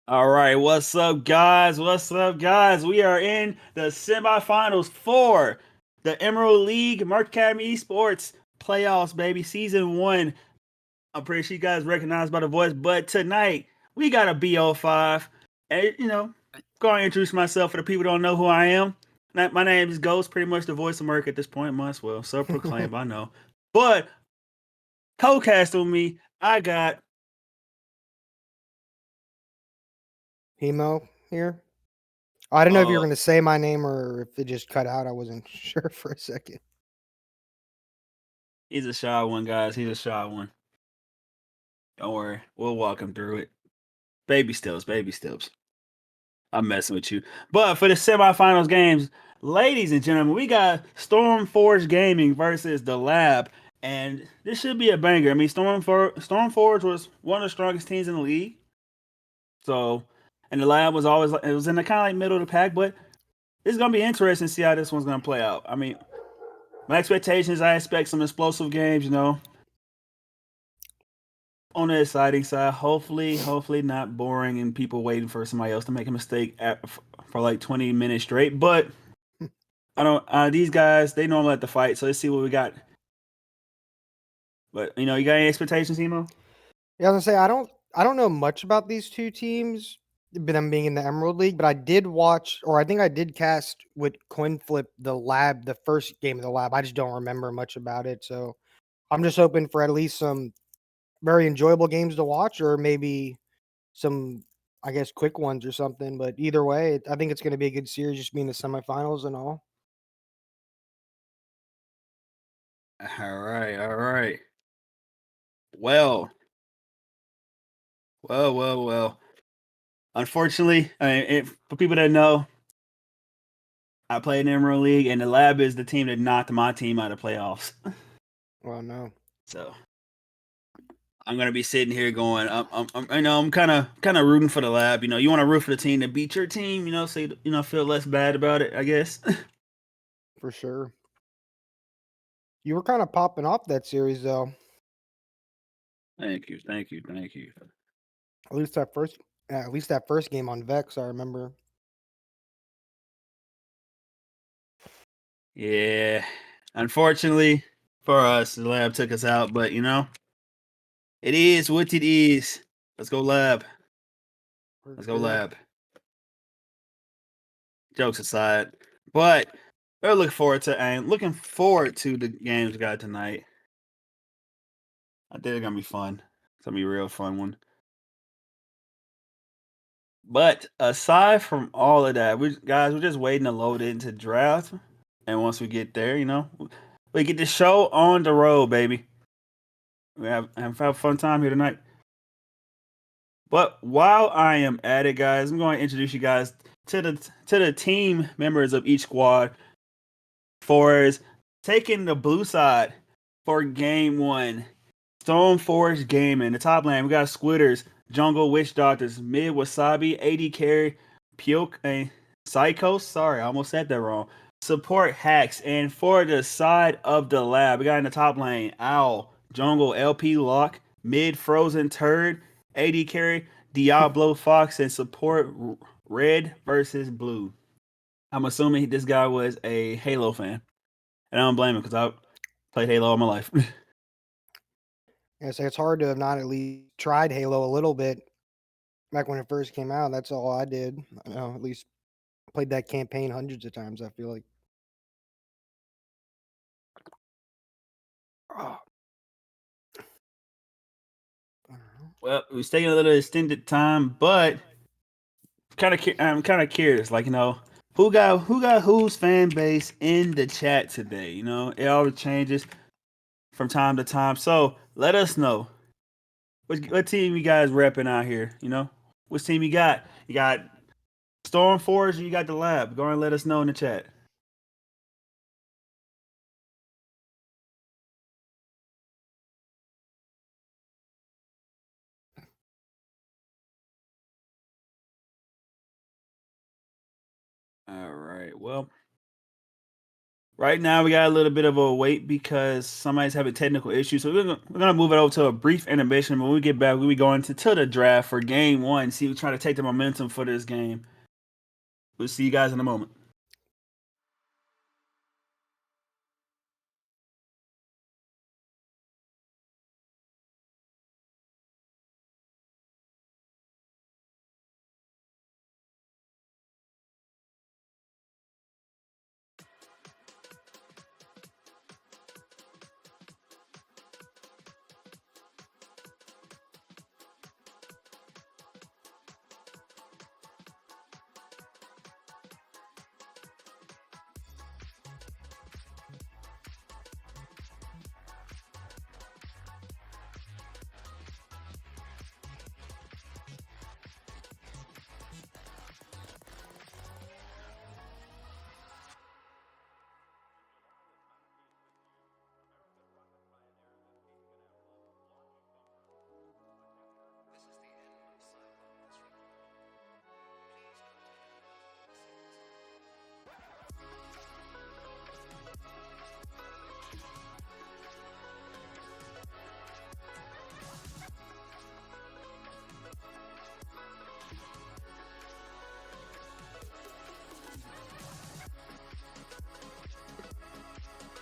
All right, what's up, guys? What's up, guys? We are in the semifinals for the Emerald League Mark Academy Esports playoffs, baby. Season one. I'm pretty sure you guys recognize by the voice, but tonight we got a BO5. And, going to introduce myself for the people who don't know who I am. My name is Ghost, pretty much the voice of Merc at this point. Might as well. Self proclaimed, I know. But co-cast with me, I got. Hemo here. I don't know if you were uh going to say my name or if it just cut out. I wasn't sure for a second. He's a shy one, guys. He's a shy one. Don't worry. We'll walk him through it. Baby steps, baby steps. I'm messing with you. But for the semifinals games, ladies and gentlemen, we got StormForge Gaming versus the Lab. And this should be a banger. I mean, StormForge was one of the strongest teams in the league. So, and the Lab was always it was in the kind of like middle of the pack, but it's gonna be interesting to see how this one's gonna play out. I mean, my expectations, I expect some explosive games, on the exciting side. Hopefully not boring and people waiting for somebody else to make a mistake for like 20 minutes straight. But I don't. These guys they normally like to fight, so let's see what we got. But you got any expectations, Emo? Yeah, I was gonna say I don't know much about these two teams, but them being in the Emerald League. But I did watch, or I think I did cast with Coin Flip the Lab, the first game of the Lab. I just don't remember much about it, so I'm just hoping for at least some very enjoyable games to watch, or maybe some, I guess, quick ones or something. But either way, I think it's going to be a good series, just being the semifinals and all. All right, all right. Well, well. Unfortunately, for people that know, I played in the Emerald League, and the Lab is the team that knocked my team out of playoffs. Well, no, So I'm gonna be sitting here going, I'm kind of rooting for the Lab. You want to root for the team that beat your team, so feel less bad about it, I guess. for sure. You were kind of popping off that series, though. Thank you. At least that first, yeah, at least that first game on Vex, I remember. Yeah, unfortunately for us, the Lab took us out, but it is what it is. Let's go Lab. For Let's go sure. Lab. Jokes aside, but we're looking forward to the games we got tonight. I think it's gonna be fun. It's gonna be a real fun one. But aside from all of that, we're just waiting to load into draft, and once we get there, we get the show on the road, baby. We have a fun time here tonight. But while I am at it, guys, I'm going to introduce you guys to the team members of each squad for taking the blue side for game one. StormForge Gaming. The top lane, we got Squitters, Jungle Witch Doctors, Mid Wasabi, AD Carry, Puke, Psychos. Sorry, I almost said that wrong. Support Hacks. And for the side of the lab, we got in the top lane Owl, Jungle LP Lock, Mid Frozen Turd, AD Carry, Diablo Fox, and support Red versus Blue. I'm assuming this guy was a Halo fan. And I don't blame him because I played Halo all my life. Yeah, so it's hard to have not at least tried Halo a little bit back when it first came out. That's all I did. I know, at least played that campaign hundreds of times, I feel like. Oh, I don't know. Well, it was taking a little extended time, but I'm kind of curious. Like who got whose fan base in the chat today? It always changes from time to time. So let us know what team you guys repping out here. Which team you got? You got Stormforge or you got the Lab? Go and let us know in the chat. All right. Well, Right now, we got a little bit of a wait because somebody's having technical issues. So we're gonna move it over to a brief intermission. When we get back, we'll be going to the draft for game one. See, we try to take the momentum for this game. We'll see you guys in a moment.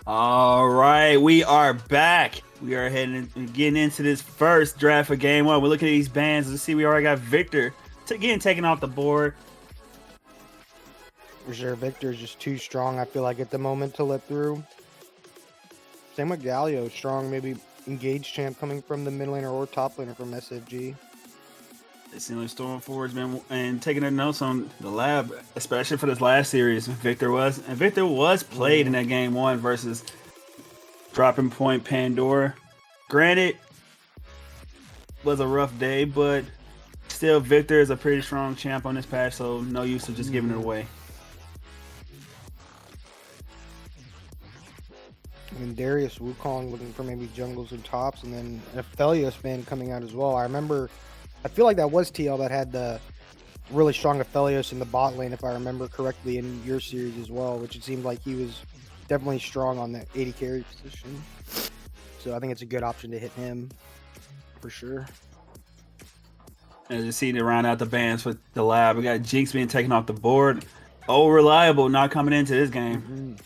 All right, we are back. We are getting into this first draft for game one. We're looking at these bands. Let's see, we already got Victor again taken off the board. For sure, Victor's just too strong, I feel like, at the moment to let through. Same with Galio, strong, maybe engaged champ coming from the mid laner or top laner from SFG. It seems like StormForge been and taking a notes on the lab, especially for this last series. Victor was played in that game one versus Dropping Point Pandora. Granted, was a rough day, but still Victor is a pretty strong champ on this patch, so no use of just giving it away. I mean, Darius Wukong looking for maybe jungles and tops, and then an Aphelios ban coming out as well. I feel like that was TL that had the really strong Aphelios in the bot lane, if I remember correctly, in your series as well, which it seemed like he was definitely strong on the 80 carry position. So I think it's a good option to hit him for sure. As you see, to round out the bans for the lab, we got Jinx being taken off the board. Oh, Reliable not coming into this game.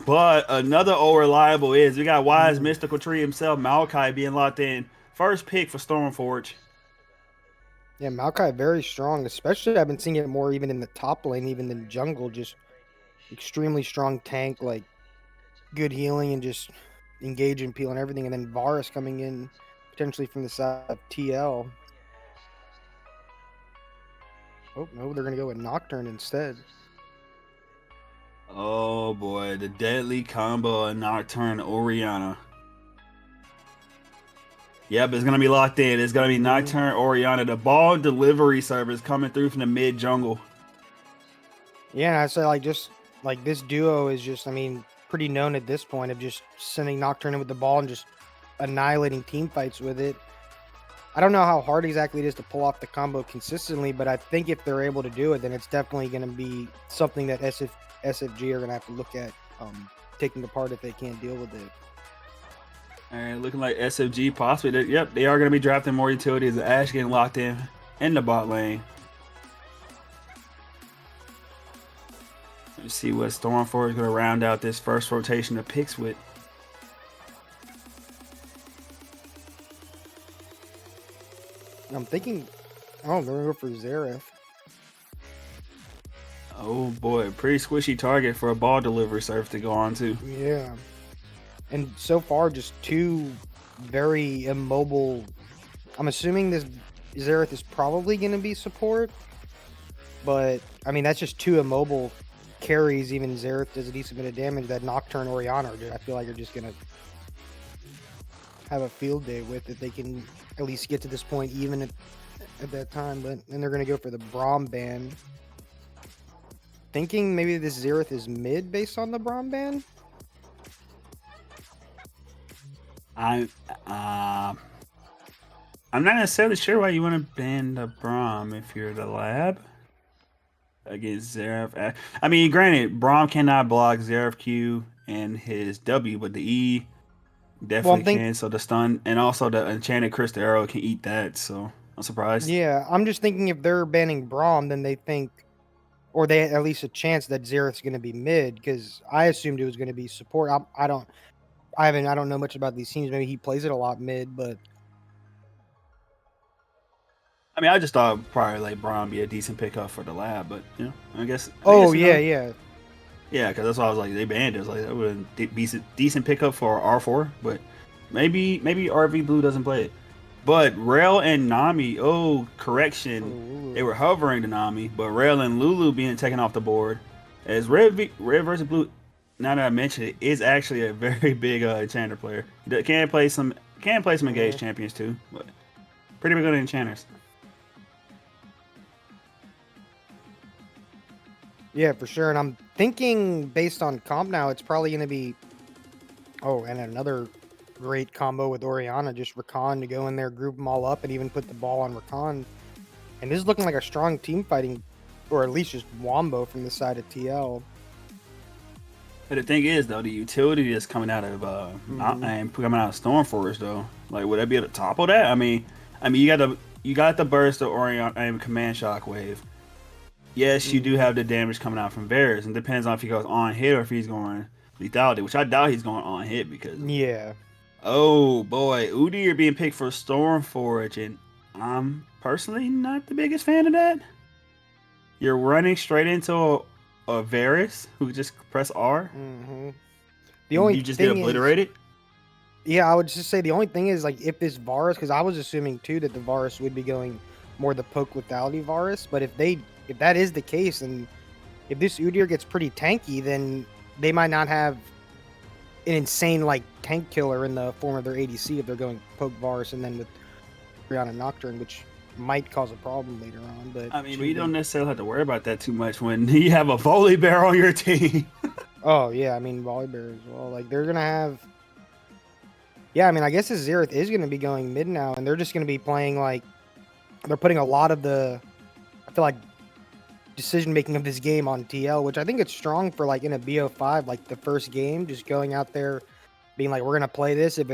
But another Reliable is we got Wise Mystical Tree himself, Maokai, being locked in. First pick for StormForge. Yeah, Maokai very strong, especially I've been seeing it more even in the top lane, even in jungle, just extremely strong tank, like good healing and just engage and peel and everything. And then Varus coming in potentially from the side of TL. Oh, no, they're going to go with Nocturne instead. Oh boy, the deadly combo of Nocturne Orianna. Yep, it's going to be locked in. It's going to be Nocturne Orianna, the ball delivery service coming through from the mid jungle. Yeah, and I say like just like this duo is just, I mean, pretty known at this point of just sending Nocturne in with the ball and just annihilating team fights with it. I don't know how hard exactly it is to pull off the combo consistently, but I think if they're able to do it, then it's definitely going to be something that SFG are going to have to look at taking apart if they can't deal with it. All right, looking like SFG possibly. Yep, they are going to be drafting more utilities. Ashe getting locked in the bot lane. Let's see what StormForge is going to round out this first rotation of picks with. I'm thinking, oh, they're going to go for Xerath. Oh boy, pretty squishy target for a ball delivery serve to go on to. Yeah. And so far, just two very immobile. I'm assuming this Xerath is probably going to be support. But, I mean, that's just two immobile carries. Even Xerath does a decent bit of damage. That Nocturne Orianna, I feel like, are just going to have a field day with if they can at least get to this point even at that time. But then they're going to go for the Braum ban. Thinking maybe this Xerath is mid based on the Braum ban. I'm not necessarily sure why you want to ban the Braum if you're the lab. against Zeref. I mean, granted, Braum cannot block Zeref Q and his W, but the E Well, definitely can. So the stun and also the enchanted crystal arrow can eat that. So I'm surprised. yeah, I'm just thinking if they're banning Braum, then they think, or they at least a chance that Xerath's going to be mid, because I assumed it was going to be support. I don't know much about these teams. Maybe he plays it a lot mid, but I mean, I just thought probably like Braum be a decent pickup for the lab, but I guess oh you yeah, know, yeah. yeah, because that's why I was like they banned it. I was like that would be decent pickup for R4, but maybe RV Blue doesn't play it. But Rail and Nami, oh correction, they Ooh. were hovering to Nami, but Rail and Lulu being taken off the board as Red versus Blue. Now that I mentioned it, is actually a very big enchanter player. He can play some engaged Mhm. champions too, but pretty good enchanters. Yeah, for sure. And I'm thinking based on comp now, it's probably going to be. Oh, and another great combo with Oriana, just Rakan to go in there, group them all up, and even put the ball on Rakan. And this is looking like a strong team fighting, or at least just Wombo from the side of TL. But the thing is, though, the utility that's coming out of Mm-hmm. and coming out of StormForge, though, like would that be at the top of that? I mean, you got the burst of Orion and Command Shockwave. Yes, you do Mm-hmm. have the damage coming out from Varus, and depends on if he goes on hit or if he's going lethality, which I doubt he's going on hit because Yeah. oh boy, Udi are being picked for Stormforge, and I'm personally not the biggest fan of that. You're running straight into a Varus who just press R Mm-hmm. The and only you just get thing is, obliterated. yeah, I would just say the only thing is like if this Varus, because I was assuming too that the Varus would be going more the poke lethality Varus, but if that is the case, and if this Udyr gets pretty tanky, then they might not have an insane like tank killer in the form of their ADC if they're going poke Varus and then with Brianna Nocturne, which might cause a problem later on, but I mean, but you shouldn't don't be. necessarily have to worry about that too much when you have a volley bear on your team. Oh yeah, I mean Volibear as well. Like they're gonna have. Yeah, I mean I guess this Xerath is gonna be going mid now, and they're just gonna be playing like they're putting a lot of the. I feel like decision making of this game on TL, which I think it's strong for like in a BO5, like the first game, just going out there, being like, we're gonna play this. If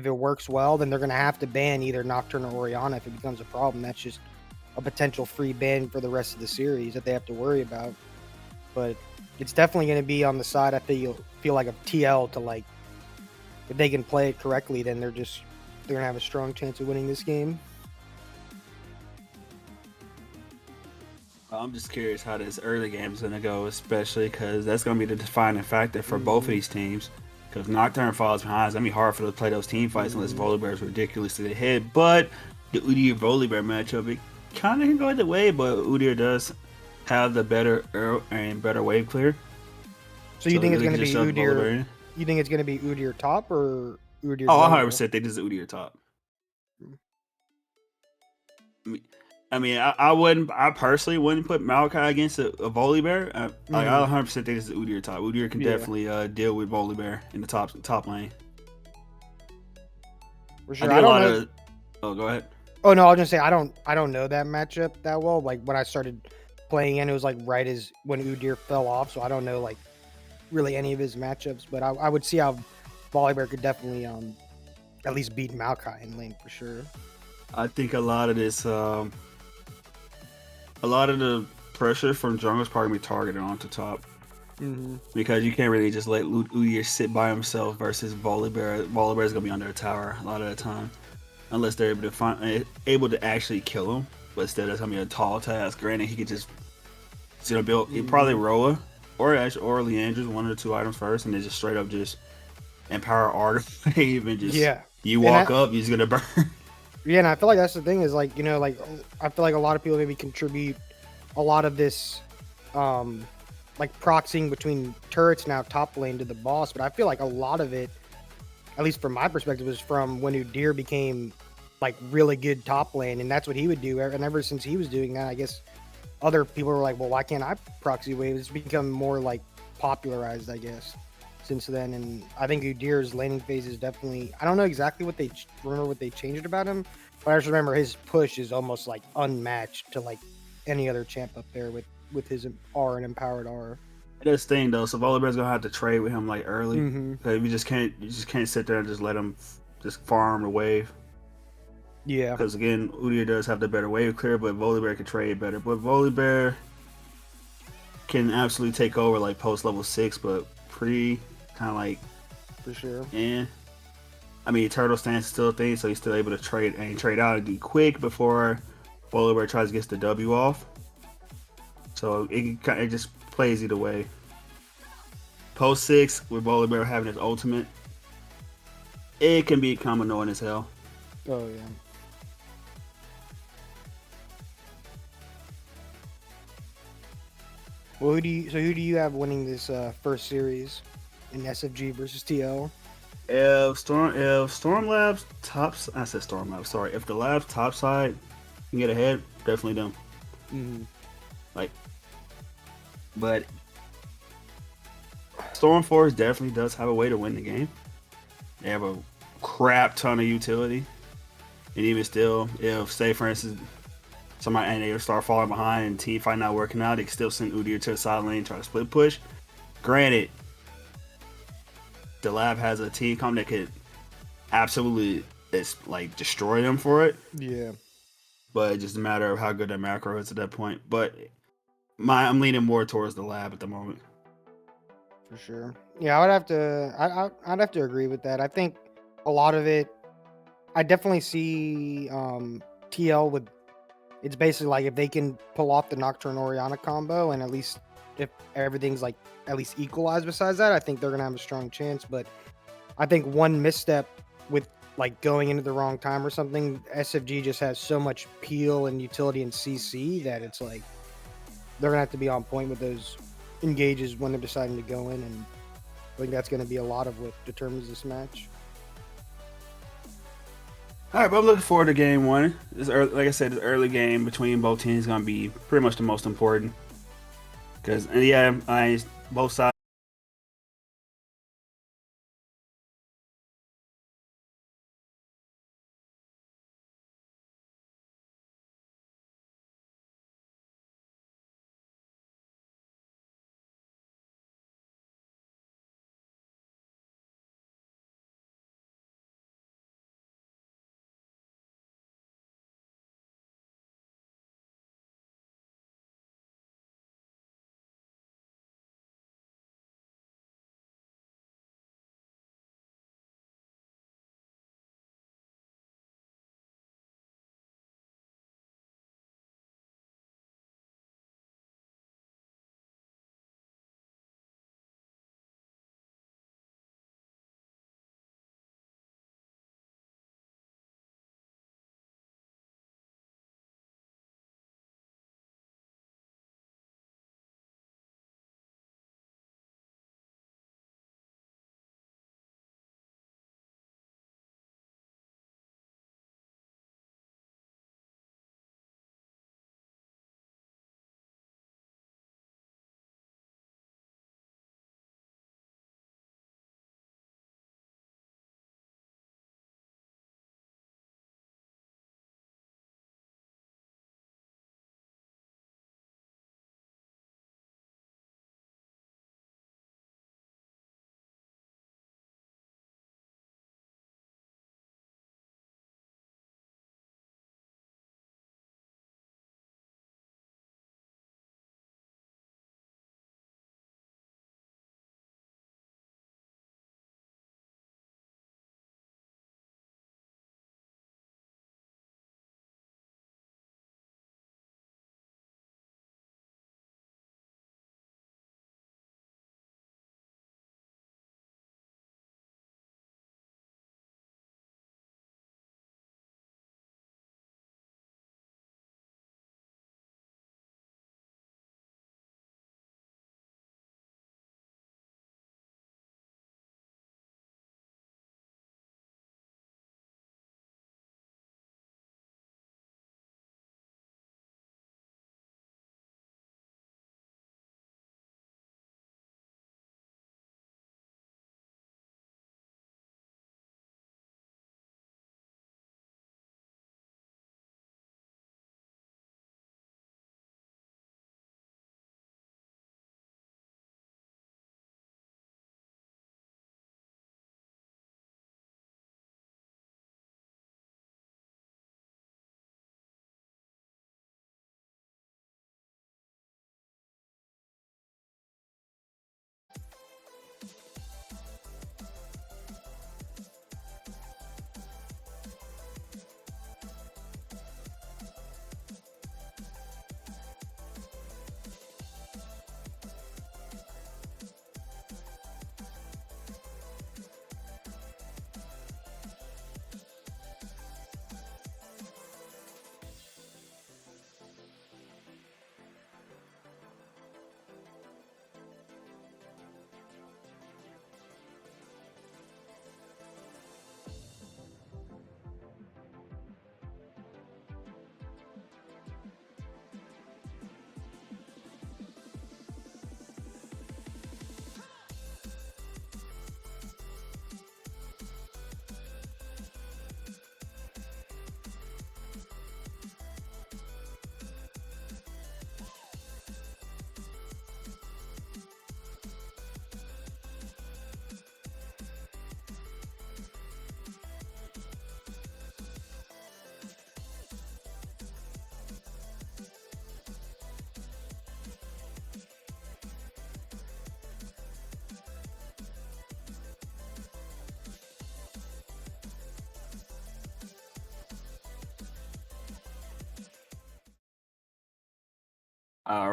it works well, then they're gonna have to ban either Nocturne or Oriana if it becomes a problem. That's just a potential free ban for the rest of the series that they have to worry about. But it's definitely gonna be on the side. I feel like of TL to like if they can play it correctly, then they're gonna have a strong chance of winning this game. I'm just curious how this early game is going to go, especially because that's going to be the defining factor for both of Mm-hmm. these teams. Because Nocturne falls behind, it's going to be hard for them to play those team fights unless Mm-hmm. Volibear is ridiculously ahead. But the Udyr Volibear matchup, it kind of can go either way, but Udyr does have the better arrow and better wave clear. So you So they think it's really gonna can just be shove the Udyr? Volibear in. You think it's gonna be Udyr top or Udyr Oh, jungle? 100% think this is Udyr top. I mean, I personally wouldn't put Malachi against a Volibear. I Mm-hmm. 100% think this is Udyr top. Udyr can Yeah, definitely deal with Volibear in the top lane. for I sure. think I a don't lot know. of. Oh, go ahead. Oh no, I was gonna say I don't know that matchup that well. Like when I started playing in, it was like right as when Udyr fell off, so I don't know like really any of his matchups. But I would see how Volibear could definitely at least beat Maokai in lane for sure. I think a lot of this, a lot of the pressure from jungle is probably gonna be targeted onto top Mm-hmm. because you can't really just let Udyr sit by himself versus Volibear. Volibear is gonna be under a tower a lot of the time, unless they're able to actually kill him. But still, that's gonna be a tall task. Granted, he could just build probably Mm-hmm. Roa or Leandra's one of the two items first, and then just straight up just empower art wave and just Yeah, you and walk up, you're just gonna burn. yeah, and I feel like that's the thing is like like I feel like a lot of people maybe contribute a lot of this um like proxying between turrets now top lane to the boss, but I feel like a lot of it, at least from my perspective, is from when Udyr became like really good top lane, and that's what he would do. And ever since he was doing that, I guess other people were like, well, why can't I proxy wave? It's become more like popularized, I guess, since then. And I think Udyr's laning phase is definitely. I don't know exactly what they remember what they changed about him, but I just remember his push is almost like unmatched to like any other champ up there with with his R and empowered R. It does sting though, so Volibear's gonna have to trade with him like early. Mm-hmm. You just can't sit there and just let him just farm the wave. Yeah, Because again, Udyr does have the better wave clear, but Volibear can trade better. But Volibear can absolutely take over like post level 6, but pre kind of like for sure. I mean, Turtle Stance is still a thing, so he's still able to trade out and be quick before Volibear tries to get the W off. So it just plays either way. Post 6 with Volibear having his ultimate, it can be kind of annoying as hell. Oh yeah. Well, who do you have winning this first series in SFG versus TL? If Storm Labs tops, I said Storm Labs. Sorry, if the Labs top side can get ahead, definitely them. Mm-hmm. Like, but StormForge definitely does have a way to win the game. They have a crap ton of utility, and even still, if say for instance somebody and they start falling behind and team fight not working out, they can still send Udyr to the side lane try to split push. Granted, the lab has a team comp that could absolutely like destroy them for it. Yeah, But it's just a matter of how good that macro is at that point. But I'm leaning more towards the lab at the moment. for sure. Yeah, I would have to. I'd have to agree with that. I think a lot of it. I definitely see TL with. It's basically like if they can pull off the Nocturne Oriana combo, and at least if everything's like at least equalized. Besides that, I think they're gonna have a strong chance. But I think one misstep with like going into the wrong time or something, SFG just has so much peel and utility and CC that it's like they're gonna have to be on point with those engages when they're deciding to go in, and I think that's gonna be a lot of what determines this match. All right, but I'm looking forward to game one. Like I said, this early game between both teams is gonna be pretty much the most important. Because yeah, both sides.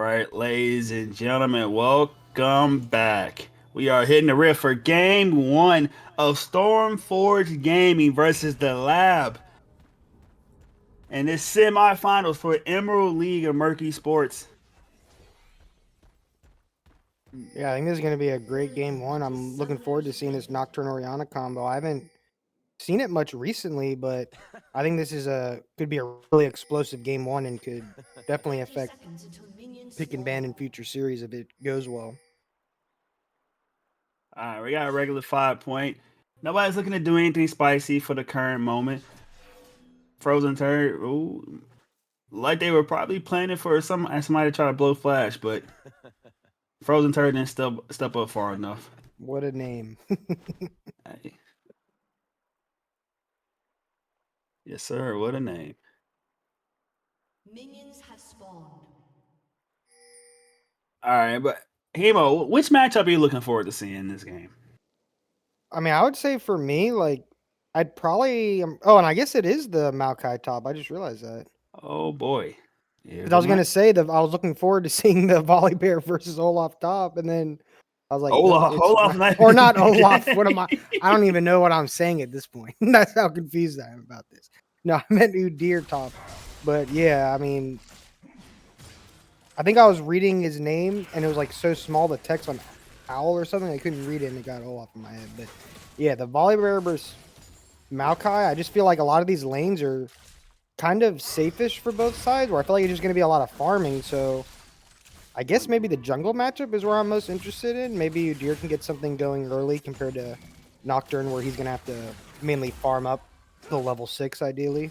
right, ladies and gentlemen, welcome back. We are hitting the riff for game one of StormForge Gaming versus the Lab. And this semifinals for Emerald League of Murky Sports. Yeah, I think this is going to be a great game one. I'm looking forward to seeing this Nocturne Oriana combo. I haven't seen it much recently, but I think this is could be a really explosive game one and could definitely affect pick and ban in future series if it goes well. All right, we got a regular 5-point. Nobody's looking to do anything spicy for the current moment. Frozen turret, ooh, like they were probably planning for somebody to try to blow Flash, but Frozen turret didn't step up far enough. What a name. Hey. Yes, sir. What a name. Minions have spawned. All right, but Hemo, which matchup are you looking forward to seeing in this game? I mean, I would say for me, like, I'd probably. Oh, and I guess it is the Maokai top. I just realized that. Oh boy. Because I was going to say that I was looking forward to seeing the Volley Bear versus Olaf top, and then I was like, Olaf, nope, Olaf or not Olaf. What am I? I don't even know what I'm saying at this point. That's how confused I am about this. No, I meant Udyr top. But yeah, I mean, I think I was reading his name, and it was like so small, the text on Owl or something, I couldn't read it, and it got Olaf in my head. But yeah, the Volley Bear versus Maokai, I just feel like a lot of these lanes are kind of safe-ish for both sides, where I feel like it's just going to be a lot of farming. So I guess maybe the jungle matchup is where I'm most interested in. Maybe Udyr can get something going early compared to Nocturne, where he's going to have to mainly farm up to level 6, ideally.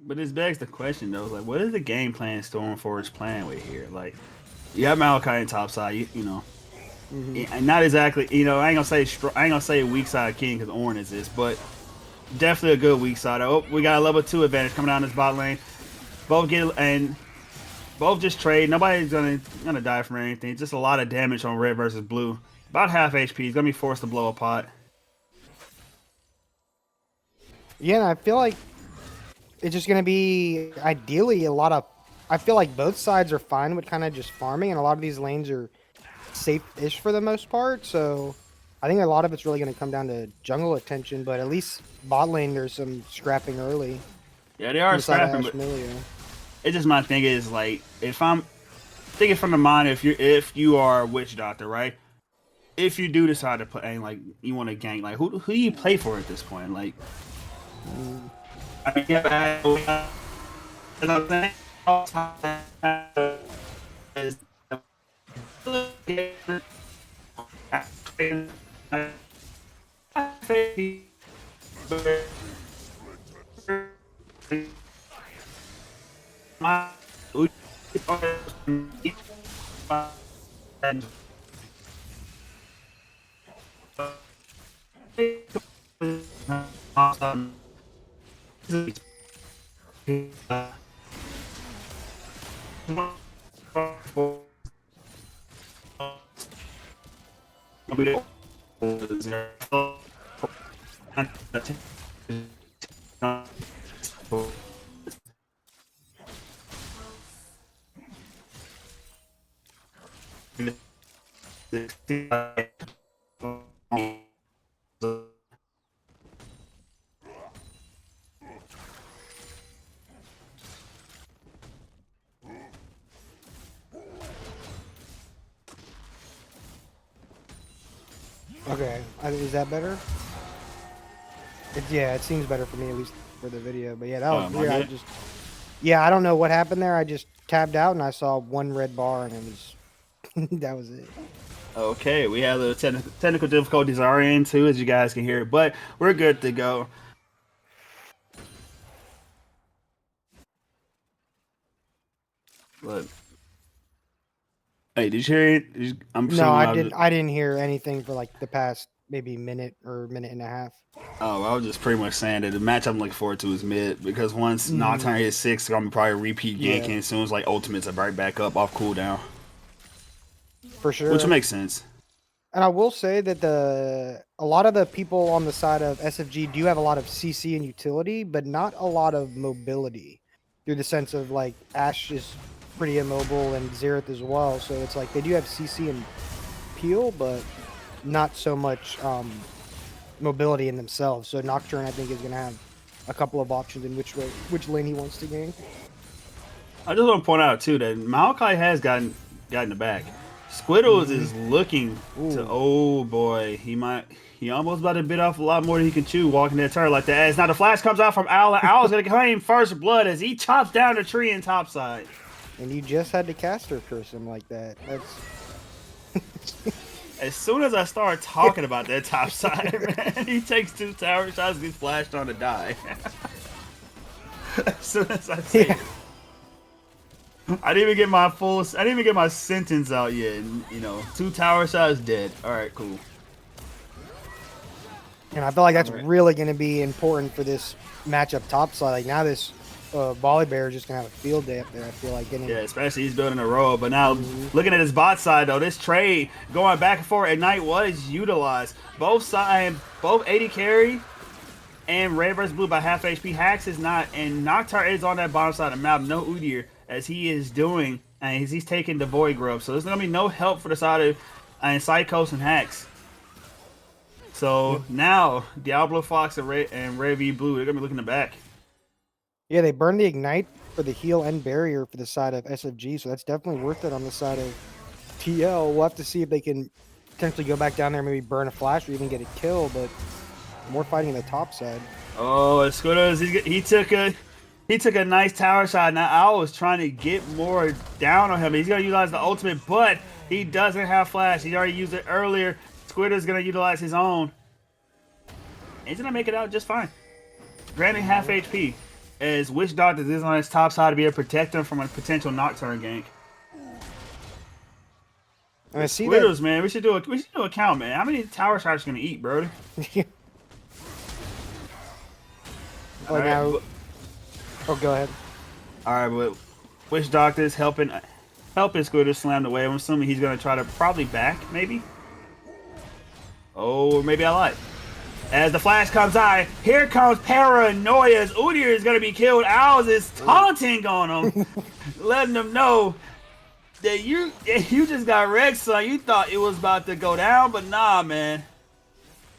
But this begs the question, though, like, what is the game plan Stormforge playing with here? Like, you have Maokai in top side, you know, and not exactly, you know, I ain't gonna say weak side king because Ornn is this, but definitely a good weak side. Oh, we got a level 2 advantage coming down this bot lane. Both just trade. Nobody's gonna die from anything. Just a lot of damage on red versus blue. About half HP. He's gonna be forced to blow a pot. Yeah, and I feel like it's just going to be ideally a lot of. I feel like both sides are fine with kind of just farming, and a lot of these lanes are safe-ish for the most part. So I think a lot of it's really going to come down to jungle attention, but at least bot lane there's some scrapping early. Yeah, they are scrapping, but it's just my thing is like if I'm thinking from the mind if you are a witch doctor, right? If you do decide to play like you want to gank, like who do you play for at this point? Like, I mean, yeah, you know what I'm saying? Okay, is that better? Yeah, it seems better for me, at least for the video. But yeah, that was weird. I don't know what happened there. I just tabbed out and I saw one red bar, and it was that was it. Okay, we have the technical difficulties are in too, as you guys can hear, but we're good to go. Look. Hey, did you hear it? No, I didn't hear anything for like the past maybe minute or minute and a half. Oh, I was just pretty much saying that the match I'm looking forward to is mid because once Nocturne hits 6, I'm gonna probably repeat ganking as soon as like ultimates are right back up off cooldown. For sure. Which makes sense. And I will say that a lot of the people on the side of SFG do have a lot of CC and utility, but not a lot of mobility through the sense of like Ashe is pretty immobile, and Xerath as well. So it's like they do have CC and Peel, but not so much mobility in themselves. So Nocturne, I think, is going to have a couple of options in which lane he wants to gain. I just want to point out too that Maokai has gotten the back. Squiddles is looking to, oh boy, he almost about to bit off a lot more than he can chew walking that turret like that. As now the flash comes out from Owl, and Owl's gonna claim first blood as he chops down the tree in topside. And you just had to caster curse him like that. That's as soon as I start talking about that topside, man, he takes 2 tower shots, gets flashed on to die. As soon as I say it. I didn't even get my sentence out yet. And, 2 tower shots dead. All right, cool. And I feel like that's really going to be important for this matchup topside. Like now, this Volibear is just going to have a field day up there. I feel like getting. Yeah, especially he's building a row. But now, looking at his bot side though, this trade going back and forth. Ignite was utilized. Both sides, both 80 carry and red versus blue by half HP. Hax is not, and Noctar is on that bottom side of the map. No Udyr, as he is doing, and he's taking the Void Grub. So there's going to be no help for the side of Psychos and Hax. So now Diablo Fox and Red V Blue, they're going to be looking to back. Yeah, they burned the Ignite for the heal and barrier for the side of SFG, so that's definitely worth it on the side of TL. We'll have to see if they can potentially go back down there, maybe burn a flash or even get a kill, but more fighting the top side. Oh, Squiddles, he took a nice tower shot. Now Owl was trying to get more down on him. He's going to utilize the ultimate, but he doesn't have flash. He already used it earlier. Squidder's going to utilize his own. He's going to make it out just fine. Granted half HP, as Witch Doctor is on his top side to be able to protect him from a potential Nocturne gank. And I see Squiddles, man, we should do a count, man. How many tower shots are you going to eat, bro? Right, now, go ahead. All right, but Witch Doctor is helping Squitter slam the wave. I'm assuming he's going to try to probably back, maybe. Oh, maybe I lied. As the flash comes out, here comes Paranoia's. Udyr is going to be killed. Owls is taunting on him, letting them know that you just got wrecked, son. You thought it was about to go down, but nah, man.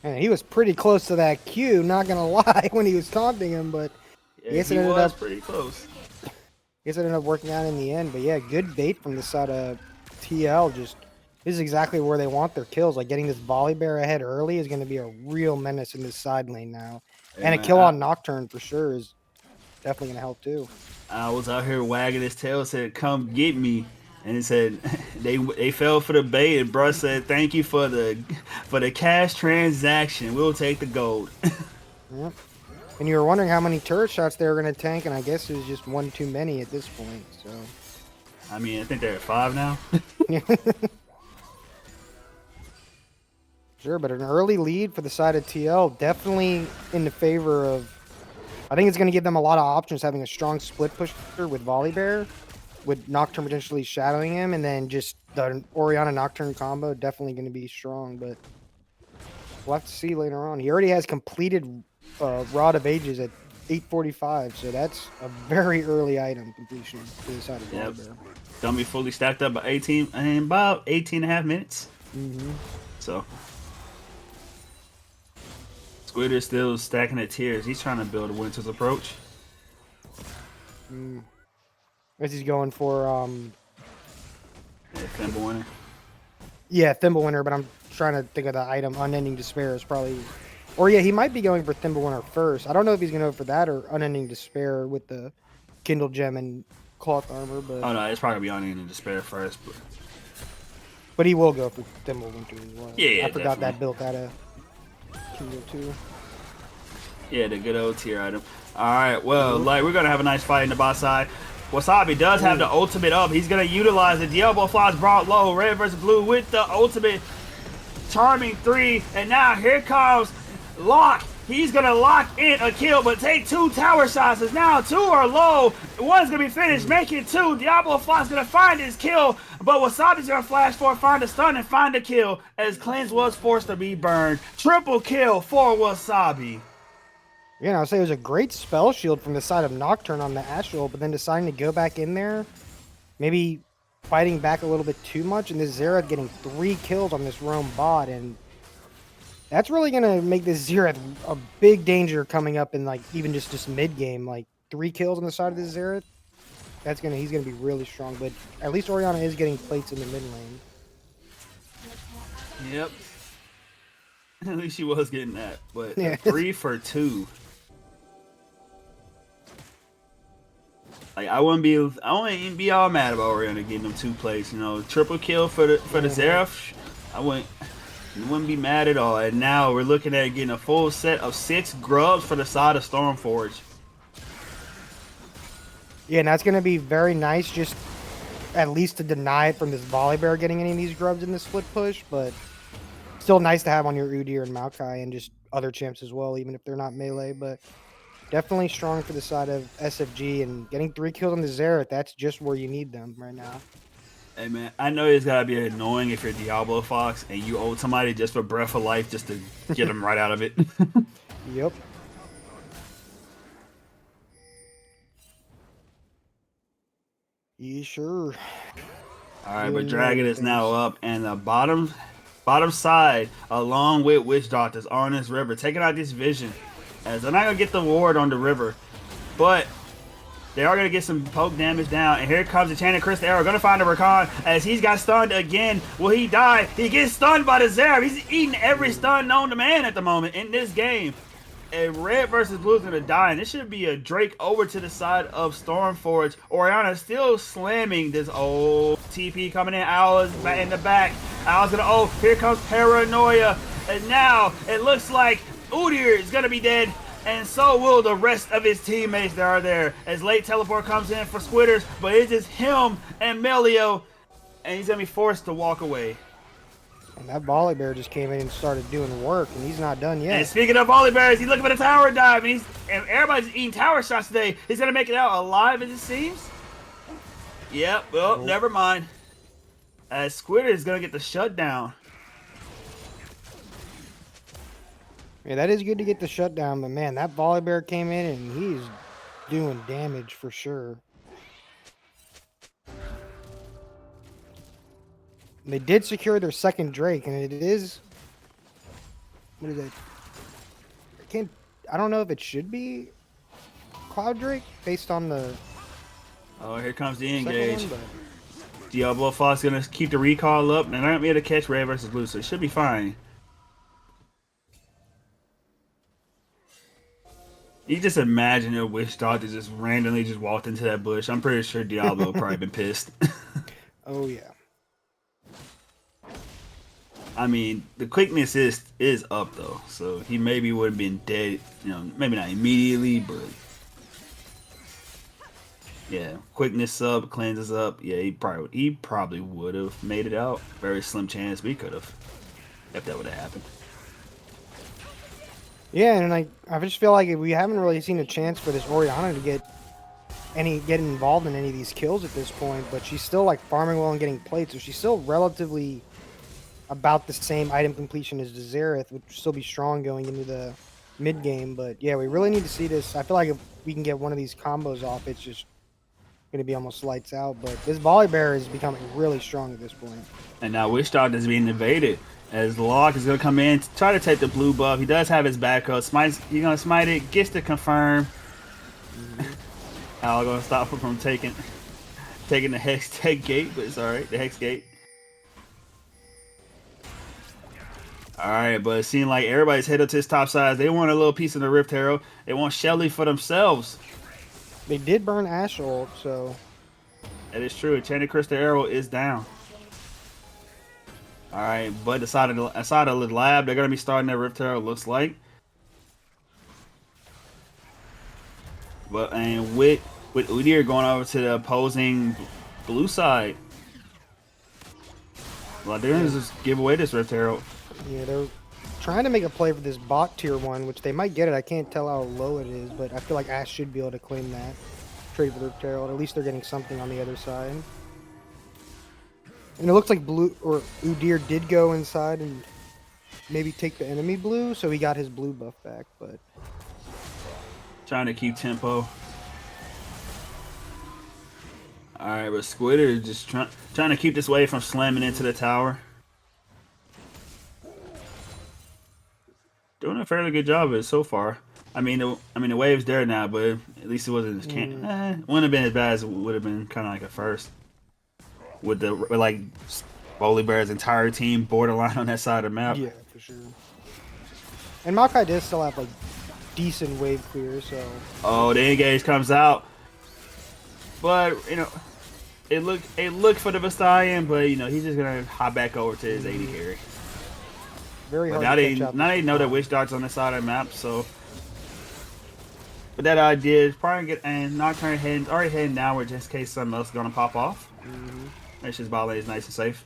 And he was pretty close to that Q, not going to lie, when he was taunting him, but yeah, he was pretty close. I guess it ended up working out in the end, but yeah, good bait from the side of TL. This is exactly where they want their kills. Like getting this Volibear ahead early is going to be a real menace in this side lane now. And a kill on Nocturne for sure is definitely going to help too. I was out here wagging his tail, said, "Come get me," and he said they fell for the bait. And bruh said, "Thank you for the cash transaction. We'll take the gold." Yep. And you were wondering how many turret shots they were going to tank, and I guess it was just one too many at this point. So, I mean, I think they're at 5 now. Sure, but an early lead for the side of TL, definitely in the favor of. I think it's going to give them a lot of options, having a strong split pusher with Volibear, with Nocturne potentially shadowing him, and then just the Orianna Nocturne combo definitely going to be strong. But we'll have to see later on. He already has completed Rod of Ages at 845, so that's a very early item completion for the side of Volibear. Don't be fully stacked up by 18 and about 18 and a half minutes. So. Squidder's still stacking at tiers. He's trying to build a Winter's Approach. As he's going for Thimble Winter. Yeah, Thimble Winter, but I'm trying to think of the item. Unending Despair is probably, or yeah, he might be going for Thimble Winter first. I don't know if he's going to go for that or Unending Despair with the Kindle Gem and Cloth Armor. But oh no, it's probably gonna be Unending Despair first. But he will go for Thimble Winter as well. Yeah, I forgot that built out of Kindle too. Yeah, the good old tier item. Alright, well, like we're gonna have a nice fight in the bot side. Wasabi does have the ultimate up. He's gonna utilize the Diablo Flies brought low. Red versus blue with the ultimate charming 3. And now here comes Lock. He's gonna lock in a kill, but take 2 tower shots. As now 2 are low. One's gonna be finished, making 2. Diablo Fly's gonna find his kill, but Wasabi's gonna flash forward, find a stun, and find a kill. As Cleanse was forced to be burned. Triple kill for Wasabi. Yeah, I'll say it was a great spell shield from the side of Nocturne on the Astral, but then deciding to go back in there maybe fighting back a little bit too much, and this Xerath getting 3 kills on this roam bot, and that's really gonna make this Xerath a big danger coming up in like even just mid game. Like 3 kills on the side of this Xerath, he's gonna be really strong. But at least Orianna is getting plates in the mid lane. Yep. At least she was getting that, but Yeah. 3 for 2. Like I wouldn't even be all mad about Orianna getting them 2 plays. You know, triple kill for the Xerath. I wouldn't be mad at all. And now we're looking at getting a full set of 6 grubs for the side of StormForge. Yeah, and that's gonna be very nice. Just at least to deny it from this Volibear getting any of these grubs in the split push, but still nice to have on your Udyr and Maokai and just other champs as well, even if they're not melee. But definitely strong for the side of SFG, and getting 3 kills on the Xerath, that's just where you need them right now. Hey man, I know it's gotta be annoying if you're Diablo Fox and you ult somebody just for breath of life just to get them right out of it. Yep. Yeah, sure. Alright, but Dragon is now up, and the bottom side, along with Witch Doctors on this river, taking out this vision. As they're not gonna get the ward on the river, but they are gonna get some poke damage down. And here comes the Enchanted Crystal Arrow, gonna find a Rakan as he's got stunned again. Will he die? He gets stunned by the Xerath. He's eating every stun known to man at the moment in this game. And red versus blue is gonna die, and this should be a Drake over to the side of StormForge. Orianna still slamming this old TP coming in. Owl is in the back. Owl's gonna, oh, here comes Paranoia. And now it looks like Udyr is gonna be dead, and so will the rest of his teammates that are there. As late teleport comes in for Squitters, but it's just him and Melio, and he's gonna be forced to walk away. And that Volibear just came in and started doing work, and he's not done yet. And speaking of Volibears, he's looking for the tower dive, and everybody's eating tower shots today. He's gonna make it out alive, as it seems. Yep. Well, never mind. As Squitter is gonna get the shutdown. Yeah, that is good to get the shutdown, but man, that Volibear came in and he's doing damage for sure. They did secure their second Drake, and it is, what is it? I don't know if it should be Cloud Drake based on the. Oh, here comes the engage. One, Diablo Fox gonna keep the recall up, and they're not able to catch red versus blue, so it should be fine. You just imagine a Witch Doctor just randomly just walked into that bush. I'm pretty sure Diablo probably been pissed. Oh yeah. I mean, the quickness is up though, so he maybe would have been dead. You know, maybe not immediately, but yeah, quickness up, cleanses up. Yeah, he probably would have made it out. Very slim chance, but he could have if that would have happened. Yeah, and I just feel like we haven't really seen a chance for this Orianna to get involved in any of these kills at this point, but she's still like farming well and getting plates, so she's still relatively about the same item completion as the Xerath, which would still be strong going into the mid game. But yeah, we really need to see this. I feel like if we can get one of these combos off, it's just going to be almost lights out. But this Volibear is becoming really strong at this point. And now Witch Doctor is being invaded as Locke is going to come in to try to take the blue buff. He does have his backup. He's going to smite it, gets to confirm. Al going to stop him from taking the Hex gate, but it's alright. The Hex gate. Alright, but it seems like everybody's headed to this top side. They want a little piece of the Rift Arrow. They want Shelly for themselves. They did burn Ashe ult, so. That is true. Enchanted Crystal Arrow is down. Alright, but the side of the lab, they're going to be starting their Rift Arrow, looks like. But, and with Udyr going over to the opposing blue side. Well, they're going to just give away this Rift Arrow. Yeah, they're trying to make a play for this bot tier 1, which they might get it. I can't tell how low it is, but I feel like Ashe should be able to claim that. Trade for the Rift Arrow. At least they're getting something on the other side. And it looks like Udyr did go inside and maybe take the enemy blue, so he got his blue buff back, but trying to keep tempo. All right, but Squid is just trying to keep this wave from slamming into the tower. Doing a fairly good job of it so far. I mean, the wave's there now, but at least it wasn't as wouldn't have been as bad as it would have been kind of like at first. With like Volibear's entire team borderline on that side of the map. Yeah, for sure. And Maokai does still have like decent wave clear, so. Oh, the engage comes out, but you know, it looked for the Bastallion, but you know he's just gonna hop back over to his AD carry. Very hard. Now they know that Witch Dart's on the side of the map, so. But that idea is probably get and Nocturne already heading downward just in case something else is gonna pop off. Make sure his bot lane is nice and safe.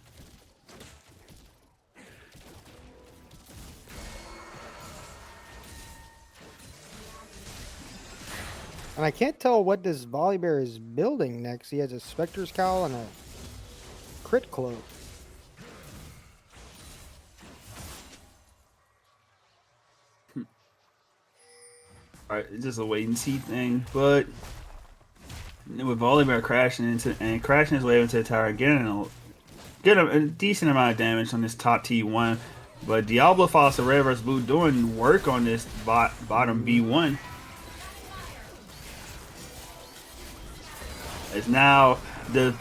And I can't tell what this Volibear is building next. He has a Spectre's Cowl and a Crit Cloak. Alright, it's just a wait and see thing, but with Volibear crashing his way into the tower, getting a decent amount of damage on this top T1. But Diablo Foster Red vs Blue doing work on this bottom B1. It's now the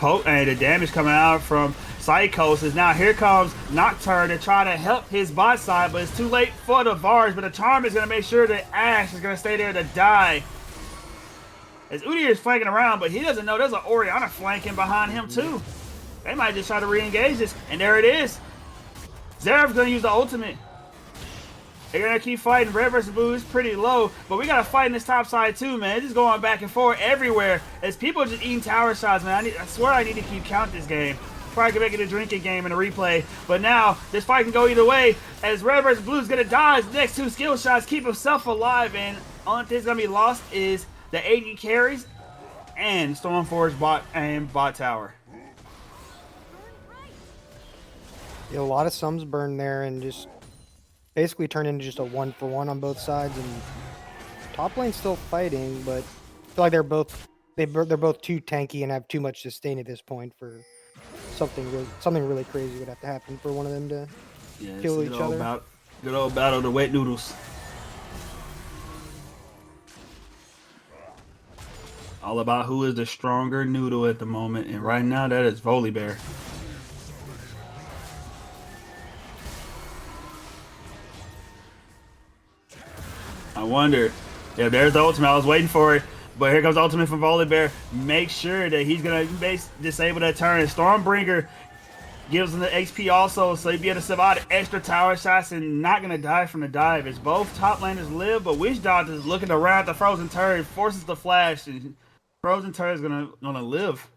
damage coming out from Psychos is now here comes Nocturne to try to help his bot side, but it's too late for the Varge. But the Charm is going to make sure that Ash is going to stay there to die. As Udyr is flanking around, but he doesn't know there's an Orianna flanking behind him too. They might just try to re-engage this, and there it is. Zeraf's going to use the ultimate. They're going to keep fighting. Red vs Blue is pretty low, but we got to fight in this top side too, man. It's just going back and forth everywhere as people are just eating tower shots, man. I swear I need to keep count this game. Probably can make it a drinking game in a replay, but now this fight can go either way as Red vs Blue is going to dodge the next two skill shots, keep himself alive, and only thing that's going to be lost is the AD carries and StormForge bot tower. Yeah, a lot of sums burned there and just basically turned into just a 1-for-1 on both sides. And top lane's still fighting, but I feel like they're both too tanky and have too much sustain at this point for something really crazy would have to happen for one of them to kill each other. Good old battle of the wet noodles. All about who is the stronger noodle at the moment, and right now that is Volibear. I wonder. Yeah, there's the ultimate. I was waiting for it, but here comes the ultimate from Volibear. Make sure that he's gonna disable that turn. Stormbringer gives him the XP also, so he'd be able to survive extra tower shots and not gonna die from the dive. As both top laners live, but Witch Doctor is looking around the Frozen Turret, forces the flash, and Frozen Turret is gonna live.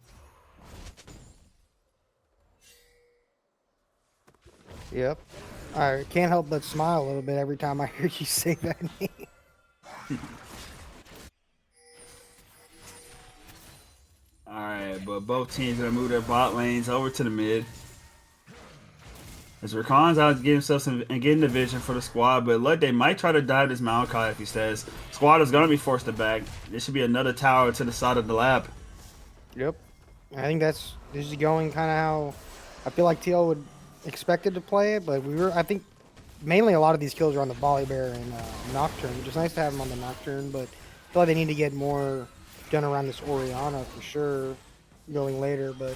Yep. I can't help but smile a little bit every time I hear you say that name. Alright, but both teams gonna move their bot lanes over to the mid. As Rakan's out to get himself and getting the vision for the squad, but look, they might try to dive this Maokai if he says. Squad is gonna be forced to back. This should be another tower to the side of the lab. Yep. I think this is going kind of how I feel like TL would expected to play it, but I think mainly a lot of these kills are on the Volibear and Nocturne, which is nice to have them on the Nocturne, but I feel like they need to get more done around this Orianna for sure going later. But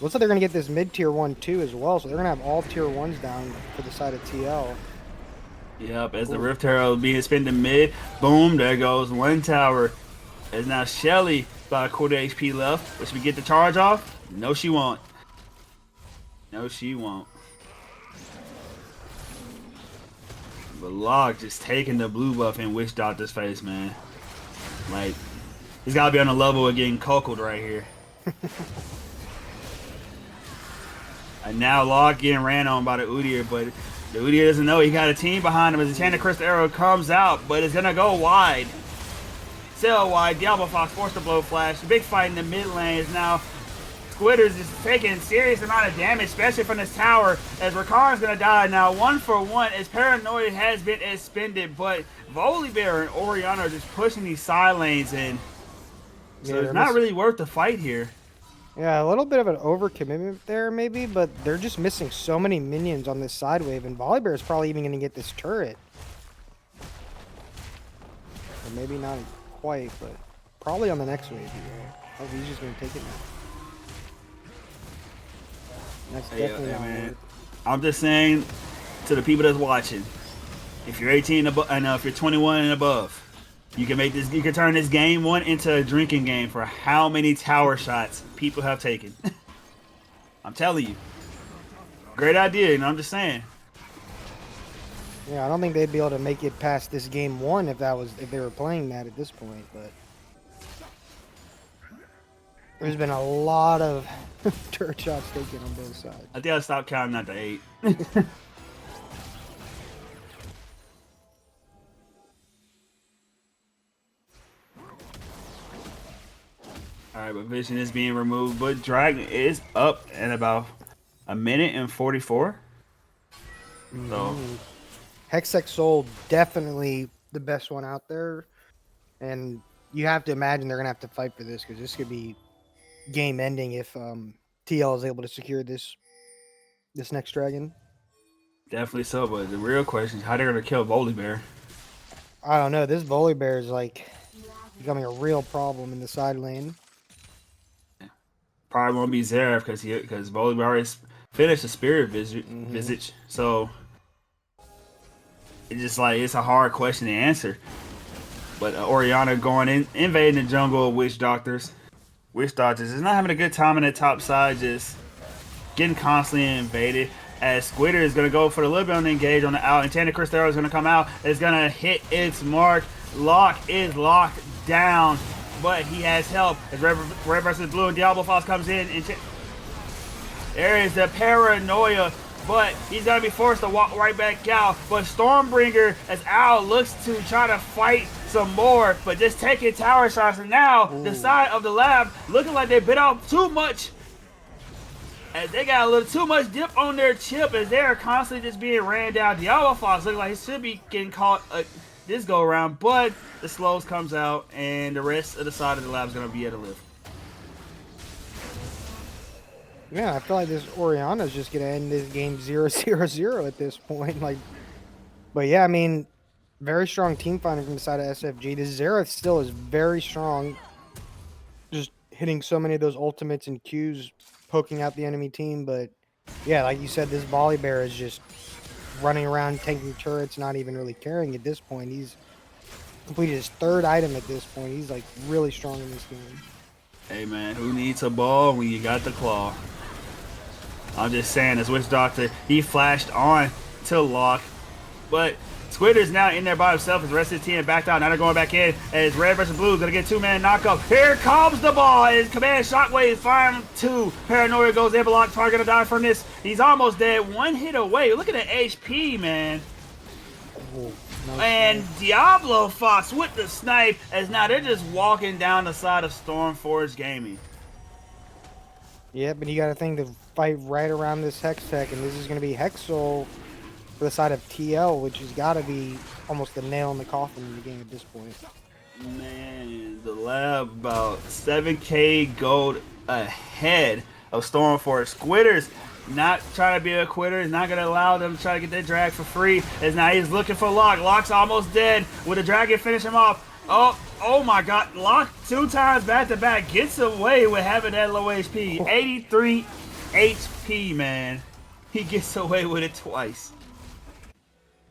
looks like they're going to get this mid-tier 1 too as well, so they're going to have all tier 1s down for the side of TL. Yep, as the Rift Herald being spent in mid, boom, there goes one tower. As now Shelly about a quarter HP left, but should we get the charge off? No, she won't. No, she won't. But Locke just taking the blue buff in Witch Doctor's face, man. Like, he's got to be on the level of getting cockled right here. And now Locke getting ran on by the Udyr, but the Udyr doesn't know he got a team behind him as the Enchanted Crystal Arrow comes out, but it's going to go wide. Sail wide, Diablo Fox forced to blow flash. The big fight in the mid lane is now Squitters is taking a serious amount of damage, especially from this tower, as Rakar's gonna die now 1-for-1 as Paranoid has been expended, but Volibear and Orianna are just pushing these side lanes and So it's not really worth the fight here. Yeah, a little bit of an overcommitment there, maybe, but they're just missing so many minions on this side wave, and Volibear is probably even going to get this turret. Or maybe not quite, but probably on the next wave here. Oh, he's just going to take it now. That's definitely not worth it. I'm just saying to the people that's watching, if you're 18 above, I know if you're 21 and above, you can make this. You can turn this game 1 into a drinking game for how many tower shots people have taken. I'm telling you, great idea. And I'm just saying. Yeah, I don't think they'd be able to make it past this game 1 if they were playing that at this point. But there's been a lot of turret shots taken on both sides. I think I'll stop counting at the 8. Alright, but Vision is being removed, but Dragon is up in about a minute and 44. So Hextech Soul, definitely the best one out there. And you have to imagine they're going to have to fight for this, because this could be game ending if TL is able to secure this next dragon. Definitely so, but the real question is how they're going to kill Volibear. I don't know. This Volibear is like becoming a real problem in the side lane. Probably won't be Zeref because Volibear already finished the Spirit Visage. So it's just like it's a hard question to answer. But Orianna going in, invading the jungle of Witch Doctors. Witch Doctors is not having a good time on the top side, just getting constantly invaded. As Squitter is going to go for the little bit on the engage on the out, and Tana Cristero is going to come out. It's going to hit its mark. Lock is locked down, but he has help. As Red versus Blue and Diablo Foss comes in, and there is the paranoia, but he's going to be forced to walk right back out. But Stormbringer, as Al looks to try to fight some more, but just taking tower shots, and now the side of the lab looking like they bit off too much. As they got a little too much dip on their chip, as they are constantly just being ran down. Diablo Fox looking like he should be getting caught this go around, but the slows comes out, and the rest of the side of the lab is going to be able to live. Yeah, I feel like this Orianna is just going to end this game 0-0-0 at this point. But yeah, I mean, very strong team fighting from the side of SFG. This Xerath still is very strong, just hitting so many of those ultimates and Qs, poking out the enemy team. But yeah, like you said, this Volibear is just running around tanking turrets, not even really caring at this point. He's completed his 3rd item at this point. He's like really strong in this game. Hey man, who needs a ball when you got the claw? I'm just saying, as Witch Doctor, he flashed on to lock, but Squidder's now in there by himself. As the rest of the team backed out. Now they're going back in. As Red versus Blue is going to get 2-man knockup. Here comes the ball. As Command Shockwave finds 2. Paranoia goes in. Block. Probably going to die from this. He's almost dead. 1 hit away. Look at the HP, man. And Diablo Fox with the snipe. As now they're just walking down the side of StormForge Gaming. Yeah, but you got to think to fight right around this Hextech, and this is going to be Hexol for the side of TL, which has got to be almost the nail in the coffin in the game at this point. Man, the lab about 7k gold ahead of StormForge. Squidder's not trying to be a quitter. He's not going to allow them to try to get their drag for free. As now he's looking for Locke. Locke's almost dead. With the dragon finish him off. Oh my god. Locke 2 times back to back gets away with having that low HP. 83 HP, man. He gets away with it twice.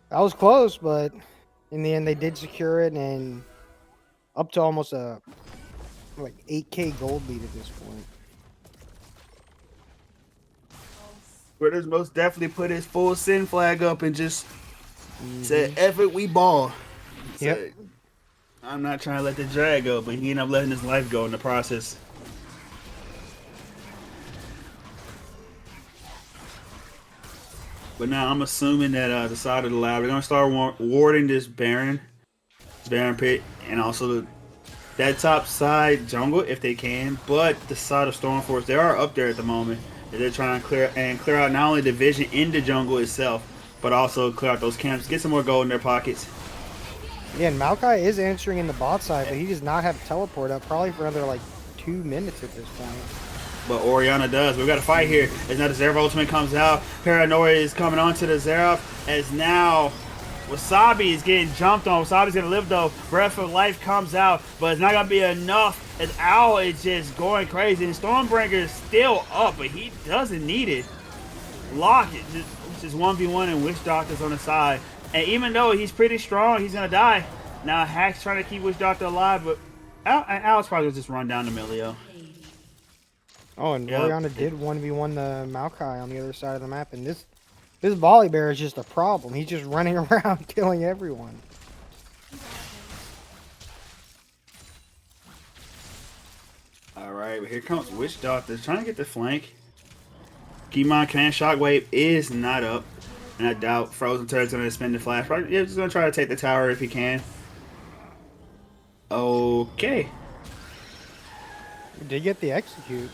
That was close, but in the end they did secure it, and up to almost a like 8k gold lead at this point. Squidder's most definitely put his full sin flag up and just said, F it, we ball. Yep. I'm not trying to let the drag go, but he ended up letting his life go in the process. But now I'm assuming that the side of the lab, they're going to start warding this Baron pit, and also that top side jungle if they can. But the side of StormForge, they are up there at the moment. They're trying to clear out not only the vision in the jungle itself, but also clear out those camps, get some more gold in their pockets. Yeah, and Maokai is answering in the bot side, but he does not have teleport up probably for another like 2 minutes at this point. But Orianna does. We've got a fight here. As now the Zerov ultimate comes out. Paranoia is coming onto the Zerov. As now Wasabi is getting jumped on. Wasabi's going to live though. Breath of Life comes out. But it's not going to be enough. As Owl is just going crazy. And Stormbreaker is still up. But he doesn't need it. Lock it. Just 1v1 and Witch Doctor's on the side. And even though he's pretty strong, he's going to die. Now Hack's trying to keep Witch Doctor alive. But Owl's probably going to just run down to Milio. Oh, and Orianna did 1v1 the Maokai on the other side of the map, and this Volibear is just a problem. He's just running around killing everyone. Alright, but here comes Witch Doctor trying to get the flank. Keep in mind, Command Shockwave is not up. And I doubt Frozen Turret's going to spin the flash. Probably, yeah, just going to try to take the tower if he can. Okay. Did get the execute.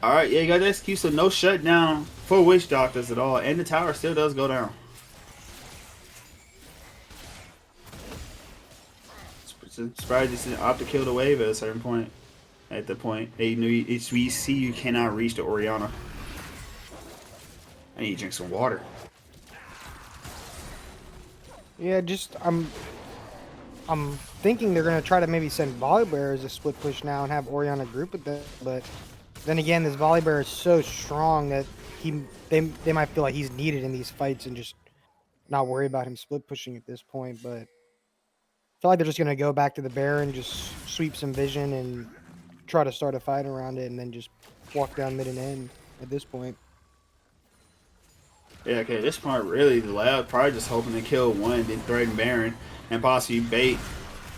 Alright, yeah, you got the execute, so no shutdown for Witch Doctors at all. And the tower still does go down. Surprised you didn't opt to kill the wave at a certain point. At the point, they knew we see you cannot reach the Orianna. I need to drink some water. Yeah, just I'm thinking they're gonna try to maybe send Volibear as a split push now and have Orianna group with them, but then again, this Volibear is so strong that they might feel like he's needed in these fights and just not worry about him split pushing at this point. But I feel like they're just gonna go back to the bear and just sweep some vision and try to start a fight around it, and then just walk down mid and end at this point. Yeah, okay, this point really, the Loud probably just hoping to kill one, then threaten Baron, and possibly bait.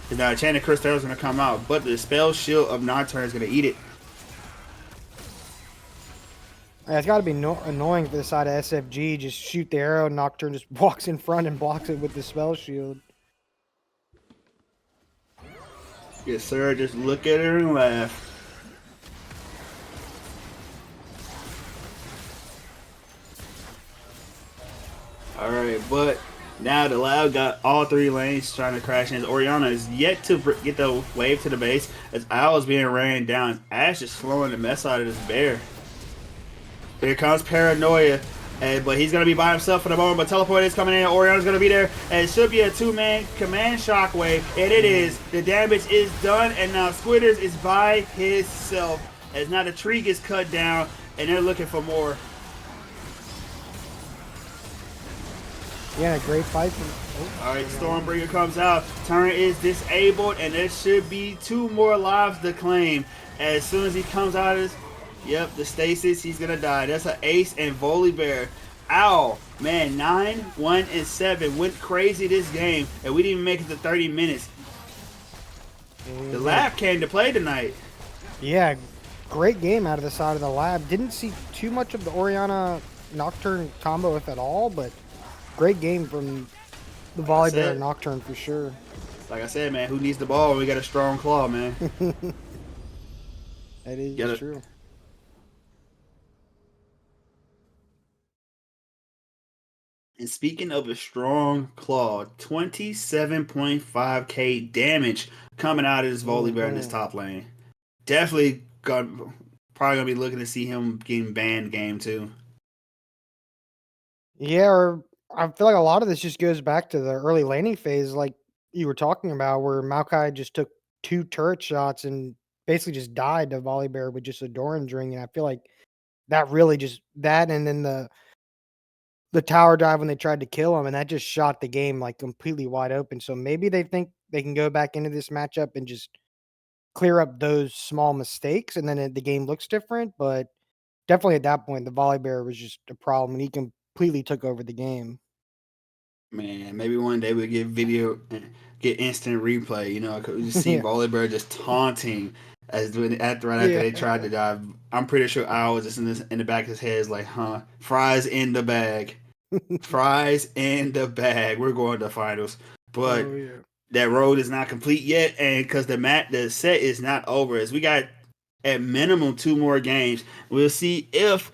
Because now Enchanted Crystal is going to come out, but the Spell Shield of Nocturne is going to eat it. Yeah, it's got to be annoying for the side of SFG. Just shoot the arrow, Nocturne just walks in front and blocks it with the spell shield. Yes, sir, just look at her and laugh. Alright, but now the Loud got all three lanes trying to crash in. Orianna is yet to get the wave to the base as Owl is being ran down. Ash is slowing the mess out of this bear. Here comes Paranoia, but he's going to be by himself for the moment. But Teleport is coming in. Orianna's going to be there. And it should be a two-man Command Shockwave. And it is. The damage is done. And now Squitters is by himself. As now the tree gets cut down. And they're looking for more. Yeah, a great fight. Alright, Stormbreaker comes out. Turn is disabled. And there should be 2 more lives to claim. As soon as he comes out of this. Yep, the stasis, he's gonna die. That's an ace and Volibear. Ow, man, 9, 1, and 7 went crazy this game, and we didn't even make it to 30 minutes. The lab came to play tonight. Yeah, great game out of the side of the lab. Didn't see too much of the Orianna Nocturne combo, if at all, but great game from the Volibear Nocturne for sure. Like I said, man, who needs the ball? We got a strong claw, man. That is true. And speaking of a strong claw, 27.5k damage coming out of this Volibear in this top lane. Definitely probably gonna be looking to see him getting banned game 2. Yeah, or I feel like a lot of this just goes back to the early laning phase, like you were talking about, where Maokai just took 2 turret shots and basically just died to Volibear with just a Doran's ring, and I feel like that really just and then the tower dive when they tried to kill him, and that just shot the game like completely wide open. So maybe they think they can go back into this matchup and just clear up those small mistakes, and then the game looks different. But definitely at that point, the Volibear was just a problem, and he completely took over the game. Man, maybe one day we'll get instant replay. You know, I could just see Yeah. Volibear just taunting after they tried to dive. I'm pretty sure I was just in the back of his head is like, huh, fries in the bag, fries in the bag. We're going to finals, but that road is not complete yet, and because the set is not over, as we got at minimum 2 more games. We'll see if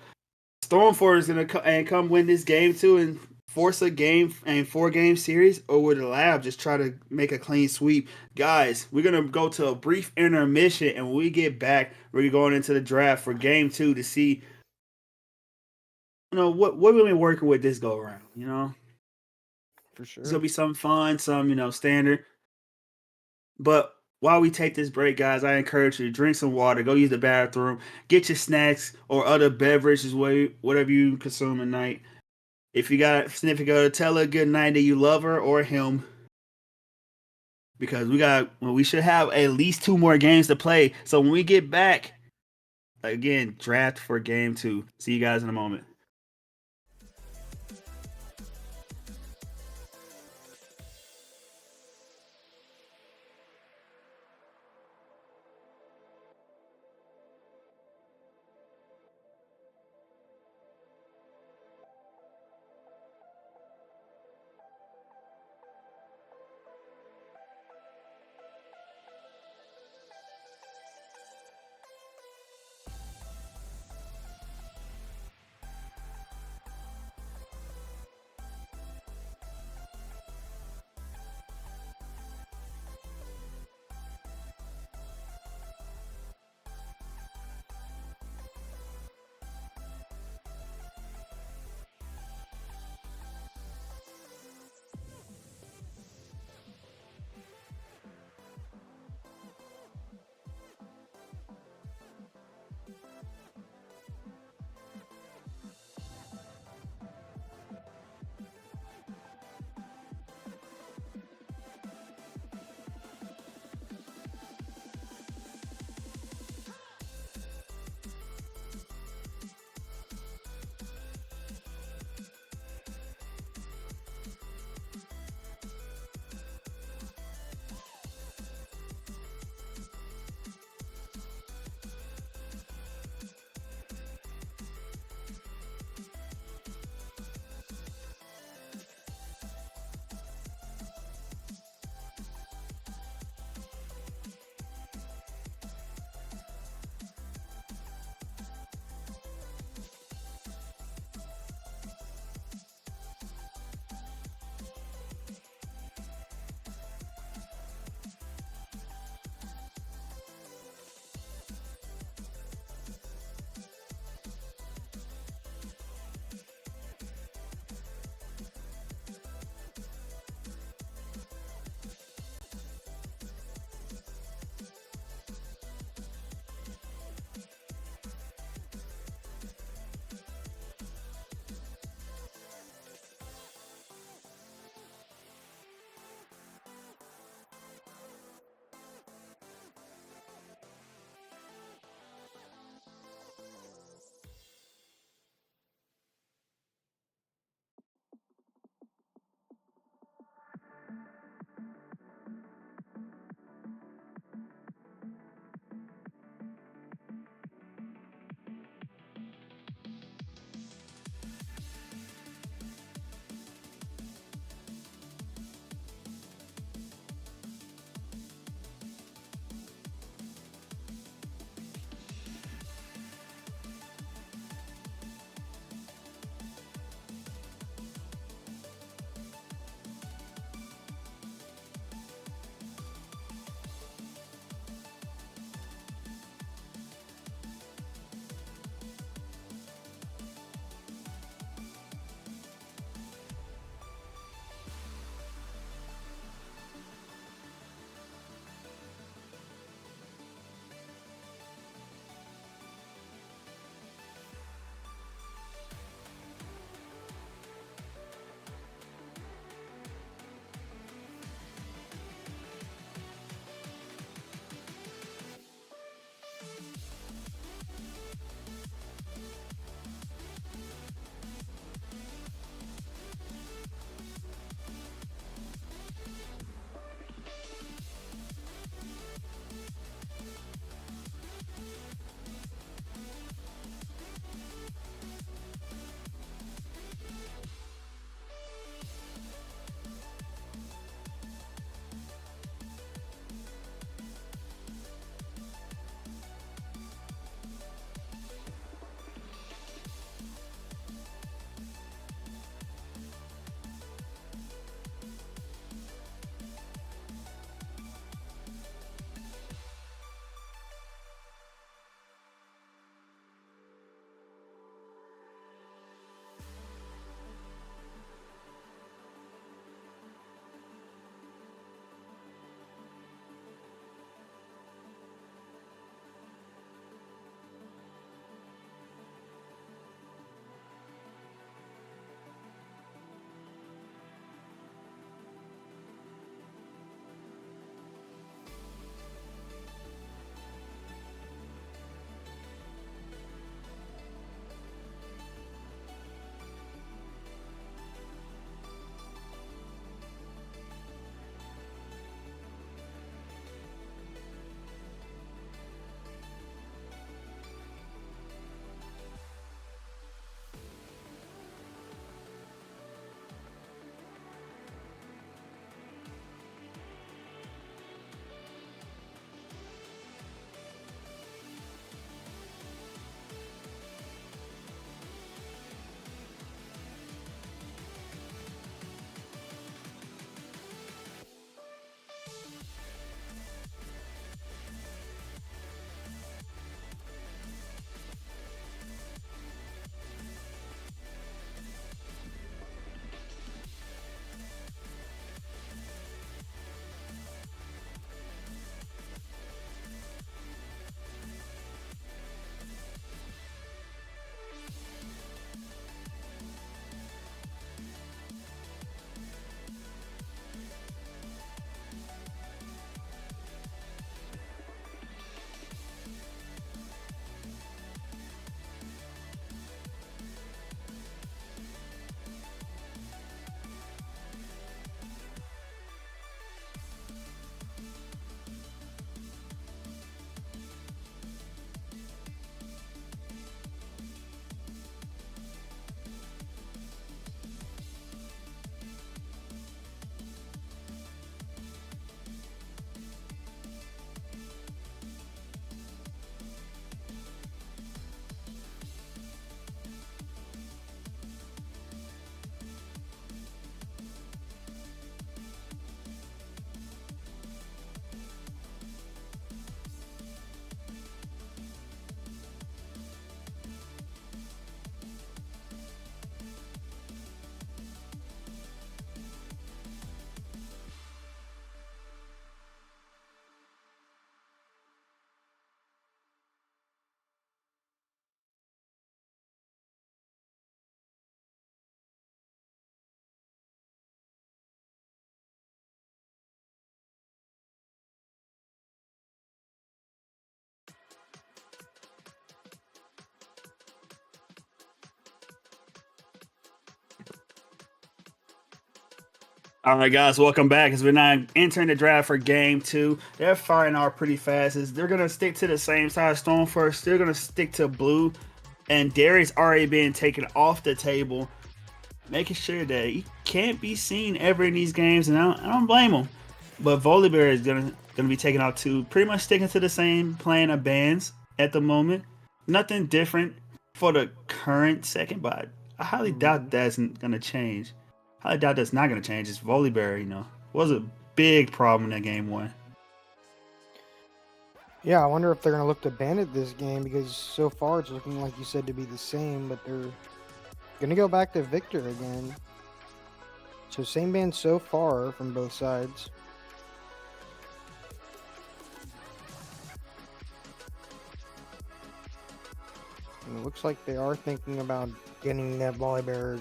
StormForge is gonna come win this game 2 and force a game and 4-game series, or would the lab just try to make a clean sweep? Guys, we're gonna go to a brief intermission, and when we get back, we're going into the draft for game 2 to see, what we've been working with this go around. For It's gonna sure. be some fun, some standard. But while we take this break, guys, I encourage you to drink some water, go use the bathroom, get your snacks or other beverages, whatever you consume at night. If you got a significant other, tell her good night that you love her or him, because we should have at least 2 more games to play. So when we get back, again, draft for game 2. See you guys in a moment. All right, guys, welcome back. As we're now entering the draft for game 2, they're firing out pretty fast. They're gonna stick to the same side. StormForge, they're gonna stick to blue, and Darius already being taken off the table, making sure that he can't be seen ever in these games. And I don't blame him. But Volibear is gonna be taken out too. Pretty much sticking to the same plan of bans at the moment. Nothing different for the current second, but I highly doubt that's gonna change. I doubt that's not going to change. It's Volibear, was a big problem in that game 1. Yeah, I wonder if they're going to look to ban it this game, because so far it's looking like you said to be the same, but they're going to go back to Victor again. So same ban so far from both sides. And it looks like they are thinking about getting that Volibear,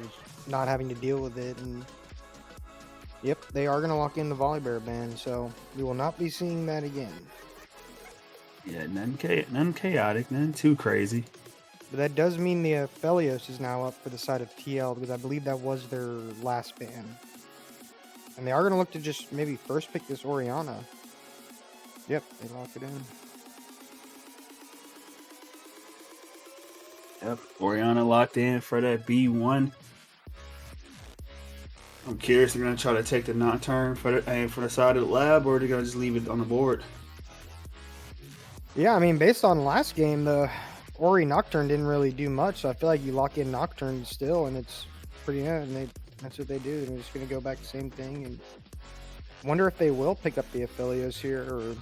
not having to deal with it. And yep, they are going to lock in the Volibear ban, so we will not be seeing that again. Yeah, none chaotic, none too crazy. But that does mean the Aphelios is now up for the side of TL, because I believe that was their last ban. And they are going to look to just maybe first pick this Orianna. Yep, they lock it in. Yep, Orianna locked in for that B1. I'm curious, they're going to try to take the Nocturne for the side of the lab, or they're going to just leave it on the board. Yeah, I mean, based on last game, the Ori Nocturne didn't really do much, so I feel like you lock in Nocturne still, and it's pretty good, and that's what they do. They're just going to go back the same thing, and wonder if they will pick up the Aphelios here, or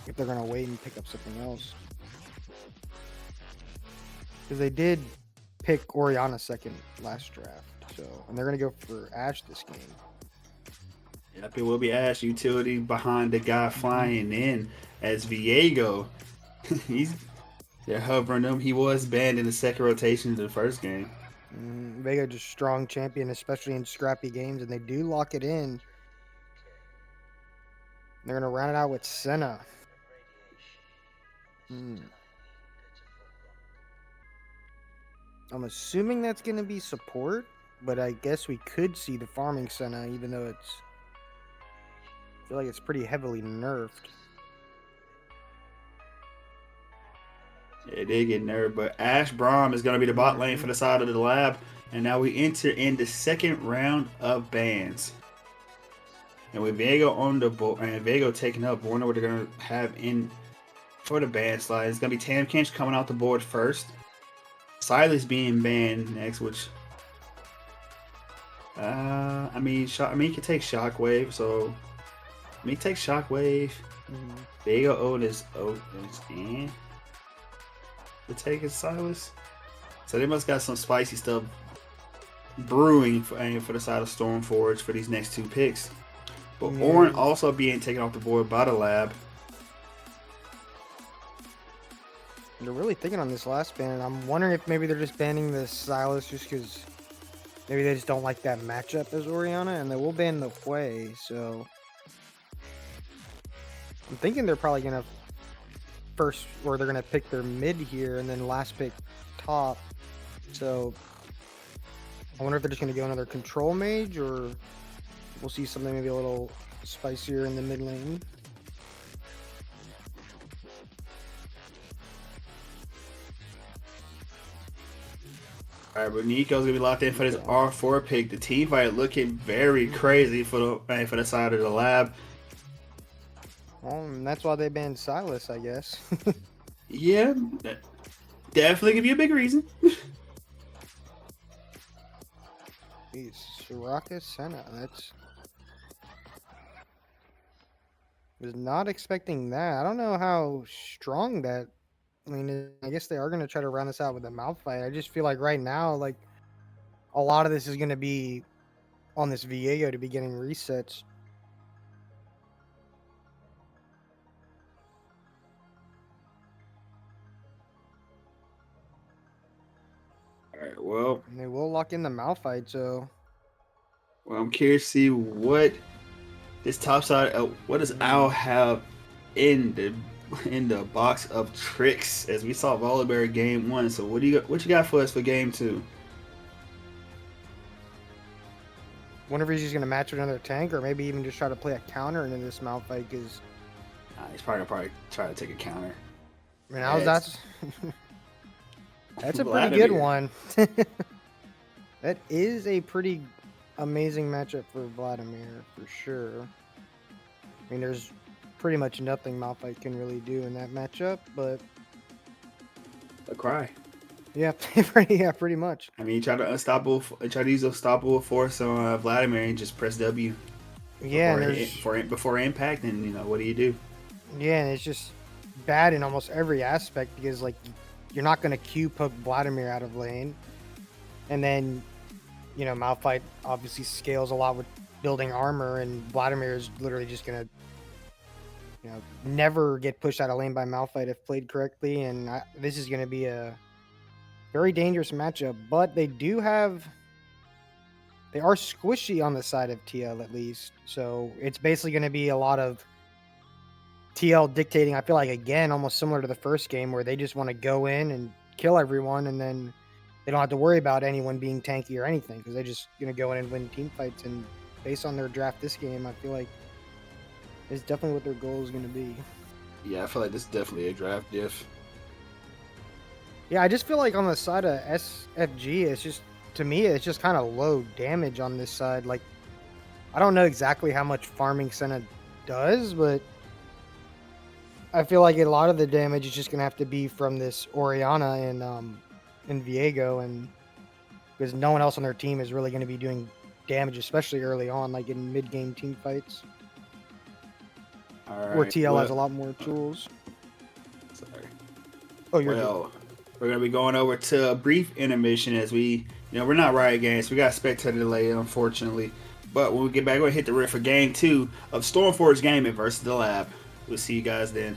if they're going to wait and pick up something else. Because they did pick Orianna second last draft, so, and they're going to go for Ashe this game. Yep, it will be Ashe utility behind the guy flying in as Viego. They're hovering him. He was banned in the second rotation of the first game. Vega just strong champion, especially in scrappy games, and they do lock it in. They're going to round it out with Senna. I'm assuming that's going to be support, but I guess we could see the farming Senna, even though I feel like it's pretty heavily nerfed. Yeah, they get nerfed, but Ashe Braum is going to be the bot lane for the side of the lab, and now we enter in the second round of bans. And with Viego on the board, and Viego taking up, wonder what they're going to have in for the ban slide. It's going to be Tam Kench coming out the board first. Silas being banned next, which I mean, he can take Shockwave, so he takes Shockwave. Viego Otis and to take his Silas. So they must got some spicy stuff brewing for the side of StormForge for these next 2 picks. But Orin also being taken off the board by the lab. They're really thinking on this last ban, and I'm wondering if maybe they're just banning the Silas just because maybe they just don't like that matchup as Orianna, and they will ban the Hwei, so I'm thinking they're probably going to they're going to pick their mid here, and then last pick top, so I wonder if they're just going to go another control mage, or we'll see something maybe a little spicier in the mid lane. All right, but Nico's gonna be locked in for this R4 pick. The team fight looking very crazy for the side of the lab. Well, and that's why they banned Silas, I guess. Yeah, definitely give you a big reason. Jeez, Soraka Senna, was not expecting that. I don't know how strong that. I mean, I guess they are going to try to round this out with a mouth fight. I just feel like right now, like, a lot of this is going to be on this Viego to be getting resets. All right, well, And they will lock in the mouth fight, so. Well, I'm curious to see what this top side. What does Owl have in the box of tricks? As we saw Volibear game 1. So what you got for us for game 2? Wonder if he's just gonna match with another tank, or maybe even just try to play a counter into this Malphite. Because He's probably try to take a counter. I mean, that's that's a pretty good Vladimir. one. That is a pretty amazing matchup for Vladimir for sure. I mean, there's pretty much nothing Malphite can really do in that matchup, but A cry. yeah, pretty much. I mean, you try to use unstoppable force on Vladimir and just press W Yeah, and there's before impact, and you know what do you do? yeah, and it's just bad in almost every aspect because like you're not gonna Q poke Vladimir out of lane, and then you know Malphite obviously scales a lot with building armor, and Vladimir is literally just gonna never get pushed out of lane by Malphite if played correctly, and this is gonna be a very dangerous matchup. But they are squishy on the side of TL at least, so it's basically going to be a lot of TL dictating. I feel like again, almost similar to the first game where they just want to go in and kill everyone, and then they don't have to worry about anyone being tanky or anything because they're just going to go in and win team fights. And based on their draft this game, I feel like it's definitely what their goal is going to be. Yeah, I feel like this is definitely a draft diff. Yeah, I just feel like on the side of SFG, it's just to me, it's just kind of low damage on this side. Like, I don't know exactly how much farming Senna does, but I feel like a lot of the damage is just gonna have to be from this Oriana and Viego, and because no one else on their team is really going to be doing damage, especially early on, like in mid-game team fights, All where right. TL has a lot more tools. Sorry. Oh, you're Well, we're gonna be going over to a brief intermission as we're not Riot Games, so we got a spectator delay, unfortunately. But when we get back, we're gonna hit the riff for game 2 of StormForge Gaming versus the Lab. We'll see you guys then.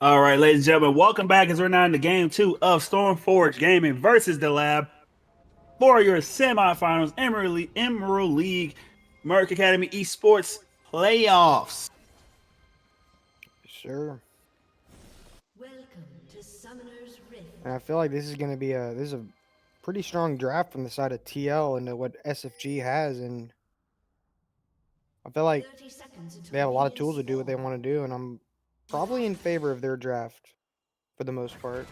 All right, ladies and gentlemen, welcome back as we're now in the game 2 of StormForge Gaming versus the Lab for your semifinals Emerald League Merc Academy Esports playoffs. Sure. Welcome to Summoner's Rift. And I feel like this is going to be a pretty strong draft from the side of TL into what SFG has, and I feel like 30 seconds until they have a lot of minions tools to do what they spawn. want to do, and I'm probably in favor of their draft for the most part.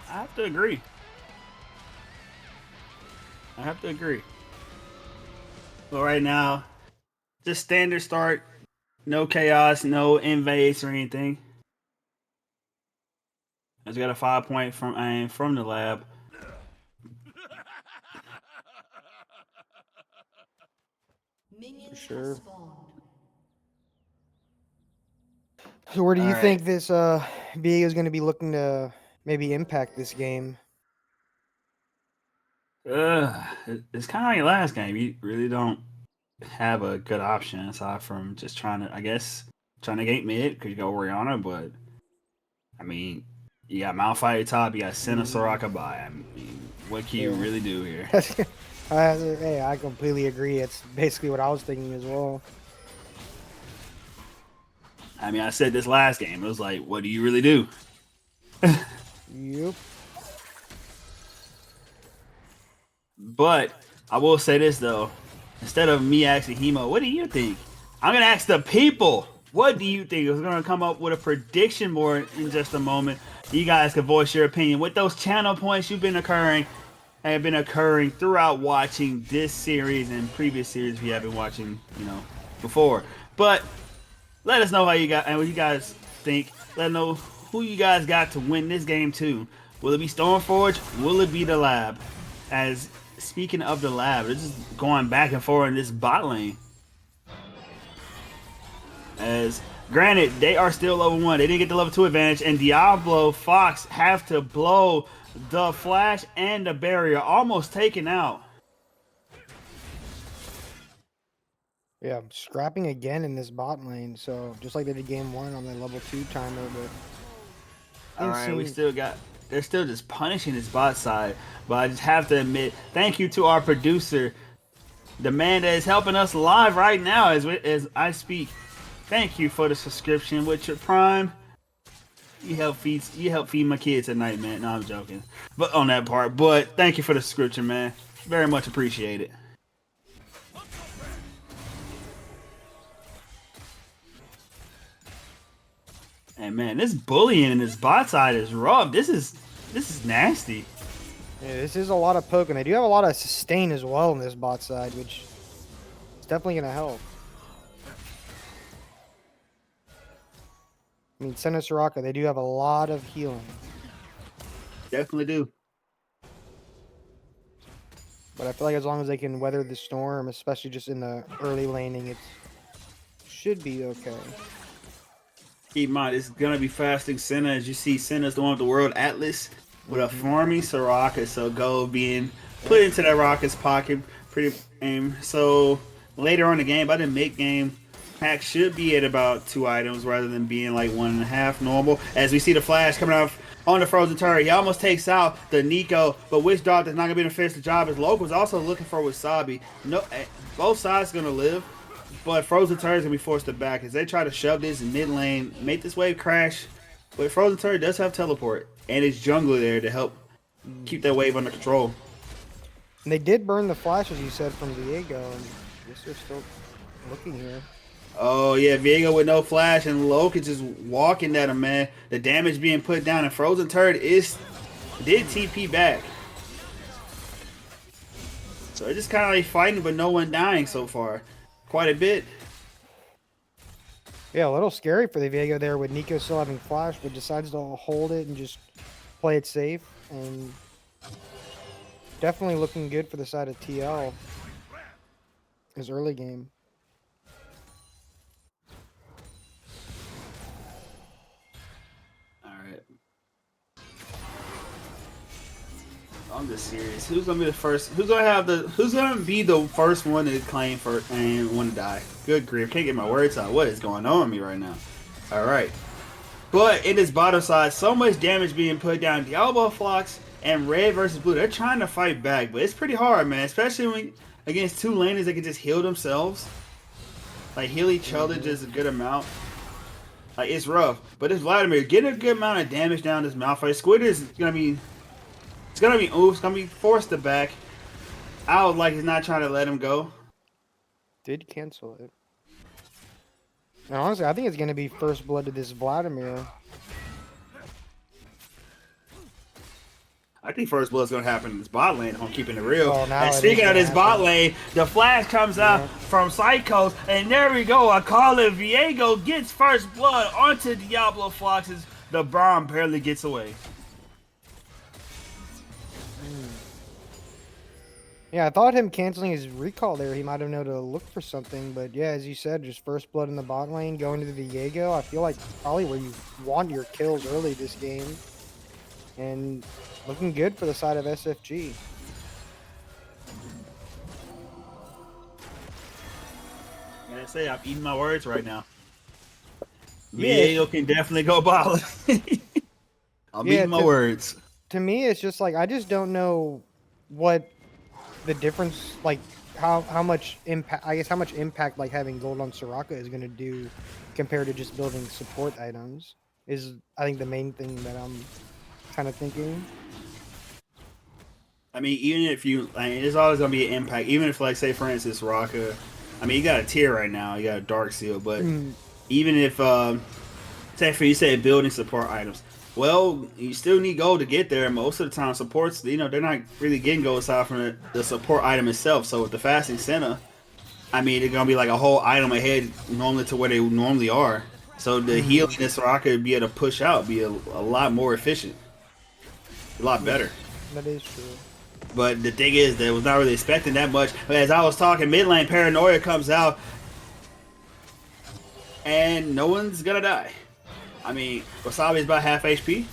I have to agree. I have to agree. But right now, just standard start, no chaos, no invades or anything. I just got a 5-point from the Lab. Minions sure. have spawned. So where do you All right. think this BA is going to be looking to maybe impact this game? It's kind of like last game. You really don't have a good option aside from just trying to gate mid because you got Oriana, but I mean, you got Malphite top, you got Senna Soraka by. I mean, what can you really do here? Hey, I completely agree. It's basically what I was thinking as well. I mean, I said this last game. It was like, what do you really do? Yep. But I will say this though, instead of me asking Hemo, what do you think? I'm gonna ask the people. What do you think? We're gonna come up with a prediction board in just a moment. You guys can voice your opinion with those channel points have been occurring throughout watching this series and previous series we have been watching, before. But let us know how you got and what you guys think. Let us know who you guys got to win this game too. Will it be StormForge? Will it be the Lab? As speaking of the Lab, they're just going back and forth in this bot lane. As granted, they are still level 1. They didn't get the level 2 advantage, and Diablo Fox have to blow the flash and the barrier, almost taken out. Yeah, scrapping again in this bot lane. So just like they did game 1 on the level 2 timer, but All right, they're still just punishing this bot side, but I just have to admit, thank you to our producer, the man that is helping us live right now as I speak. Thank you for the subscription with your Prime. You help feed my kids at night, man. No, I'm joking, but on that part. But thank you for the subscription, man. Very much appreciate it. And man, this bullying in this bot side is rough. This is nasty. yeah, this is a lot of poking. They do have a lot of sustain as well on this bot side, which is definitely going to help. I mean, Senna Soraka, they do have a lot of healing. Definitely do. But I feel like as long as they can weather the storm, especially just in the early laning, it should be okay. Keep in mind, it's gonna be fasting Senna. As you see, Senna's the one with the World Atlas with a farming Soraka, so gold being put into that Rocket's pocket. So later on in the game, by the mid game, pack should be at about 2 items rather than being like 1.5 normal. As we see the flash coming out on the frozen turret, he almost takes out the Nico, but which dog that's not gonna be able to finish the job. As Local's also looking for Wasabi. No, both sides gonna live. But Frozen Turret's gonna be forced to back as they try to shove this in mid lane, make this wave crash. But Frozen Turret does have teleport, and it's jungler there to help keep that wave under control. And they did burn the flash, as you said, from Diego, and I guess they're still looking here. Oh yeah, Viego with no flash and Loki just walking at him, man. The damage being put down, and Frozen Turret did TP back. So it's just kind of like fighting, but no one dying so far. Quite a bit. Yeah, a little scary for the Viego there with Nico still having flash, but decides to hold it and just play it safe. And definitely looking good for the side of TL. His early game. Alright. I'm just serious. Who's gonna be the first? Who's gonna be the first one to claim for and want to die? Good grief, can't get my words out. What is going on with me right now? All right. But in this bottom side, so much damage being put down. Diablo Fox and red versus blue, they're trying to fight back, but it's pretty hard, man. Especially when against two laners that can just heal themselves, like heal each other just a good amount. Like it's rough. But this Vladimir getting a good amount of damage down this Malphite. Squid is gonna be, it's gonna be oof. It's gonna be forced to back. Out like he's not trying to let him go. Did cancel it. And honestly, I think it's gonna be first blood to this Vladimir. I think first blood's gonna happen in this bot lane. I'm keeping it real. Oh, now and it speaking is of this gonna bot happen. lane, the flash comes out from Psychos, and there we go. I call it Viego gets first blood onto Diablo Fox's. The Braum barely gets away. Yeah, I thought him canceling his recall there, he might have known to look for something. But yeah, as you said, just first blood in the bot lane, going to the Viego. I feel like probably where you want your kills early this game. And looking good for the side of SFG. I say, I'm eating my words right now. Yeah, Viego can definitely go bot lane. I'm eating my words. To me, it's just like, I just don't know what the difference, like how much impact, I guess how much impact like having gold on Soraka is going to do compared to just building support items is, I think, the main thing that I'm kind of thinking. I mean, even if you, there's always gonna be an impact. Even if, like, say for instance, Soraka, I mean, you got a tier right now, you got a dark seal, but even if, say for you say building support items, well, you still need gold to get there. Most of the time, supports, you know, they're not really getting gold aside from the support item itself. So with the fasting center, I mean, they're gonna be like a whole item ahead normally to where they normally are. So the healing that Soraka would be able to push out be a lot more efficient, a lot better. That is true. But the thing is, they was not really expecting that much. But as I was talking, mid lane Paranoia comes out, and no one's gonna die. I mean, Wasabi's about half HP.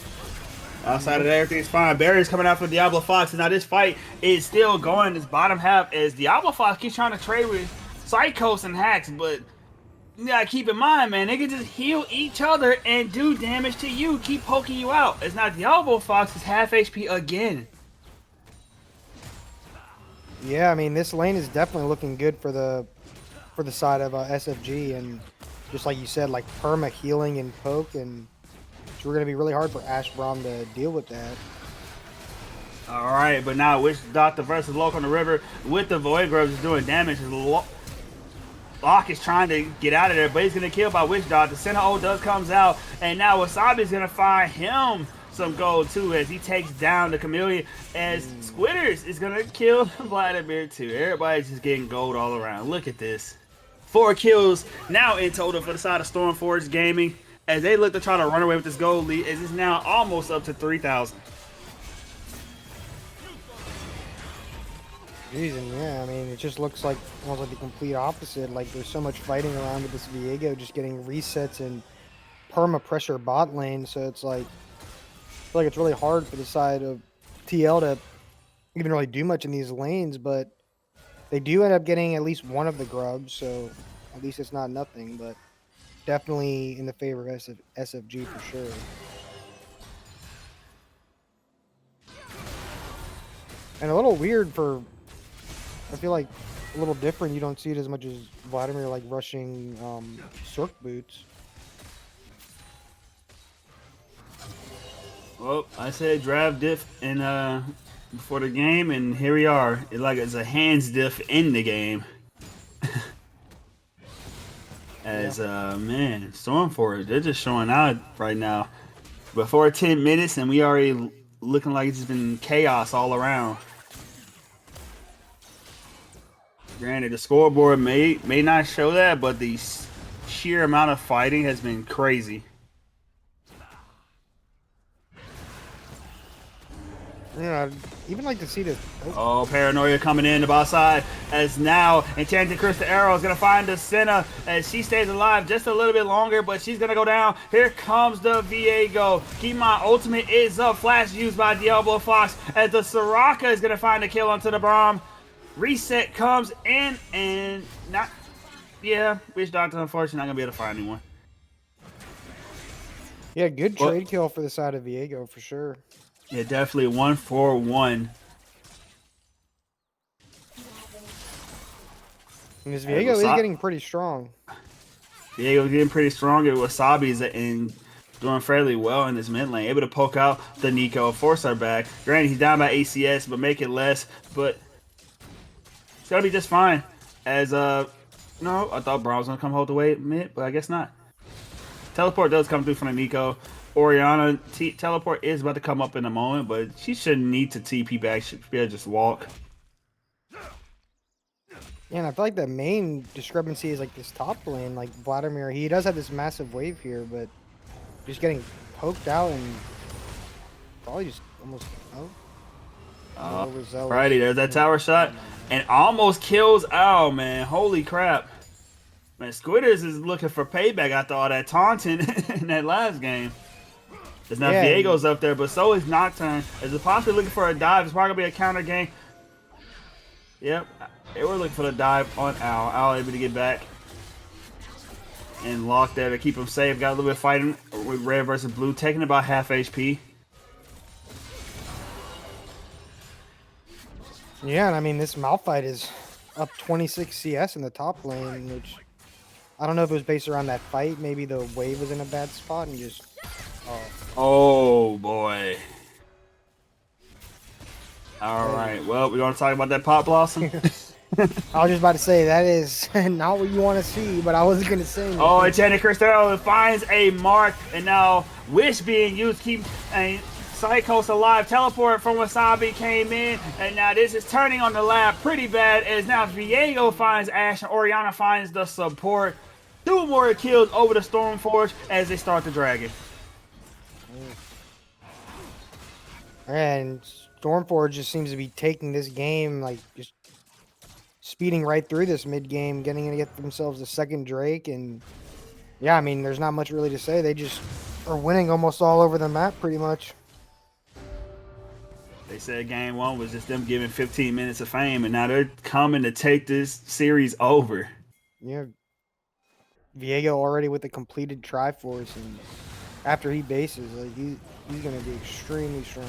Outside of that, everything's fine. Barry's coming out for Diablo Fox, and now this fight is still going. This bottom half as Diablo Fox keeps trying to trade with Psychos and Hacks, but you gotta keep in mind, man, they can just heal each other and do damage to you, keep poking you out. It's not Diablo Fox is half HP again. Yeah, I mean, this lane is definitely looking good for the side of SFG, and just like you said, like perma healing and poke, and it's going to be really hard for Ash Braum to deal with that. All right, but now Witch Doctor versus Locke on the river with the Void Grubs is doing damage. Locke is trying to get out of there, but he's going to kill by Witch Doctor. Center O does comes out, and now Wasabi's going to find him some gold too as he takes down the Chameleon, as Squitters is going to kill Vladimir too. Everybody's just getting gold all around. Look at this. 4 kills now in total for the side of StormForge Gaming as they look to try to run away with this gold lead, as it's now almost up to 3,000. Jeez, and yeah, I mean, it just looks like almost like the complete opposite. Like there's so much fighting around with this Viego just getting resets and perma pressure bot lane, so it's like I feel like it's really hard for the side of TL to even really do much in these lanes, but they do end up getting at least one of the grubs, so at least it's not nothing, but definitely in the favor of SFG for sure. And a little weird for, I feel like a little different. You don't see it as much as Vladimir like rushing Cirque boots. Well, I said draft diff in before the game, and here we are. It's a hands diff in the game. As man, StormForge, they're just showing out right now. Before 10 minutes, and we already looking like it's been chaos all around. Granted, the scoreboard may not show that, but the sheer amount of fighting has been crazy. Yeah, I'd even like to see this. Oh, Paranoia coming in the bot side as now Enchanted Crystal Arrow is going to find the Senna as she stays alive just a little bit longer, but she's going to go down. Here comes the Viego. Keep my ultimate is up. Flash used by Diablo Fox as the Soraka is going to find the kill onto the Braum. Reset comes in and not, yeah, Witch Doctor unfortunately not going to be able to find anyone. Yeah, good Well- trade kill for the side of Viego for sure. Yeah, definitely 1-4-1. Because Hey, Viego is Wasa- getting pretty strong. Diego getting pretty strong. Wasabi's in doing fairly well in this mid lane. Able to poke out the Nico, force our back. Granted, he's down by ACS, but make it less. But it's gonna be just fine. As no, I thought Braun was gonna come hold the way mid, but I guess not. Teleport does come through from the Nico. Orianna teleport is about to come up in a moment, but she shouldn't need to TP back. She should be able to just walk. Yeah, and I feel like the main discrepancy is like this top lane. Like Vladimir, he does have this massive wave here, but just getting poked out and probably just almost overzealous. Righty, there's that tower shot. And almost kills Al, man. Holy crap. Man, Squitters is looking for payback after all that taunting in that last game. There's now Viego's up there, but so is Nocturne. Is it possibly looking for a dive? It's probably going to be a counter game. Yep, they were looking for the dive on Al. Al able to get back and lock there to keep him safe. Got a little bit of fighting with red versus blue, taking about half HP. Yeah, and I mean, this Malphite is up 26 CS in the top lane, which I don't know if it was based around that fight. Maybe the wave was in a bad spot and just... Oh, boy. All right, well, we're going to talk about that Pop Blossom. I was just about to say, that is not what you want to see, but I wasn't going to say anything. Oh, Enchanted Crystal finds a mark, and now Wish being used keep Psychos alive. Teleport from Wasabi came in, and now this is turning on the lab pretty bad as now Viego finds Ashe and Orianna finds the support. 2 more kills over the StormForge as they start the dragon. And StormForge just seems to be taking this game, like, just speeding right through this mid-game, getting to get themselves a second Drake, and yeah, I mean, there's not much really to say. They just are winning almost all over the map, pretty much. They said game 1 was just them giving 15 minutes of fame, and now they're coming to take this series over. Yeah, Viego already with the completed Triforce, and after he bases, like he's gonna be extremely strong.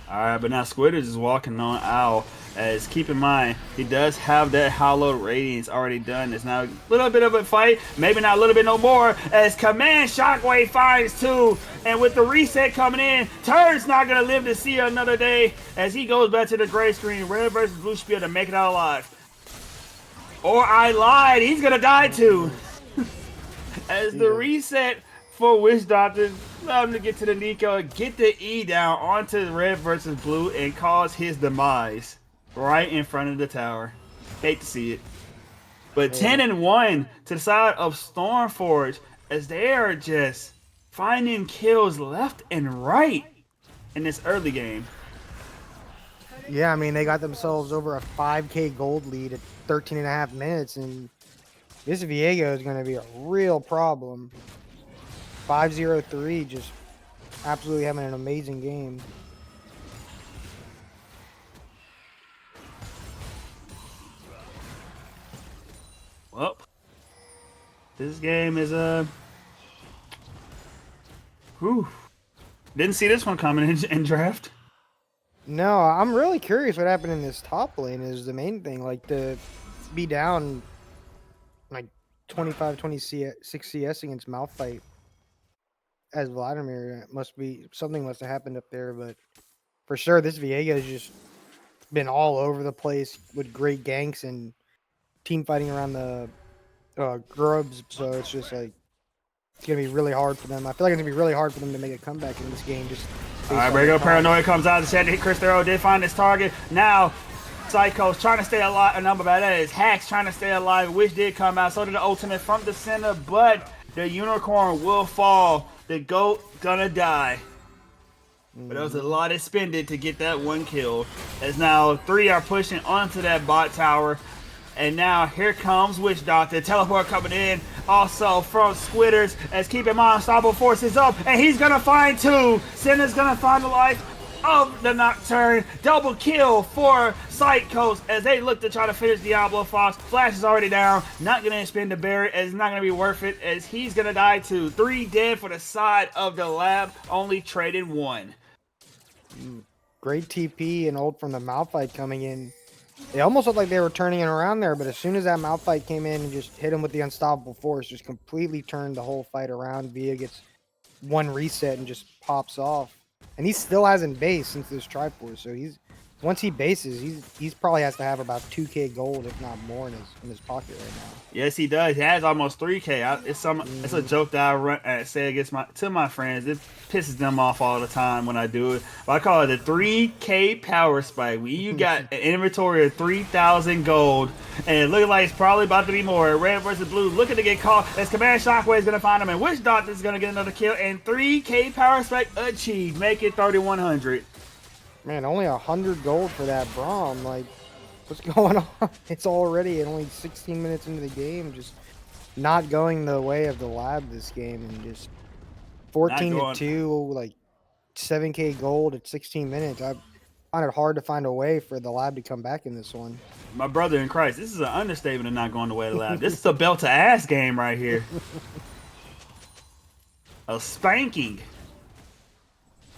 All right, but now Squitters is walking on Owl. As keep in mind, he does have that hollow radiance already done. It's now a little bit of a fight, maybe not a little bit no more. As Command Shockwave finds 2, and with the reset coming in, Turn's not gonna live to see another day. As he goes back to the gray screen, red versus blue should be able to make it out alive. Or I lied, he's gonna die too. As the reset for Witch Doctor, allow him to get to the Nico, get the E down onto red versus blue, and cause his demise right in front of the tower. Hate to see it. But 10-1 to the side of StormForge as they are just finding kills left and right in this early game. Yeah, I mean, they got themselves over a 5K gold lead at 13.5 minutes, and this Viego is going to be a real problem. 5-0-3, just absolutely having an amazing game. Well, this game is didn't see this one coming in draft. No, I'm really curious what happened in this top lane is the main thing. Like, to be down like 25-26 CS against Malphite as Vladimir, must be something must have happened up there. But for sure, this Viego has just been all over the place with great ganks and team fighting around the grubs. So it's just like it's gonna be really hard for them. I feel like it's gonna be really hard for them to make a comeback in this game. Just all right, Brego Paranoia comes out. The hit Chris Thero did find his target. Now Psycho's trying to stay alive. A number by that is Hacks trying to stay alive, which did come out. So did the ultimate from the center, but the unicorn will fall. The goat gonna die. But there was a lot expended to get that one kill. As now 3 are pushing onto that bot tower. And now here comes Witch Doctor. Teleport coming in. Also from Squitters. As keep in mind, Unstoppable Force is up. And he's going to find 2. Sinner's going to find the life. of the Nocturne. Double kill for Psychos as they look to try to finish Diablo Fox. Flash is already down. Not going to spend the berry as it's not going to be worth it as he's going to die too. 3 dead for the side of the lab. Only traded 1. Great TP and ult from the Malphite coming in. It almost looked like they were turning it around there, but as soon as that Malphite came in and just hit him with the Unstoppable Force, just completely turned the whole fight around. Via gets 1 reset and just pops off. And he still hasn't based since this Triforce, so once he bases, he's probably has to have about 2K gold, if not more, in his pocket right now. Yes, he does. He has almost 3K. It's a joke that I say against my friends. It pisses them off all the time when I do it. But I call it the 3K power spike. When you got an inventory of 3,000 gold, and it looks like it's probably about to be more. Red versus blue, looking to get caught as Command Shockwave is going to find him, and Witch Doctor is going to get another kill, and 3K power spike achieved, make it 3,100. Man, only 100 gold for that Braum. Like, what's going on? It's already only 16 minutes into the game, just not going the way of the lab this game, and just 14-2, like 7K gold at 16 minutes. I find it hard to find a way for the lab to come back in this one. My brother in Christ, this is an understatement of not going the way of the lab. This is a belt to ass game right here. A spanking.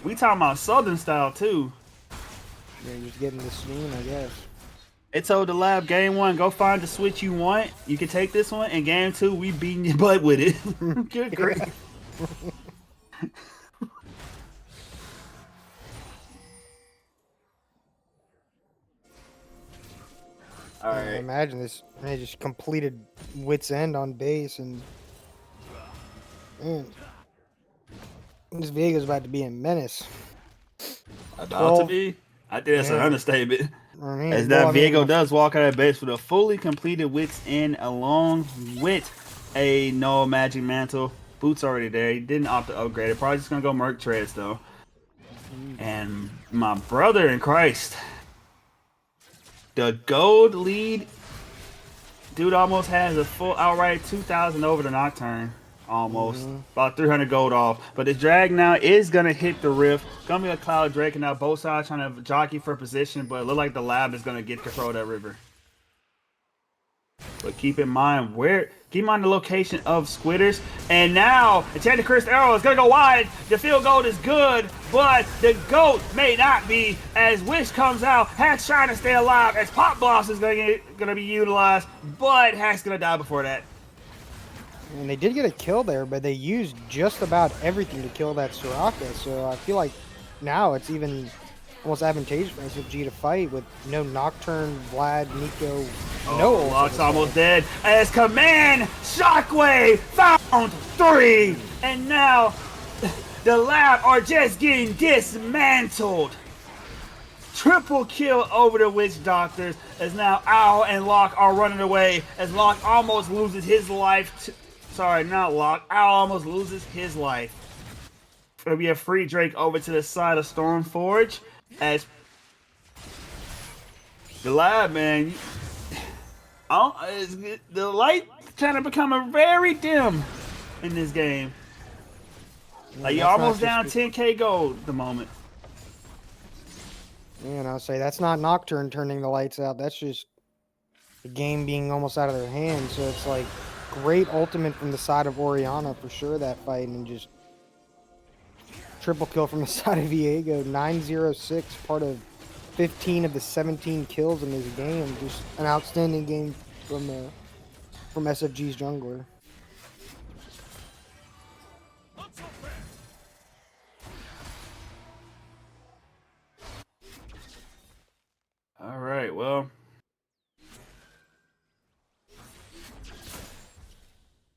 We talking about Southern style too. Yeah, you're just getting the steam, I guess. It told the lab, game 1, go find the switch you want. You can take this one. And game 2, we beating your butt with it. Good grief. All right. Imagine this. They just completed Wit's End on base, and man, this Viego's about to be a menace. About to be? I think that's an understatement. I mean, As that Viego does walk out of base with a fully completed Wit's End along with a no magic mantle. Boots already there. He didn't opt to upgrade it. Probably just going to go Merc Treads though. And my brother in Christ. The gold lead. Dude almost has a full outright 2,000 over the Nocturne. Almost. About 300 gold off. But the drag now is going to hit the rift. Going to be a Cloud Drake, and now both sides trying to jockey for position, but it look like the lab is going to get control of that river. But keep in mind the location of Squitters. And now Enchanted Cursed Arrow is going to go wide. The field goal is good, but the GOAT may not be as Wish comes out. Hack's trying to stay alive as Pop Blast is going to be utilized, but Hack's going to die before that. And they did get a kill there, but they used just about everything to kill that Soraka. So I feel like now it's even almost advantageous for SFG to fight with no Nocturne, Vlad, Nico, no. Locke's almost dead as Command Shockwave found 3. And now the lab are just getting dismantled. Triple kill over the Witch Doctors as now Owl and Locke are running away as Locke almost loses his life. Sorry, not Locke. Owl almost loses his life. It'll be a free Drake over to the side of StormForge as the lab, man. The light kind of becoming very dim in this game. Like you're almost down 10K gold at the moment. Man, I'll say that's not Nocturne turning the lights out. That's just the game being almost out of their hands. So it's like great ultimate from the side of Orianna for sure that fight, and just triple kill from the side of Viego. 906, part of 15 of the 17 kills in this game. Just an outstanding game from SFG's jungler. All right, well.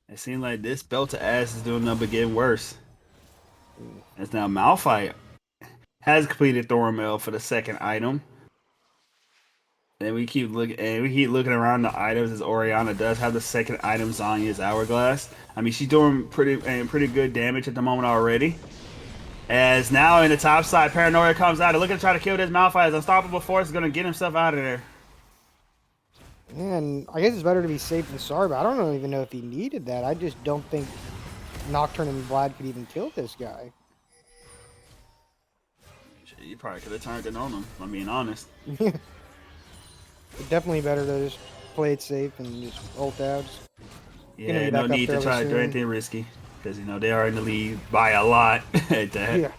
It seems like this belt to ass is doing nothing but getting worse. As now Malphite has completed Thornmail for the second item. And we keep looking around the items as Orianna does have the second item, Zanya's Hourglass. I mean, she's doing pretty good damage at the moment already. As now in the top side, Paranoia comes out. They're looking to try to kill this Malphite as Unstoppable Force is going to get himself out of there. And I guess it's better to be safe than sorry, but I don't even know if he needed that. I just don't think Nocturne and Vlad could even kill this guy. Shit, you probably could have turned it on him. I'm being honest. Definitely better to just play it safe and just ult out. Yeah, no need to try to do anything risky because you know they are in the lead by a lot at that. Yeah.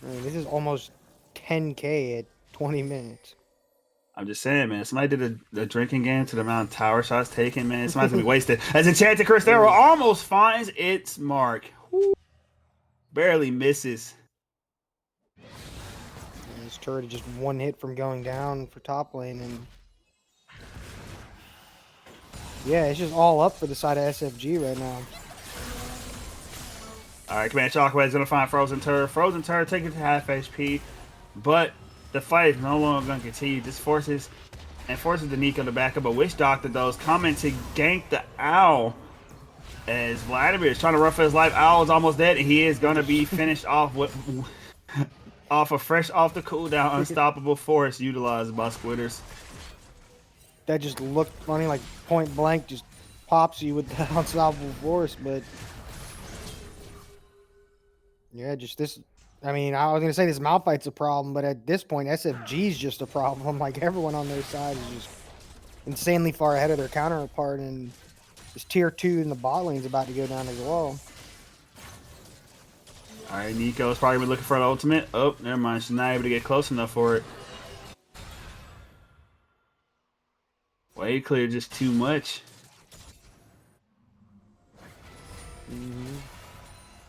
I mean, this is almost 10K at 20 minutes. I'm just saying, man. Somebody did a drinking game to the amount of tower shots taken, man. Somebody's gonna be wasted. As Enchanted Cristero almost finds its mark. Woo. Barely misses. And this turret is just one hit from going down for top lane, and yeah, it's just all up for the side of SFG right now. All right, Command Shockwave is gonna find Frozen Turret. Frozen Turret taking to half HP, but the fight is no longer gonna continue. This forces the Nico to back up. A Witch Doctor though is coming to gank the Owl. As Vladimir is trying to run for his life, Owl is almost dead, and he is gonna be finished off with fresh off the cooldown unstoppable force utilized by Squitters. That just looked funny, like point blank, just pops you with the unstoppable force, but yeah, just this. I mean, I was gonna say this Malphite's a problem, but at this point, SFG's just a problem. Like everyone on their side is just insanely far ahead of their counterpart, and this tier 2 in the bot lane's about to go down as well. All right, Nico's probably been looking for an ultimate. Oh, never mind. She's not able to get close enough for it. Way clear, just too much.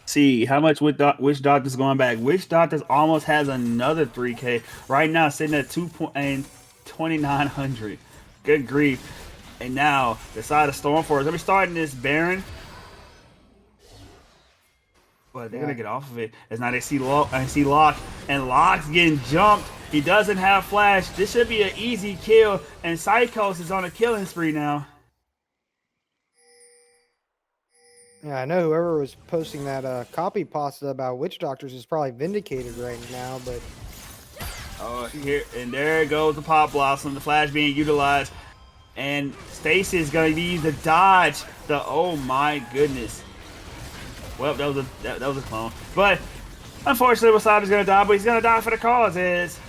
See how much Witch Doctor's going back. Witch Doctor's almost has another 3K right now, sitting at 2,900. Good grief! And now the side of StormForge. Let me start in this Baron, but they're gonna get off of it. As now they see Locke, and Locke's getting jumped. He doesn't have flash. This should be an easy kill, and Psychos is on a killing spree now. Yeah, I know whoever was posting that copy pasta about witch doctors is probably vindicated right now, but oh, here and there goes the Pop Blossom, the flash being utilized, and Stacy is gonna need to dodge the. Oh my goodness! Well, that was a clone, but unfortunately, Wasabi's gonna die, but he's gonna die for the cause. Is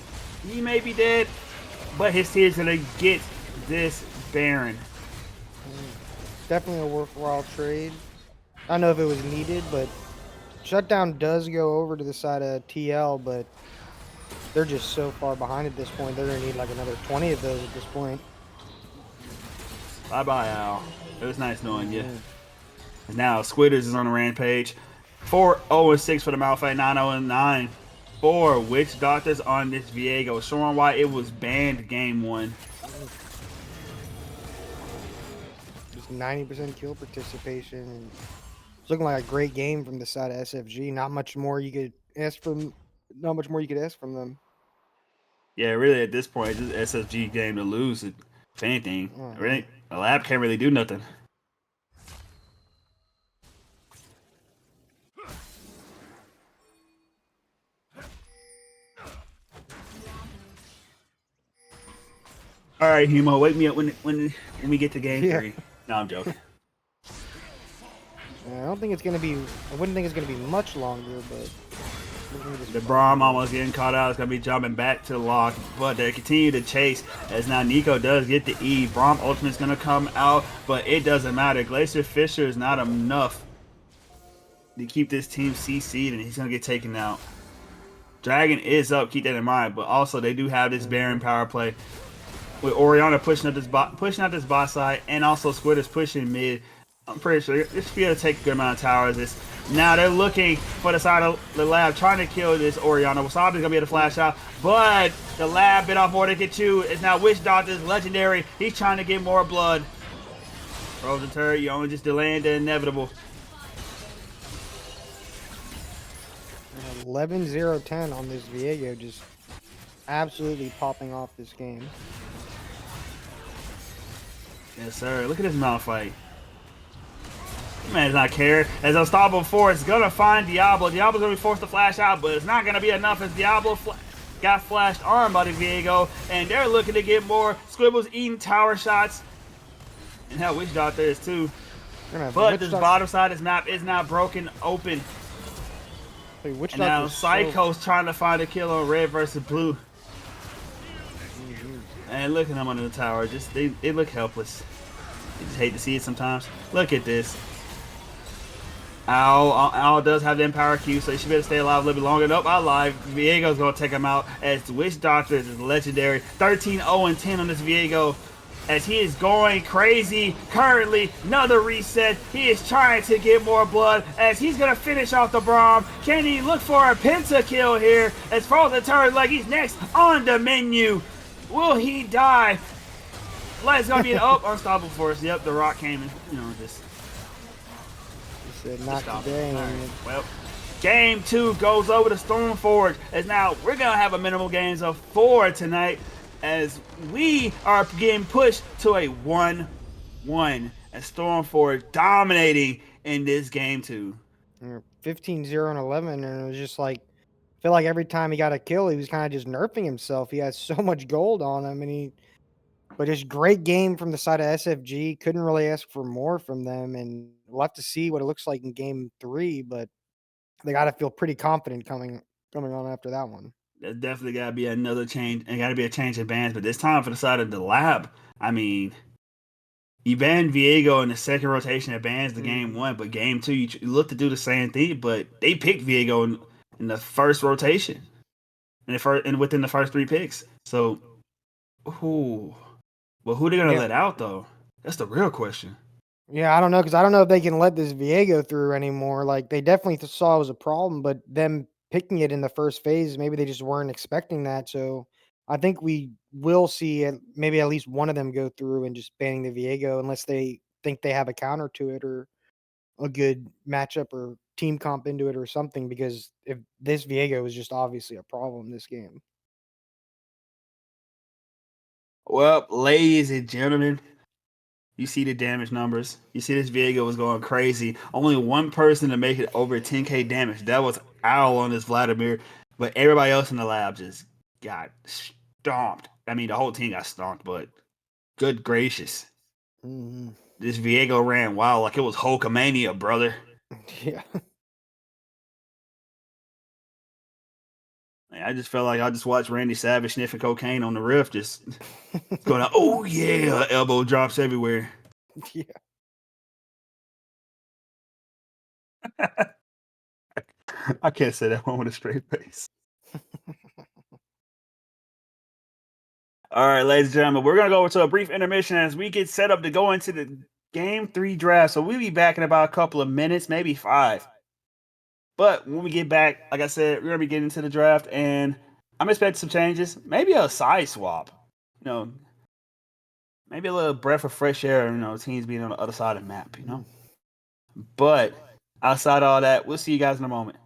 he may be dead, but his team's gonna get this Baron. Definitely a worthwhile trade. I don't know if it was needed, but Shutdown does go over to the side of TL, but they're just so far behind at this point. They're going to need like another 20 of those at this point. Bye-bye, Al. It was nice knowing you. Now, Squitters is on a rampage. 4-0-6 for the Malphite, 9-0-9. 4 Witch Doctors on this Viego, showing why it was banned game 1. Just 90% kill participation. And it's looking like a great game from the side of SFG. Not much more you could ask from. Not much more you could ask from them. Yeah, really, at this point, it's just SFG game to lose. If anything, really, the lab can't really do nothing. All right, Humo, wake me up when we get to game 3. No, I'm joking. I don't think it's gonna be. I wouldn't think it's gonna be much longer, but the Braum almost getting caught out. It's gonna be jumping back to the lock, but they continue to chase as now Nico does get the E. Braum ultimate's gonna come out, but it doesn't matter. Glacier Fisher is not enough to keep this team CC'd, and he's gonna get taken out. Dragon is up, keep that in mind, but also they do have this Baron power play with Orianna pushing out this bot side, and also Squitters pushing mid. I'm pretty sure this should be able to take a good amount of towers. Now they're looking for the side of the lab, trying to kill this Orianna. Wasabi's gonna be able to flash out, but the lab bit off more than can chew. It's now Witch Doctor's legendary. He's trying to get more blood. Frozen Turret, you only just delaying the inevitable. 11-0-10 on this Viego, just absolutely popping off this game. Yes, sir. Look at this Malphite. Man's not caring. As Unstoppable Force is gonna find Diablo. Diablo's gonna be forced to flash out, but it's not gonna be enough as Diablo got flashed on by the Viego, and they're looking to get more. Squibble's eating tower shots, and hell, Witch Doctor is too. But this bottom side of this map is not broken open. Wait, Witch And now Doctor's Psycho's trying to find a kill on red versus blue. And look at them under the tower. Just they look helpless. You just hate to see it sometimes. Look at this. Owl does have the Empower Q, so he should be able to stay alive a little bit longer. Nope, not alive. Viego's going to take him out as the Witch Doctor is legendary. 13-0-10 on this Viego as he is going crazy. Currently, another reset. He is trying to get more blood as he's going to finish off the Braum. Can he look for a pentakill here as Frozen turns like he's next on the menu? Will he die? It's going to be an unstoppable force. Yep, the rock came and, just... said not today. Right. Well, game 2 goes over to StormForge as now we're going to have a minimal games of 4 tonight as we are getting pushed to a 1-1 as StormForge dominating in this game 2. 15-0 and 11, and it was just like, I feel like every time he got a kill, he was kind of just nerfing himself. He has so much gold on him, and but just great game from the side of SFG. Couldn't really ask for more from them, and we'll have to see what it looks like in game 3. But they got to feel pretty confident coming on after that one. There's definitely got to be another change, and got to be a change in bans. But this time for the side of the lab, I mean, you banned Viego in the second rotation. It bans the game 1, but game 2 you look to do the same thing. But they picked Viego in the first rotation, and within the first 3 picks. So, who? But who they gonna let out though? That's the real question. Yeah, I don't know, because I don't know if they can let this Viego through anymore. Like, they definitely saw it was a problem, but them picking it in the first phase, maybe they just weren't expecting that. So I think we will see maybe at least one of them go through and just banning the Viego, unless they think they have a counter to it or a good matchup or team comp into it or something. Because if this Viego is just obviously a problem this game. Well, ladies and gentlemen, you see the damage numbers. You see this Viego was going crazy. Only one person to make it over 10k damage. That was Owl on this Vladimir. But everybody else in the lab just got stomped. I mean, the whole team got stomped, but good gracious. Mm-hmm. This Viego ran wild like it was Hulkamania, brother. Yeah. I just felt like I just watched Randy Savage sniffing cocaine on the rift, just going, oh yeah, elbow drops everywhere. Yeah. I can't say that one with a straight face. All right, ladies and gentlemen, we're going to go into a brief intermission as we get set up to go into the Game 3 draft. So we'll be back in about a couple of minutes, maybe 5. But when we get back, like I said, we're going to be getting into the draft, and I'm expecting some changes. Maybe a side swap. Maybe a little breath of fresh air, teams being on the other side of the map, But outside of all that, we'll see you guys in a moment.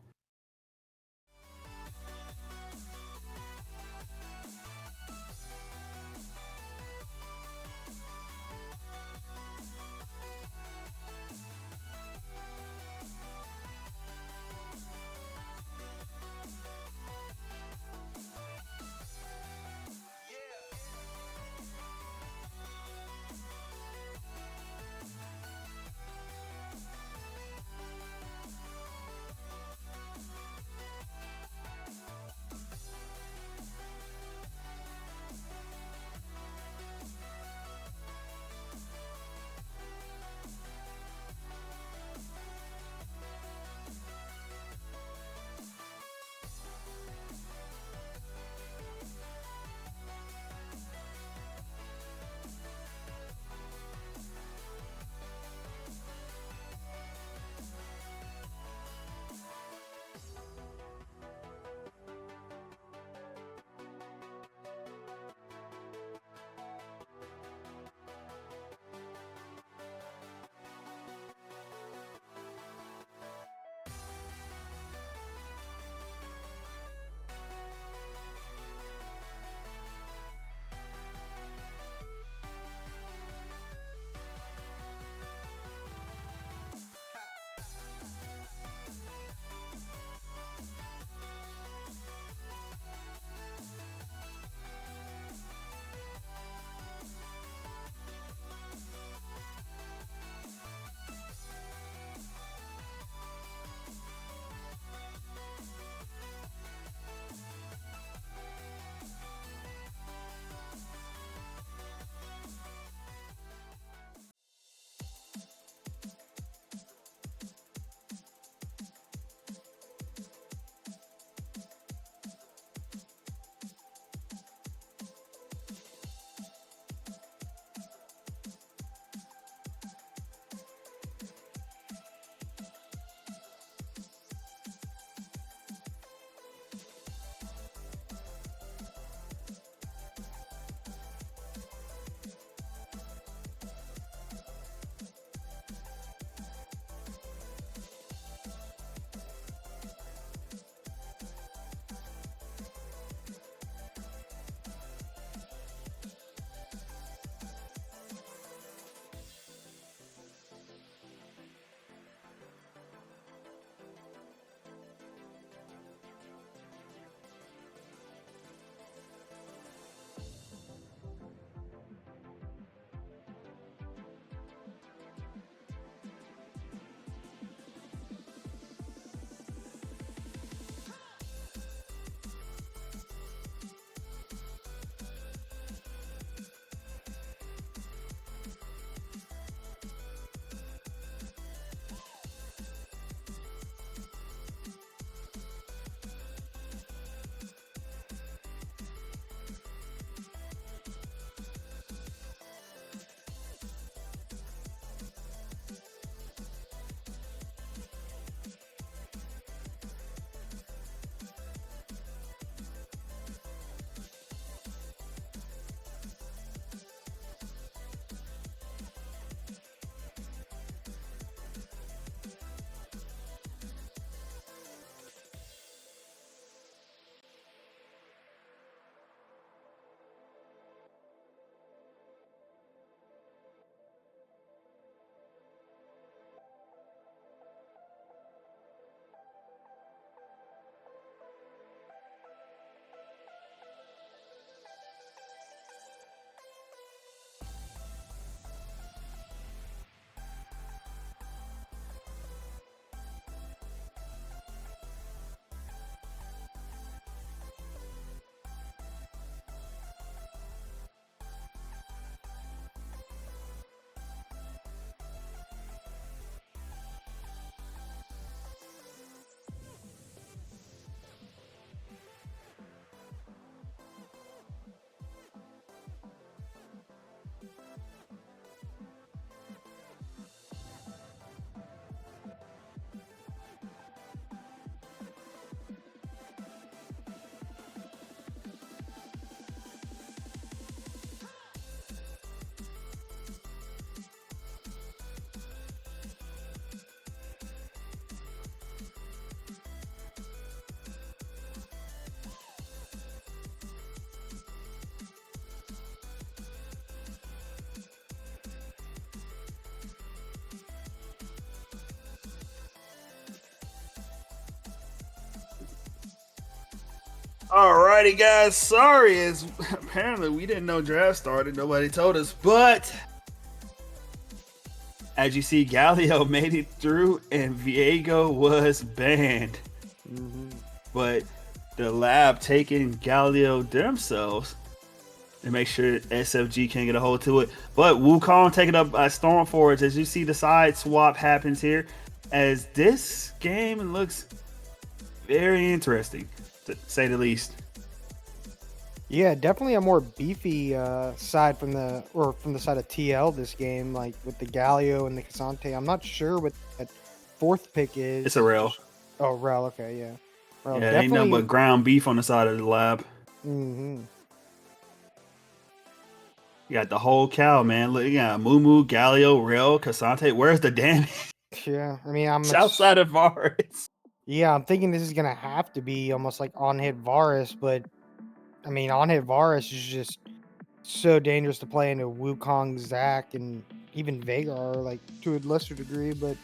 Alrighty, guys. Sorry, it's apparently we didn't know draft started. Nobody told us, but as you see, Galio made it through, and Viego was banned. But the lab taking Galio themselves to make sure SFG can't get a hold to it. But Wukong taken up by StormForge. As you see, the side swap happens here. As this game looks very interesting, to say the least. Yeah, definitely a more beefy side from the side of TL this game, like with the Galio and the Casante. I'm not sure what that fourth pick is. It's a rail. Oh, Rel. Okay, yeah. Rel, Yeah, ain't nothing but ground beef on the side of the lab. Mm-hmm. You got the whole cow, man. Look, you got Mumu, Galio, Rail, Casante. Where's the damage? Yeah, I mean, I'm Outside of Varus. Yeah, I'm thinking this is gonna have to be almost like on hit Varus, but I mean, on hit Varus is just so dangerous to play into Wukong, Zac, and even Veigar, like to a lesser degree. But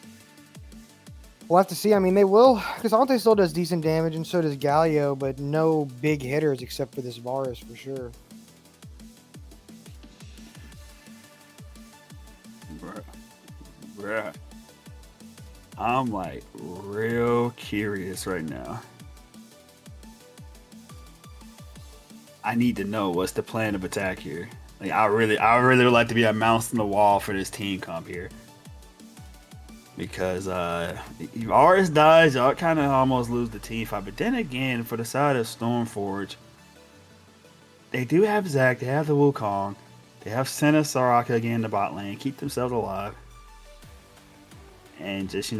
we'll have to see. I mean, they will. Casante still does decent damage, and so does Galio, but no big hitters except for this Varus for sure. Bruh. I'm like real curious right now. I need to know what's the plan of attack here. Like I really would like to be a mouse on the wall for this team comp here. Because if RS dies, y'all kind of almost lose the team fight. But then again, for the side of StormForge, they do have Zac, they have the Wukong, they have Senna Soraka again in the bot lane, keep themselves alive. And just,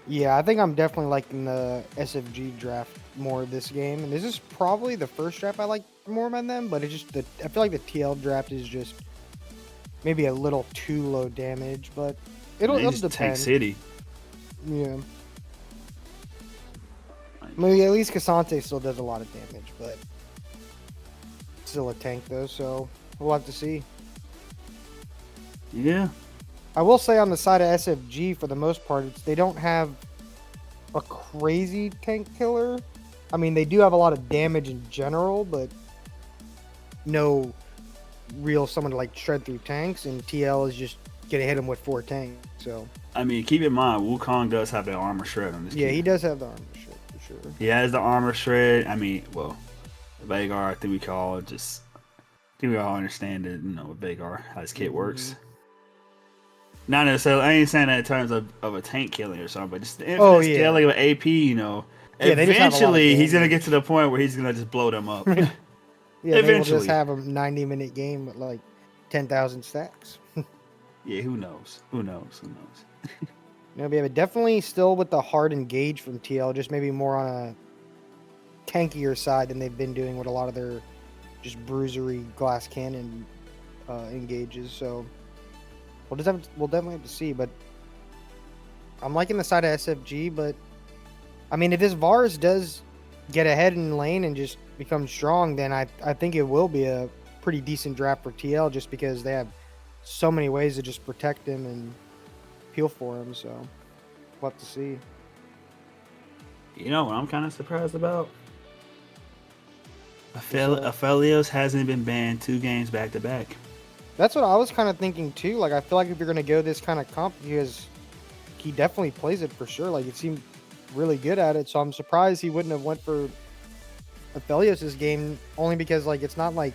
Yeah, I think I'm definitely liking the SFG draft more this game, and this is probably the first draft I like more than them. But it's just I feel like the TL draft is just maybe a little too low damage, but it'll depend. Tank City. Yeah. Maybe at least Casante still does a lot of damage, but still a tank though, so we'll have to see. Yeah. I will say on the side of SFG, for the most part, they don't have a crazy tank killer. I mean, they do have a lot of damage in general, but no real someone to like shred through tanks, and TL is just gonna hit him with 4 tanks. So I mean, keep in mind, Wukong does have the armor shred on this. Yeah, kid. he does have the armor shred for sure. He has the armor shred. I mean, well, Veigar, I think we can all we all understand it, with Veigar, how his kit works. Not necessarily, I ain't saying that in terms of a tank killing or something, but just the infinite scaling of AP, eventually he's going to get to the point where he's going to just blow them up. Yeah, eventually. They will just have a 90-minute game with like 10,000 stacks. Yeah, who knows? Who knows? Yeah, but definitely still with the hard engage from TL, just maybe more on a tankier side than they've been doing with a lot of their just bruisery glass cannon engages. So we'll definitely have to see. But I'm liking the side of SFG. But I mean, if this Varus does get ahead in lane and just become strong, then I think it will be a pretty decent draft for TL, just because they have so many ways to just protect him and peel for him. So we'll have to see. You know what I'm kind of surprised about? Aphelios hasn't been banned 2 games back to back. That's what I was kind of thinking too. Like, I feel like if you're going to go this kind of comp, because he definitely plays it for sure. Like, it seemed really good at it. So I'm surprised he wouldn't have went for Aphelios' game, only because like it's not like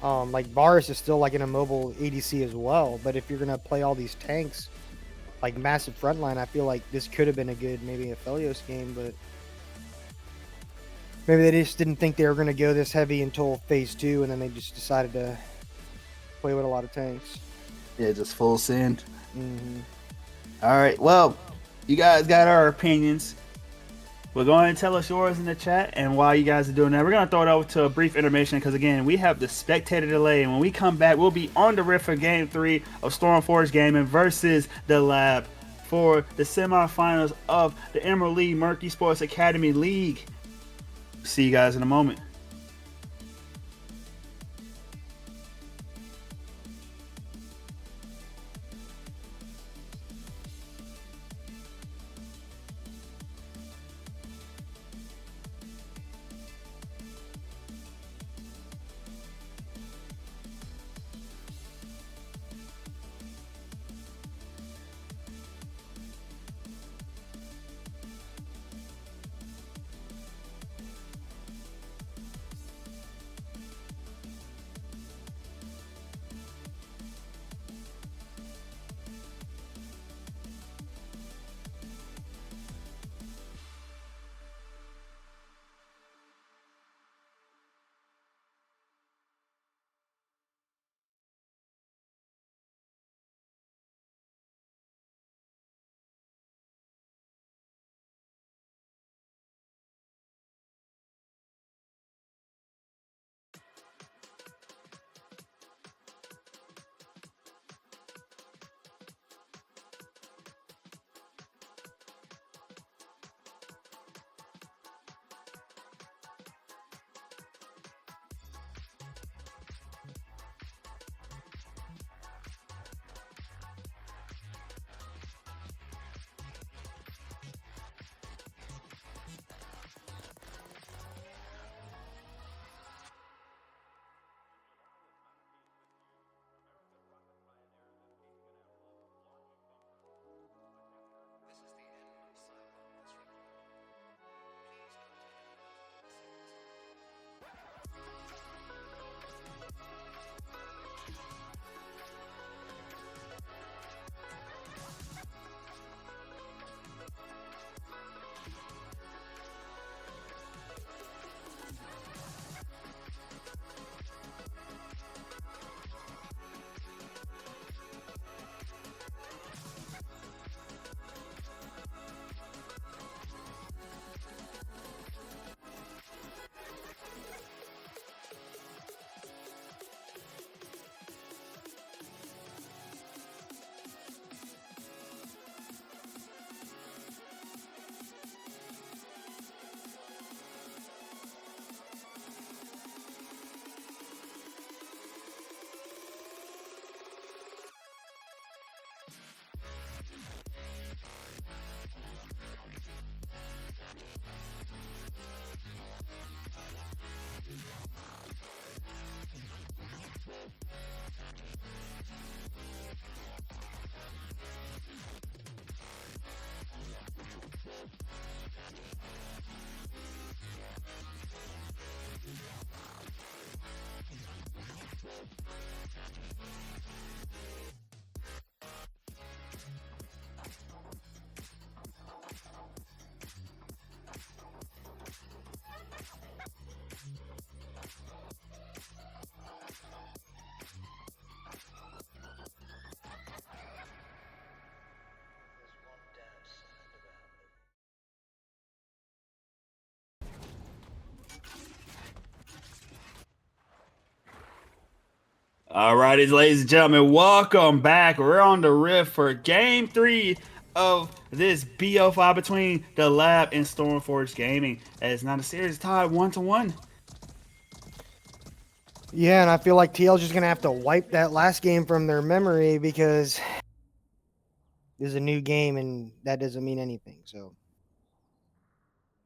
Varus is still like an immobile ADC as well. But if you're going to play all these tanks, like massive frontline, I feel like this could have been a good maybe Aphelios game, but maybe they just didn't think they were going to go this heavy until phase 2, and then they just decided to play with a lot of tanks. Yeah, just full send. All right, well, you guys got our opinions. We're going to tell us yours in the chat, and while you guys are doing that, we're going to throw it over to a brief intermission, because again, we have the spectator delay, and when we come back, we'll be on the riff for Game 3 of StormForge Gaming versus the Lab for the semifinals of the Emerald League Murky Sports Academy League. See you guys in a moment. Alrighty, ladies and gentlemen, welcome back. We're on the Rift for Game 3 of this BO5 between the Lab and StormForge Gaming. As now the series tied 1-1. Yeah, and I feel like TL's just gonna have to wipe that last game from their memory because this is a new game and that doesn't mean anything. So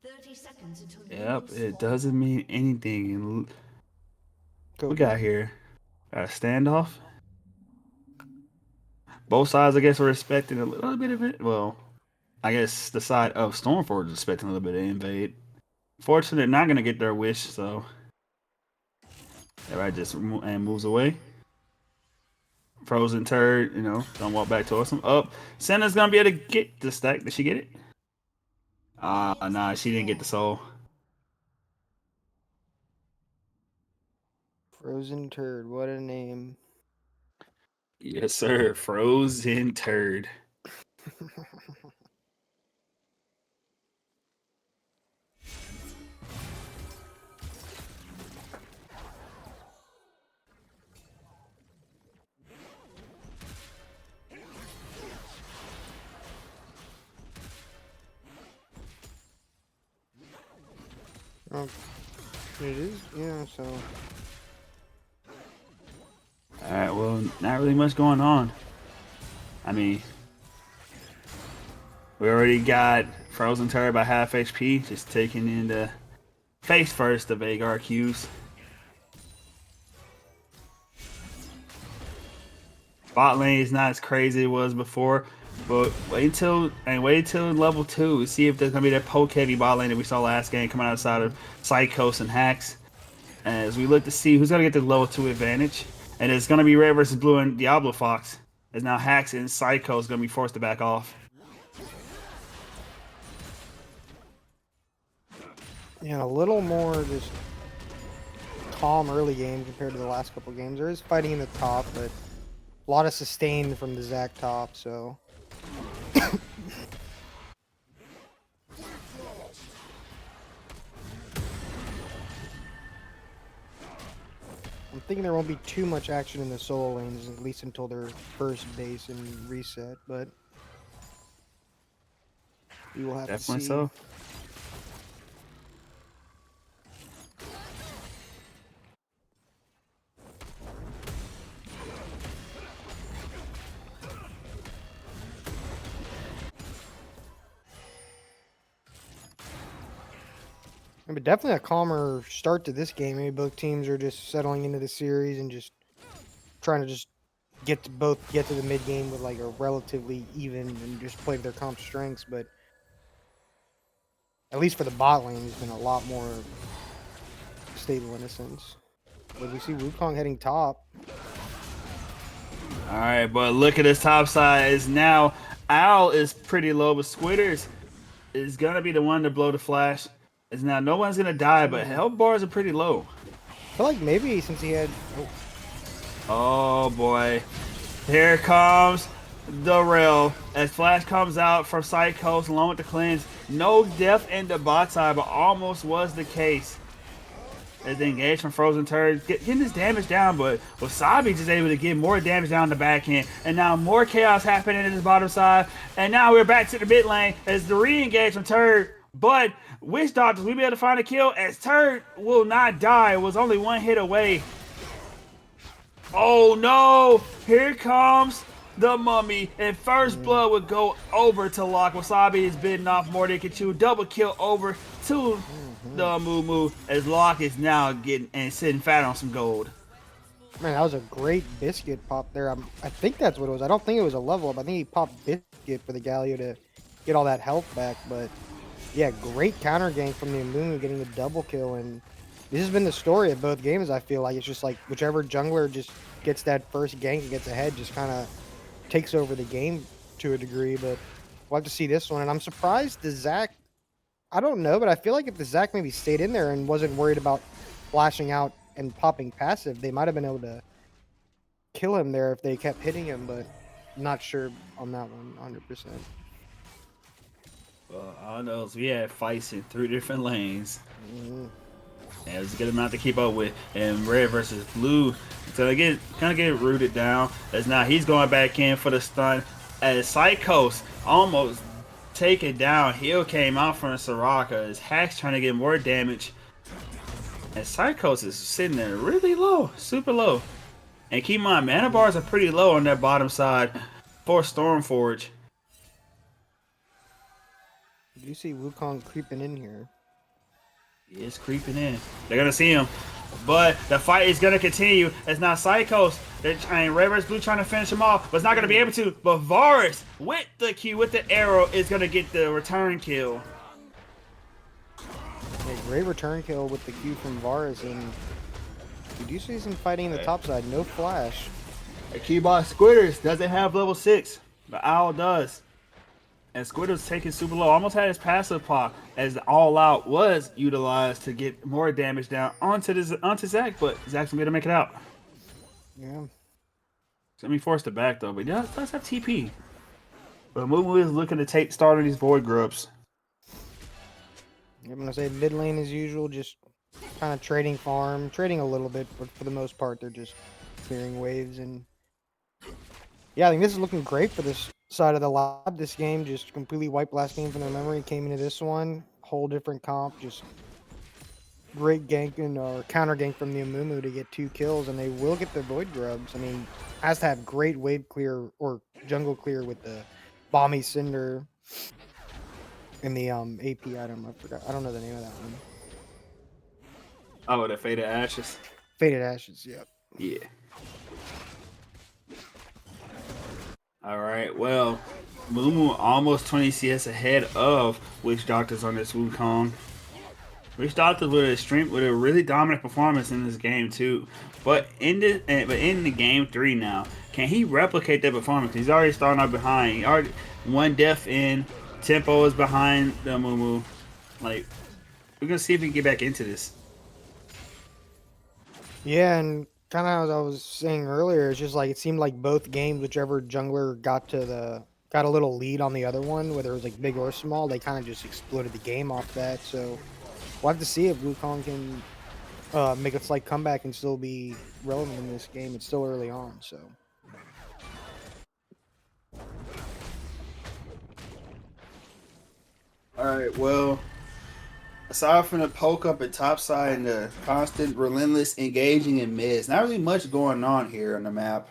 30 seconds until Yep, minions it spawn. doesn't mean anything. And go. we got here? Got a standoff. Both sides, I guess, are expecting a little bit of it. Well, I guess the side of StormForge is expecting a little bit of invade. Fortunately, they're not going to get their wish, so everybody just moves away. Frozen turd, you know, don't walk back towards him. Up, Senna's going to be able to get the stack. Did she get it? Nah, she didn't get the soul. Frozen turd, what a name. Yes, sir. Frozen turd. Oh, it is? Yeah, so. Alright, well, not really much going on. I mean, we already got Frozen Turd by half HP, just taking in the face first of Agar Qs. Bot lane is not as crazy as it was before, but wait till level 2 to see if there's gonna be that poke heavy bot lane that we saw last game coming outside of Psychos and Hacks. As we look to see who's gonna get the level 2 advantage, and it's gonna be Red versus Blue and Diablo Fox. As now Hacks and Psycho is gonna be forced to back off. Yeah, a little more just calm early game compared to the last couple games. There is fighting in the top, but a lot of sustain from the Zac top, so. I'm thinking there won't be too much action in the solo lanes, at least until their first base and reset, but we will have Definitely to see. so. But definitely a calmer start to this game. Maybe both teams are just settling into the series and just trying to just get to the mid game with like a relatively even and just play their comp strengths. But at least for the bot lane, it's been a lot more stable in a sense. But we see Wukong heading top. All right, but look at this top side. Is now Owl is pretty low, but Squitters is gonna be the one to blow the flash. Is now no one's gonna die, but health bars are pretty low. I feel like maybe since he had. Oh boy, here comes the rail as Flash comes out from Psychos along with the cleanse. No death in the bot side, but almost was the case. As they engage from Frozen Turd, getting this damage down, but Wasabi just able to get more damage down the back end. And now more chaos happening in this bottom side. And now we're back to the mid lane as the re-engage from Turd. But Witch Doctors, we be able to find a kill as Turd will not die. It was only one hit away. Oh no! Here comes the mummy, and first blood would go over to Lock. Wasabi is bitten off more than he can chew. Double kill over to the Moo as Lock is now getting and sitting fat on some gold. Man, that was a great biscuit pop there. I think that's what it was. I don't think it was a level up. I think he popped biscuit for the Galio to get all that health back. But yeah, great counter gank from the Amumu getting the double kill. And this has been the story of both games, I feel like. It's just like whichever jungler just gets that first gank and gets ahead just kind of takes over the game to a degree. But we'll have to see this one. And I'm surprised the Zac, I don't know, but I feel like if the Zac maybe stayed in there and wasn't worried about flashing out and popping passive, they might have been able to kill him there if they kept hitting him, but not sure on that one 100%. Well, all those we had fights in 3 different lanes. Mm-hmm. And it was a good amount to keep up with. And red versus blue, so they kind of get rooted down. As now he's going back in for the stun. As Psychos almost taken down, Heal came out from Soraka. As Hack's trying to get more damage. And Psychos is sitting there really low, super low. And keep in mind, mana bars are pretty low on that bottom side for StormForge. You see Wukong creeping in here. He is creeping in. They're going to see him. But the fight is going to continue. It's not Psychos. They're trying, red versus blue trying to finish him off, but it's not going to be able to. But Varus, with the Q, with the arrow, is going to get the return kill. A great return kill with the Q from Varus, and you do see some fighting in the top side. No flash. The Keybot Squitters doesn't have level 6, but Owl does. And Squitter's taking super low. Almost had his passive pop as the All Out was utilized to get more damage down onto Zac, but Zac's going to make it out. Yeah. So he forced it back though, but yeah, does have TP. But Mumu is looking to start on these Void Grubs. I'm going to say mid lane as usual, just kind of trading farm, trading a little bit, but for the most part, they're just clearing waves. And yeah, I think this is looking great for this side of the lab. This game just completely wiped last game from their memory, came into this one, whole different comp, just great ganking or counter gank from the Amumu to get 2 kills, and they will get their Void Grubs. I mean, has to have great wave clear or jungle clear with the Bomby Cinder and the AP item. I forgot. I don't know the name of that one. Oh, the Faded Ashes. Faded Ashes, yep. Yeah. All right. Well, Mumu almost 20 CS ahead of Witch Doctors on this Wukong. Witch Doctors with a really dominant performance in this game too. But in the game 3 now, can he replicate that performance? He's already starting out behind. He already 1 death in. Tempo is behind the Mumu. Like, we're gonna see if we can get back into this. Yeah, and kind of as I was saying earlier, it's just like it seemed like both games, whichever jungler got a little lead on the other one, whether it was like big or small, they kind of just exploded the game off that. So we'll have to see if Wukong can make a slight comeback and still be relevant in this game. It's still early on, so. All right. Well, aside from the poke up at top side and the constant, relentless engaging in mids, not really much going on here on the map.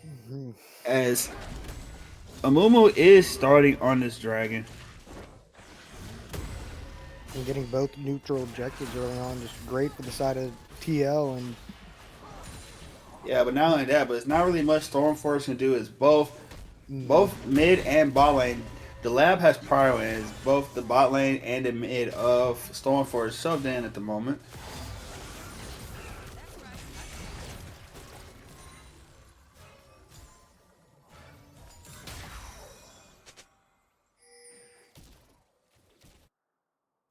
Mm-hmm. As Amumu is starting on this dragon. And getting both neutral objectives early on, just great for the side of TL. And yeah, but not only that, but it's not really much StormForge can do. Is both mid and bot lane. The lab has prior lanes, both the bot lane and the mid of StormForge shoved in at the moment.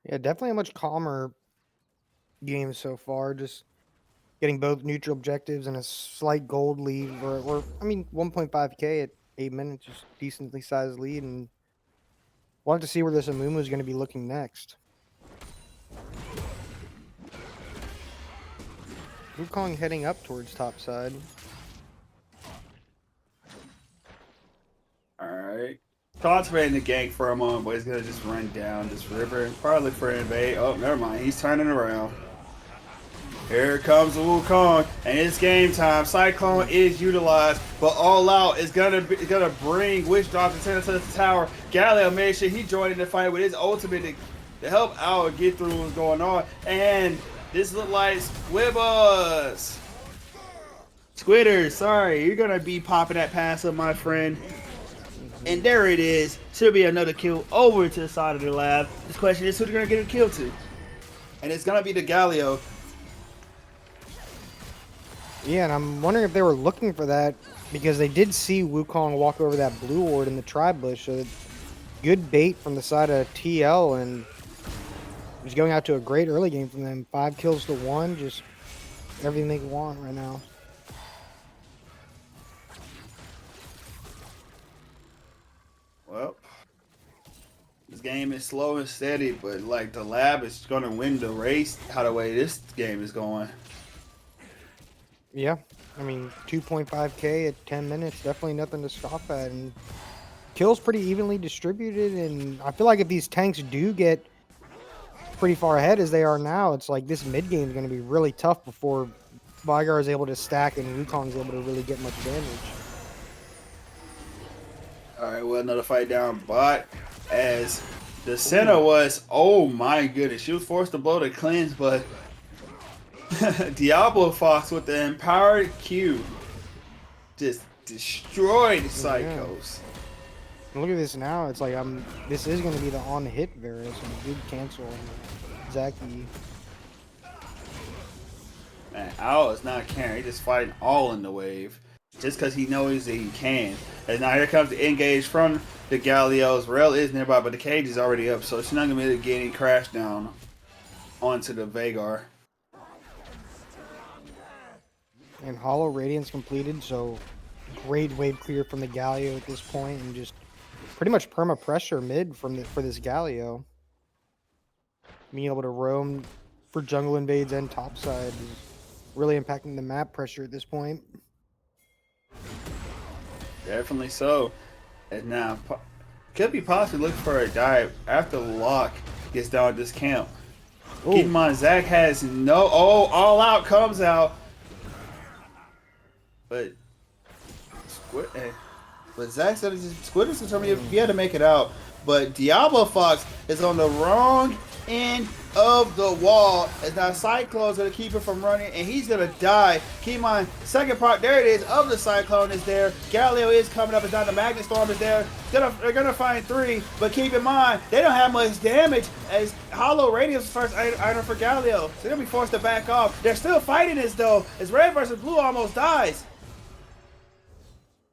yeah, definitely a much calmer game so far. Just getting both neutral objectives and a slight gold lead, or I mean, 1.5k at 8 minutes, just decently sized lead, and we'll have to see where this Amumu is going to be looking next. Wukong heading up towards top side. Alright. Concentrating the gank for a moment, but he's going to just run down this river and probably look for an invade. Oh, never mind. He's turning around. Here comes the Wukong, and it's game time. Cyclone is utilized, but All Out is gonna bring Witch Doctor to the tower. Galileo made sure he joined in the fight with his ultimate to help out and get through what's going on. And this looks like Squibbers. Squitters, sorry, you're gonna be popping that pass up, my friend. And there it is. Should be another kill over to the side of the lab. This question is who they're gonna get a kill to, and it's gonna be the Galileo. Yeah, and I'm wondering if they were looking for that because they did see Wukong walk over that blue ward in the tri-bush. So good bait from the side of TL, and he's going out to a great early game from them. 5 kills to 1, just everything they want right now. Well, this game is slow and steady, but like the lab is gonna win the race how the way this game is going. Yeah, I mean 2.5k at 10 minutes, definitely nothing to scoff at, and kills pretty evenly distributed. And I feel like if these tanks do get pretty far ahead as they are now, it's like this mid game is going to be really tough before Vygar is able to stack and Wukong is able to really get much damage. All right, well, another fight down bot as the center was, oh my goodness, she was forced to blow the cleanse, but Diablo Fox with the empowered Q just destroyed the Psychos. Yeah. Look at this now. It's like this is going to be the on hit Varus and good cancel on Zaki. Man, Owl is not caring. He's just fighting all in the wave just because he knows that he can. And now here comes the engage from the Galileos. Rel is nearby, but the cage is already up, so she's not going to be able to get any crash down onto the Vagar. And Hollow Radiance completed, so great wave clear from the Galio at this point, and just pretty much perma pressure mid for this Galio. Being able to roam for jungle invades and topside is really impacting the map pressure at this point. Definitely so. And now could be possibly looking for a dive after Locke gets down at this camp. Ooh. Keep in mind, Zach has no. Oh, All Out comes out. But Zach said Squidward's determined if he had to make it out. But Diablo Fox is on the wrong end of the wall. And now Cyclone's gonna keep it from running, and he's gonna die. Keep in mind, second part, there it is, of the Cyclone is there. Galileo is coming up, and now the Magnet Storm is there. They're gonna find 3, but keep in mind, they don't have much damage as Hollow Radiance first item for Galileo. So they're gonna be forced to back off. They're still fighting this though, as Red versus Blue almost dies.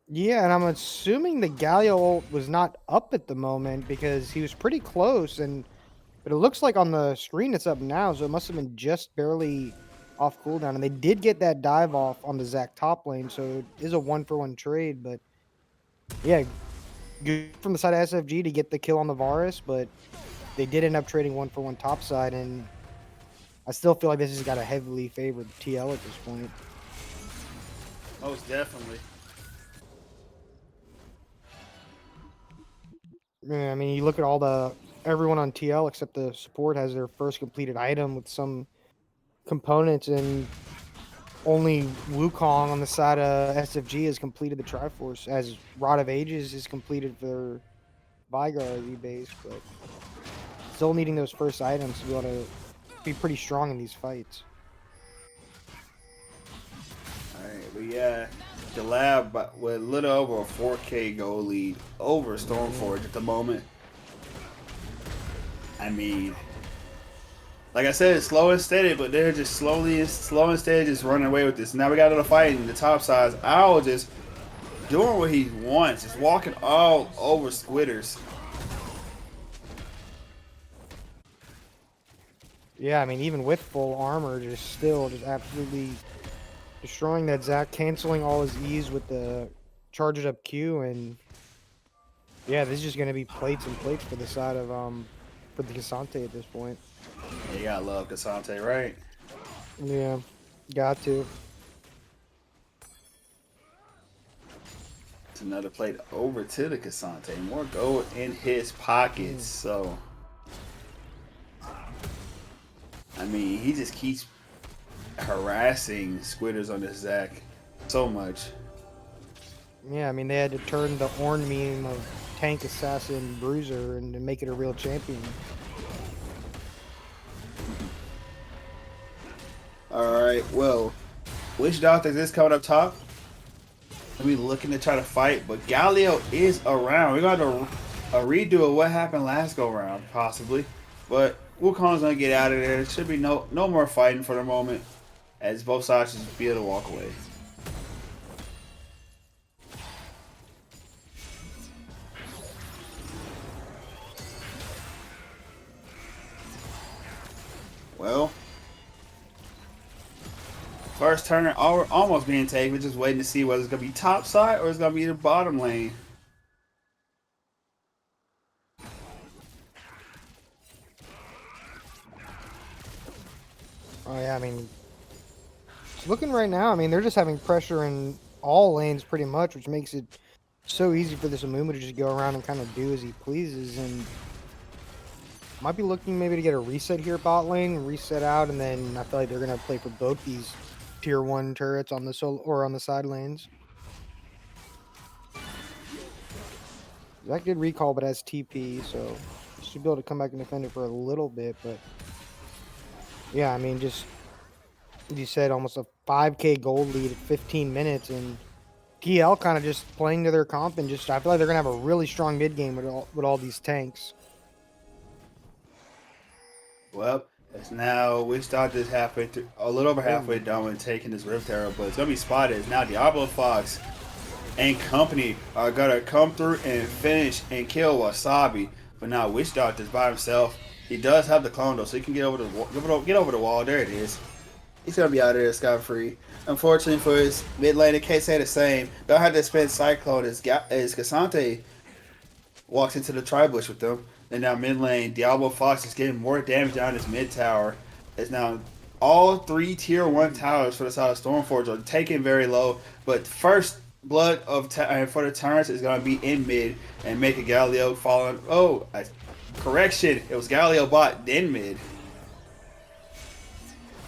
Yeah, and I'm assuming the Galio ult was not up at the moment because he was pretty close, but it looks like on the screen it's up now, so it must have been just barely off cooldown. And they did get that dive off on the Zac top lane, so it is a 1-for-1 trade. But yeah, good from the side of SFG to get the kill on the Varus, but they did end up trading 1-for-1 top side, and I still feel like this has got a heavily favored TL at this point. Most definitely. Yeah, I mean, you look at everyone on TL except the support has their first completed item with some components, and only Wukong on the side of SFG has completed the Triforce, as Rod of Ages is completed for Vygar base, but still needing those first items to be able to be pretty strong in these fights. Alright, but yeah, the lab with a little over a 4K goal lead over StormForge at the moment. I mean, like I said, it's slow and steady, but they're just slow and steady just running away with this. Now we got another fight in the top sides. Owl just doing what he wants, just walking all over Squitters. Yeah, I mean, even with full armor, just absolutely destroying that Zac, canceling all his E's with the charged up Q, and yeah, this is just gonna be plates and plates for the side of for the Cassante at this point. Yeah, you gotta love Cassante, right? Yeah, got to. It's another plate over to the Cassante. More gold in his pockets, so I mean, he just keeps harassing Squitters on this Zac so much. Yeah, I mean, they had to turn the Ornn meme of tank assassin bruiser and to make it a real champion. Alright, well, Witch Doctor is coming up top. We looking to try to fight, but Galio is around. We're going to have a redo of what happened last go round, possibly. But Wukong's going to get out of there. There should be no more fighting for the moment, as both sides just be able to walk away. Well, first turn almost being taken. We're just waiting to see whether it's going to be top side or it's going to be the bottom lane. Oh yeah, I mean, looking right now, I mean, they're just having pressure in all lanes pretty much, which makes it so easy for this Amumu to just go around and kind of do as he pleases. And might be looking maybe to get a reset here bot lane, reset out, and then I feel like they're gonna play for both these tier 1 turrets on the solo or on the side lanes. Zach did recall, but has TP, so should be able to come back and defend it for a little bit. But yeah, I mean, just as you said, almost a 5K gold lead at 15 minutes, and TL kind of just playing to their comp, and just I feel like they're gonna have a really strong mid game with all these tanks. Well, it's now Witch Doctor's halfway through, a little over halfway done with taking this Rift Arrow, but it's gonna be spotted. It's now Diablo Fox and company are gonna come through and finish and kill Wasabi. But now Witch Doctor's by himself. He does have the clone though, so he can get over the wall. There it is. He's gonna be out of there scot free. Unfortunately for his mid lane, it can't say the same. Don't have to spend Cyclone as Cassante walks into the tri-bush with them. And now mid lane, Diablo Fox is getting more damage down his mid tower. It's now all 3 tier 1 towers for the side of StormForge are taken very low. But first blood of for the turrets is going to be in mid and make a Galio falling. Oh, correction. It was Galio bot, then mid.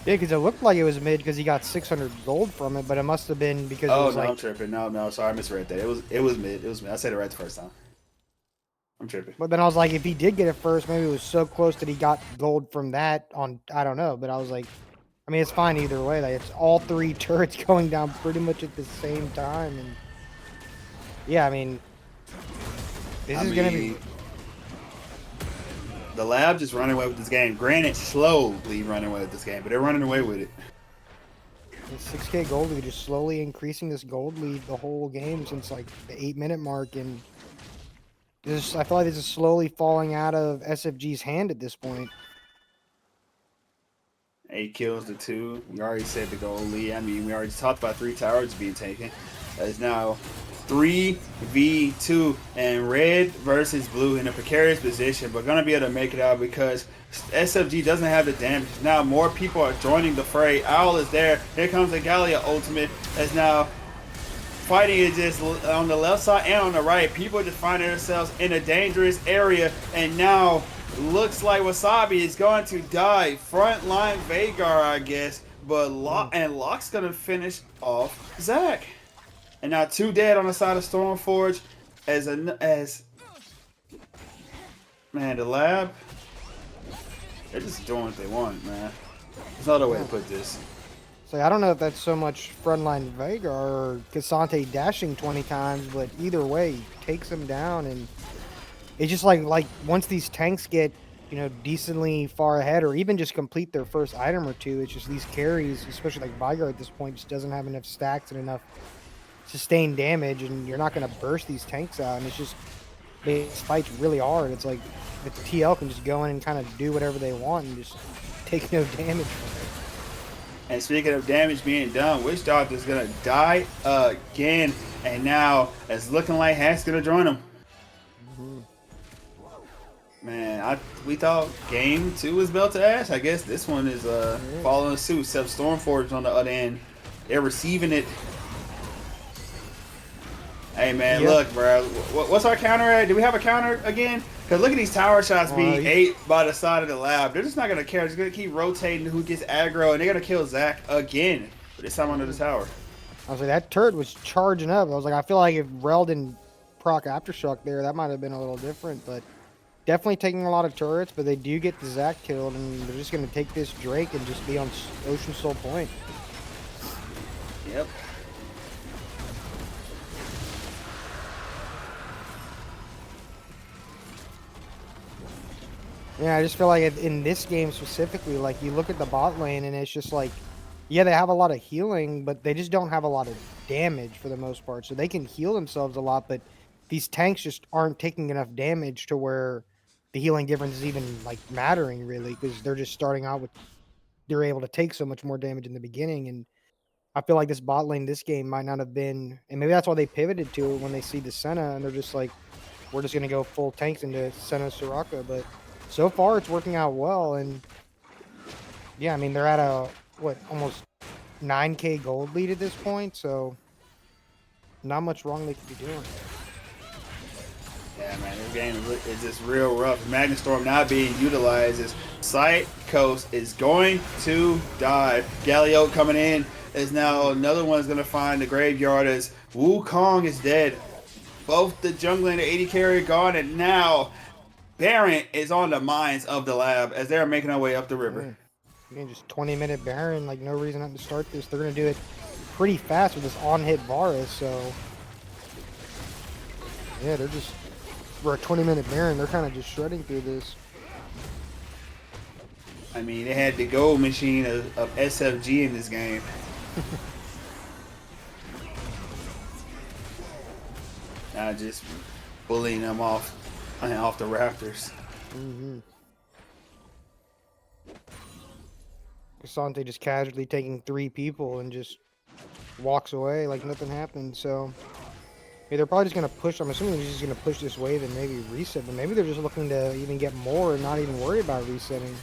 Yeah, because it looked like it was mid because he got 600 gold from it, but it must have been because it was I'm tripping. No, sorry, I misread that. It was mid. It was mid. I said it right the first time. I'm tripping. But then I was like, if he did get it first, maybe it was so close that he got gold from that on, I don't know. But I was like, I mean, it's fine either way. Like, it's all 3 turrets going down pretty much at the same time. And yeah, I mean, this is going to be... The lab just running away with this game. Granted, slowly running away with this game, but they're running away with it. The 6K gold lead, just slowly increasing this gold lead the whole game since like the 8-minute mark. And I feel like this is slowly falling out of SFG's hand at this point. 8 kills to 2. We already said the goal lead. I mean, we already talked about 3 towers being taken. It's now 3v2 and red versus blue in a precarious position, but gonna be able to make it out because SFG doesn't have the damage. Now more people are joining the fray. Owl is there. Here comes the Gallia ultimate. As now fighting is just on the left side and on the right. People are just finding themselves in a dangerous area, and now looks like Wasabi is going to die. Frontline Vagar, I guess, but Locke's gonna finish off Zac. And now 2 dead on the side of StormForge man, the lab, they're just doing what they want, man. There's no other way to put this. So I don't know if that's so much frontline Vega or Cassante dashing 20 times, but either way, he takes him down. And it's just like once these tanks get, you know, decently far ahead or even just complete their first item or 2, it's just these carries, especially like Vigar at this point, just doesn't have enough stacks and enough sustained damage, and you're not going to burst these tanks out. And it's just, this fight's really hard. It's like the TL can just go in and kind of do whatever they want and just take no damage from it. And speaking of damage being done, Witch Doctor is going to die again. And now it's looking like Hack's going to join him. Man, we thought game 2 was built to ash. I guess this one is following suit, except StormForge on the other end. They're receiving it. Hey, man, look, bro. What's our counter at? Do we have a counter again? Because look at these tower shots being Right. ate by the side of the lab. They're just not going to care. They're just going to keep rotating who gets aggro, and they're going to kill Zach again. But this time under the tower. I was like, that turret was charging up. I was like, I feel like if Rel didn't proc Aftershock there, that might have been a little different. But definitely taking a lot of turrets, but they do get the Zac killed, and they're just going to take this Drake and just be on Ocean Soul Point. Yep. Yeah, I just feel like in this game specifically, like you look at the bot lane and it's just like, yeah, they have a lot of healing, but they just don't have a lot of damage for the most part. So they can heal themselves a lot, but these tanks just aren't taking enough damage to where the healing difference is even like mattering really, because they're just starting out with, they're able to take so much more damage in the beginning. And I feel like this bot lane, this game might not have been, and maybe that's why they pivoted to it when they see the Senna and they're just like, we're just going to go full tanks into Senna Soraka. But so far it's working out well. And yeah, I mean, they're at a, what, almost 9K gold lead at this point. So not much wrong they could be doing. Yeah, man, this game is just real rough. Magnet Storm not being utilized as Sight Coast is going to die. Galio coming in is now another one's going to find the graveyard as Wukong is dead. Both the jungler and the 80 carry are gone, and now Baron is on the minds of the lab as they're making their way up the river. Yeah, just 20-minute Baron, like no reason not to start this. They're going to do it pretty fast with this on-hit Varus, so yeah, they're just, for a 20-minute Baron, they're kind of just shredding through this. I mean, they had the gold machine of SFG in this game. Now just bullying them off the rafters. Asante just casually taking 3 people and just walks away like nothing happened. So yeah, they're probably just going to push. I'm assuming they're just going to push this wave and maybe reset. But maybe they're just looking to even get more and not even worry about resetting.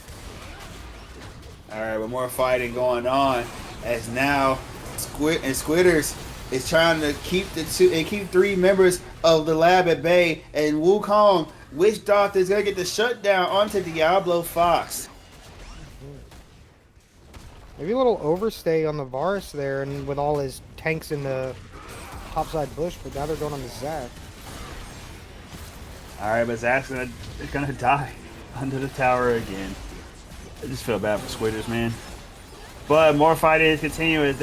All right, but more fighting going on as now Squitters is trying to keep keep 3 members of the lab at bay, and Wukong Witch Doctor is gonna get the shutdown onto Diablo Fox. Maybe a little overstay on the Varus there, and with all his tanks in the topside bush, but now they're going on the Zac. All right, but Zach's gonna die under the tower again. I just feel bad for Squitters, man. But more fighting is continuing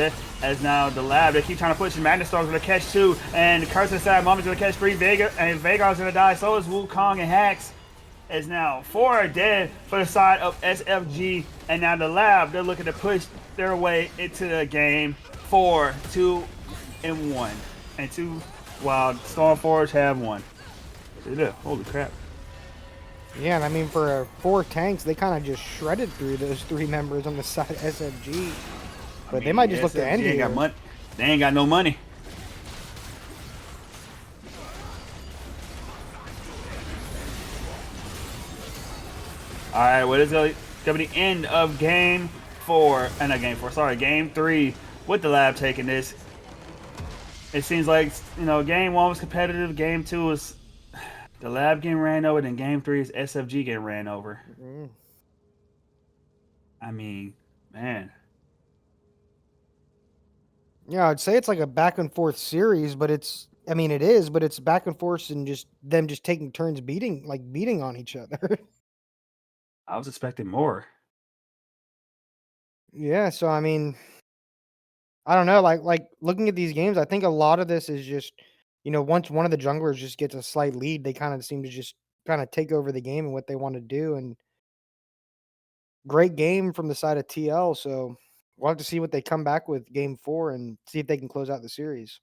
as now the lab, they keep trying to push, and Magnet Storm's gonna catch 2, and Curse Inside Moment's gonna catch 3, Vega, and Vagar's gonna die, so is Wukong and Hax. As now 4 are dead for the side of SFG, and now the lab, they're looking to push their way into the game 4, 2, and 1. And 2, while StormForge have 1. Holy crap. Yeah, and I mean, for 4 tanks, they kind of just shredded through those 3 members on the side of SFG. But they might just look to end here. They ain't got no money. All right, what is going to be the end of game 4? Not game 4, sorry, game 3 with the lab taking this. It seems like, game 1 was competitive, game 2 was the lab getting ran over, then game 3 is SFG getting ran over. I mean, man. Yeah, I'd say it's like a back and forth series, but it's, I mean, it is, but it's back and forth and just them just taking turns beating on each other. I was expecting more. Yeah, so I mean, I don't know, like looking at these games, I think a lot of this is just, once one of the junglers just gets a slight lead, they kind of seem to just kind of take over the game and what they want to do. And great game from the side of TL, so we'll have to see what they come back with game 4 and see if they can close out the series.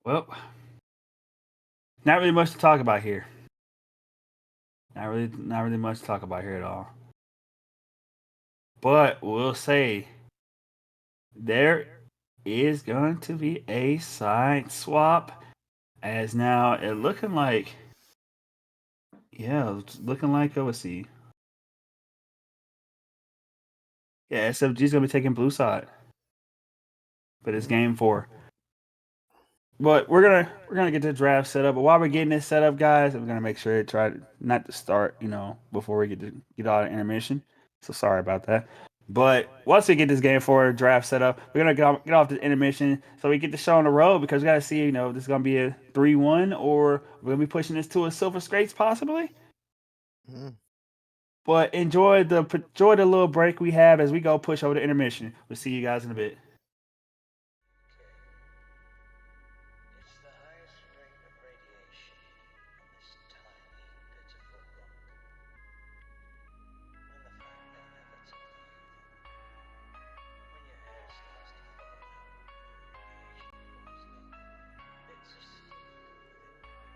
Well, not really much to talk about here. Not really much to talk about here at all. But we'll say there is going to be a side swap, as now it looking like, let's see. Yeah, SFG is gonna be taking blue side, but it's game 4. But we're gonna get the draft set up. But while we're getting this set up, guys, I'm gonna make sure to try not to start, before we get out of intermission. So sorry about that. But once we get this game for draft set up, we're gonna get off the intermission so we get the show on the road because we gotta see, this is gonna be a 3-1 or we're gonna be pushing this to a silver scrapes possibly. Mm. But enjoy the little break we have as we go push over the intermission. We'll see you guys in a bit. It's the highest rate of radiation on this tiny, pitiful rock. And the fact that never to leave. When your hair starts to fall out, the aging falls in. It's a secret within. I'll never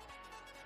tell you about it.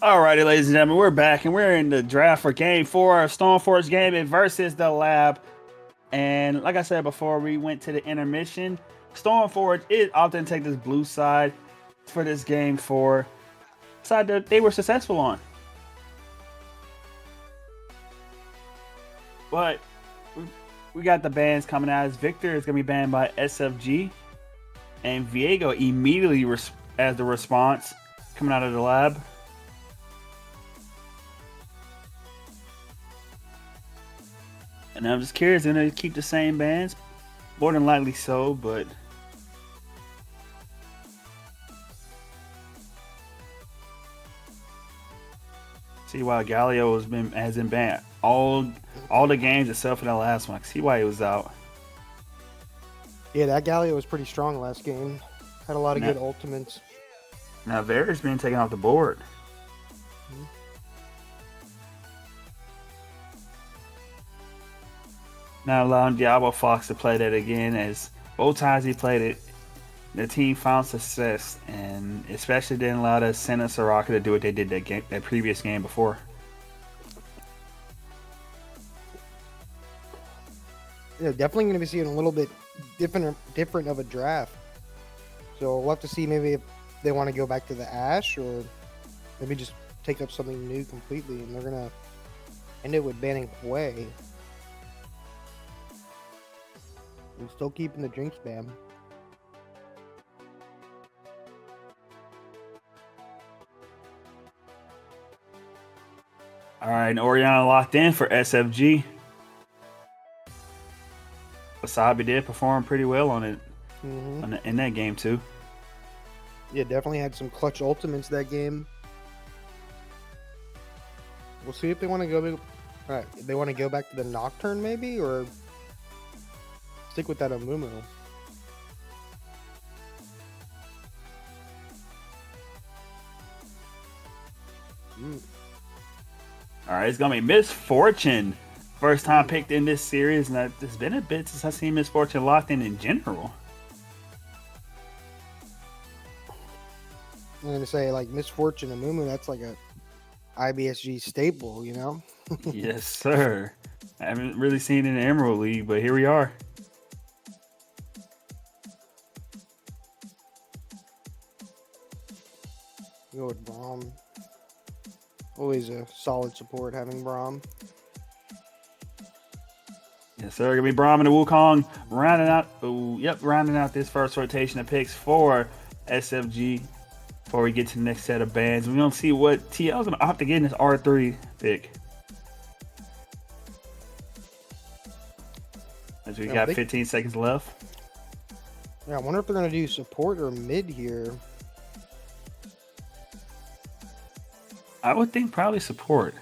Alrighty, ladies and gentlemen, we're back and we're in the draft for Game 4 of StormForge Gaming versus the Lab. And like I said before, we went to the intermission. StormForge is often take this blue side for this Game 4 side that they were successful on. But we got the bans coming out. As Victor is going to be banned by SFG. And Viego immediately as the response coming out of the Lab. And I'm just curious, they're going to keep the same bans? More than likely so, but... See why Galio hasn't banned all the games except for the last one. I see why he was out. Yeah, that Galio was pretty strong last game. Had a lot of good ultimates. Now Varys being taken off the board. Not allowing Diablo Fox to play that again, as both times he played it, the team found success, and especially didn't allow the Senna Soraka to do what they did that previous game before. Yeah, definitely going to be seeing a little bit different of a draft. So we'll have to see maybe if they want to go back to the Ash or maybe just take up something new completely, and they're going to end it with banning Hwei. We're still keeping the drinks ban. All right, and Oriana locked in for SFG. Wasabi did perform pretty well on it in that game too. Yeah, definitely had some clutch ultimates that game. We'll see if they want to go. All right, they want to go back to the Nocturne maybe, or stick with that Amumu. All right, it's gonna be Misfortune. First time picked in this series, and it's been a bit since I've seen Misfortune locked in general. I'm gonna say like Misfortune Amumu. That's like a IBSG staple, you know. Yes, sir. I haven't really seen it in the Emerald League, but here we are. Go with Braum. Always a solid support having Braum. Yes, sir. Gonna be Braum and the Wukong rounding out this first rotation of picks for SFG. Before we get to the next set of bans, we're gonna see what TL is gonna opt to get in this R3 pick. As we got 15 seconds left. Yeah, I wonder if they're gonna do support or mid here. I would think probably support.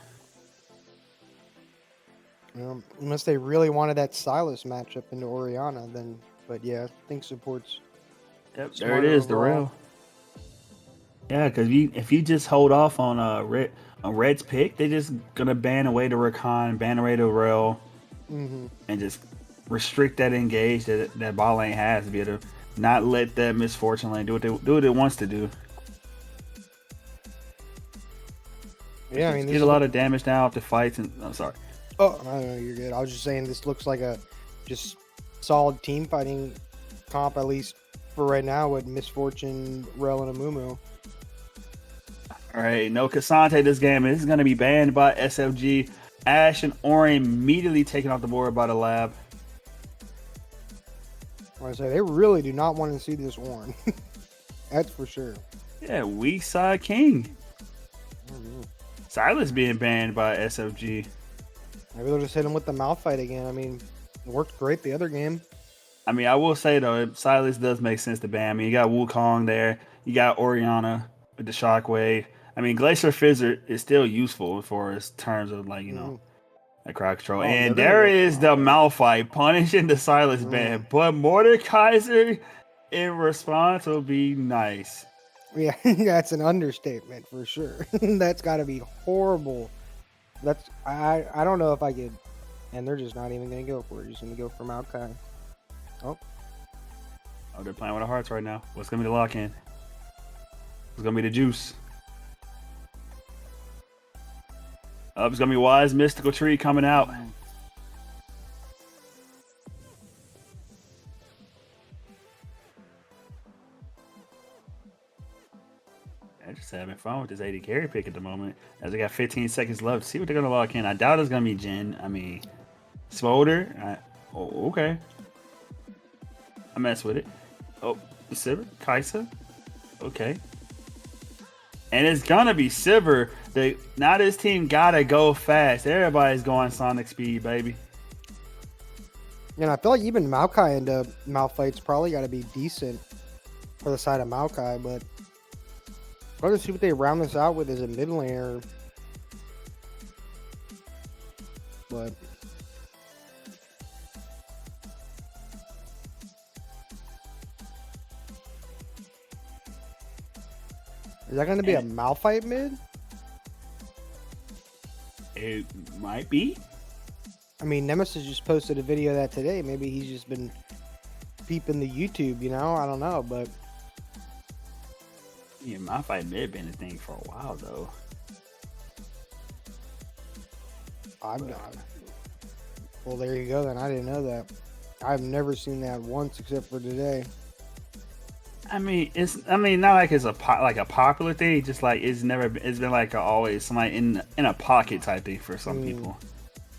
Unless they really wanted that Silas matchup into Oriana, then. But yeah, I think support's. Yep, there it is, overall. the rail. Yeah, because if you just hold off on Red's pick, they're just gonna ban away the Rakan, ban away the rail, and just restrict that engage that bot lane has to be able to not let that Misfortune lane do what it wants to do. Yeah, I mean, get a lot of damage now after fights, and I'm sorry. Oh, no, you're good. I was just saying this looks like a just solid team fighting comp, at least for right now, with Misfortune, Rel, and Amumu. All right, no Cassante this game. This is going to be banned by SFG. Ash and Ori immediately taken off the board by the Lab. I say they really do not want to see this Ornn. That's for sure. Yeah, weak side king. Silas being banned by SFG. Maybe they'll just hit him with the mouth fight again. I mean, it worked great the other game. I mean, I will say though, Silas does make sense to ban. I mean, you got Wukong there, you got Oriana with the Shockwave. I mean, Glacier Fizzer is still useful for its terms of like that crowd control. And there is the Malphite punishing the Silas ban, but Mordekaiser in response will be nice. Yeah, that's an understatement for sure. That's got to be horrible. That's I don't know if I could. And they're just not even going to go for it. They're just going to go for Maokai. Oh, they're playing with our hearts right now. What's going to be the lock-in? What's going to be the juice? It's gonna be Wise Mystical Tree coming out. I'm just having fun with this 80 carry pick at the moment. As I got 15 seconds left. See what they're gonna lock in. I doubt it's gonna be Jin. I mean, Smolder. Oh, okay. I mess with it. Oh, Sivir, Kaisa. Okay. And it's gonna be Sivir. Now this team gotta go fast. Everybody's going Sonic speed, baby. And I feel like even Maokai into Malphite's probably got to be decent for the side of Maokai, but let's see what they round this out with as a mid laner. But is that going to be a Malphite mid? It might be. I mean, Nemesis just posted a video of that today. Maybe he's just been peeping the YouTube, you know? I don't know, but Yeah, my fight may have been a thing for a while though. I'm not. Well, there you go then. I didn't know that. I've never seen that once except for today. I mean, not like it's a popular thing. Just like it's been like always somebody in a pocket type thing for some people.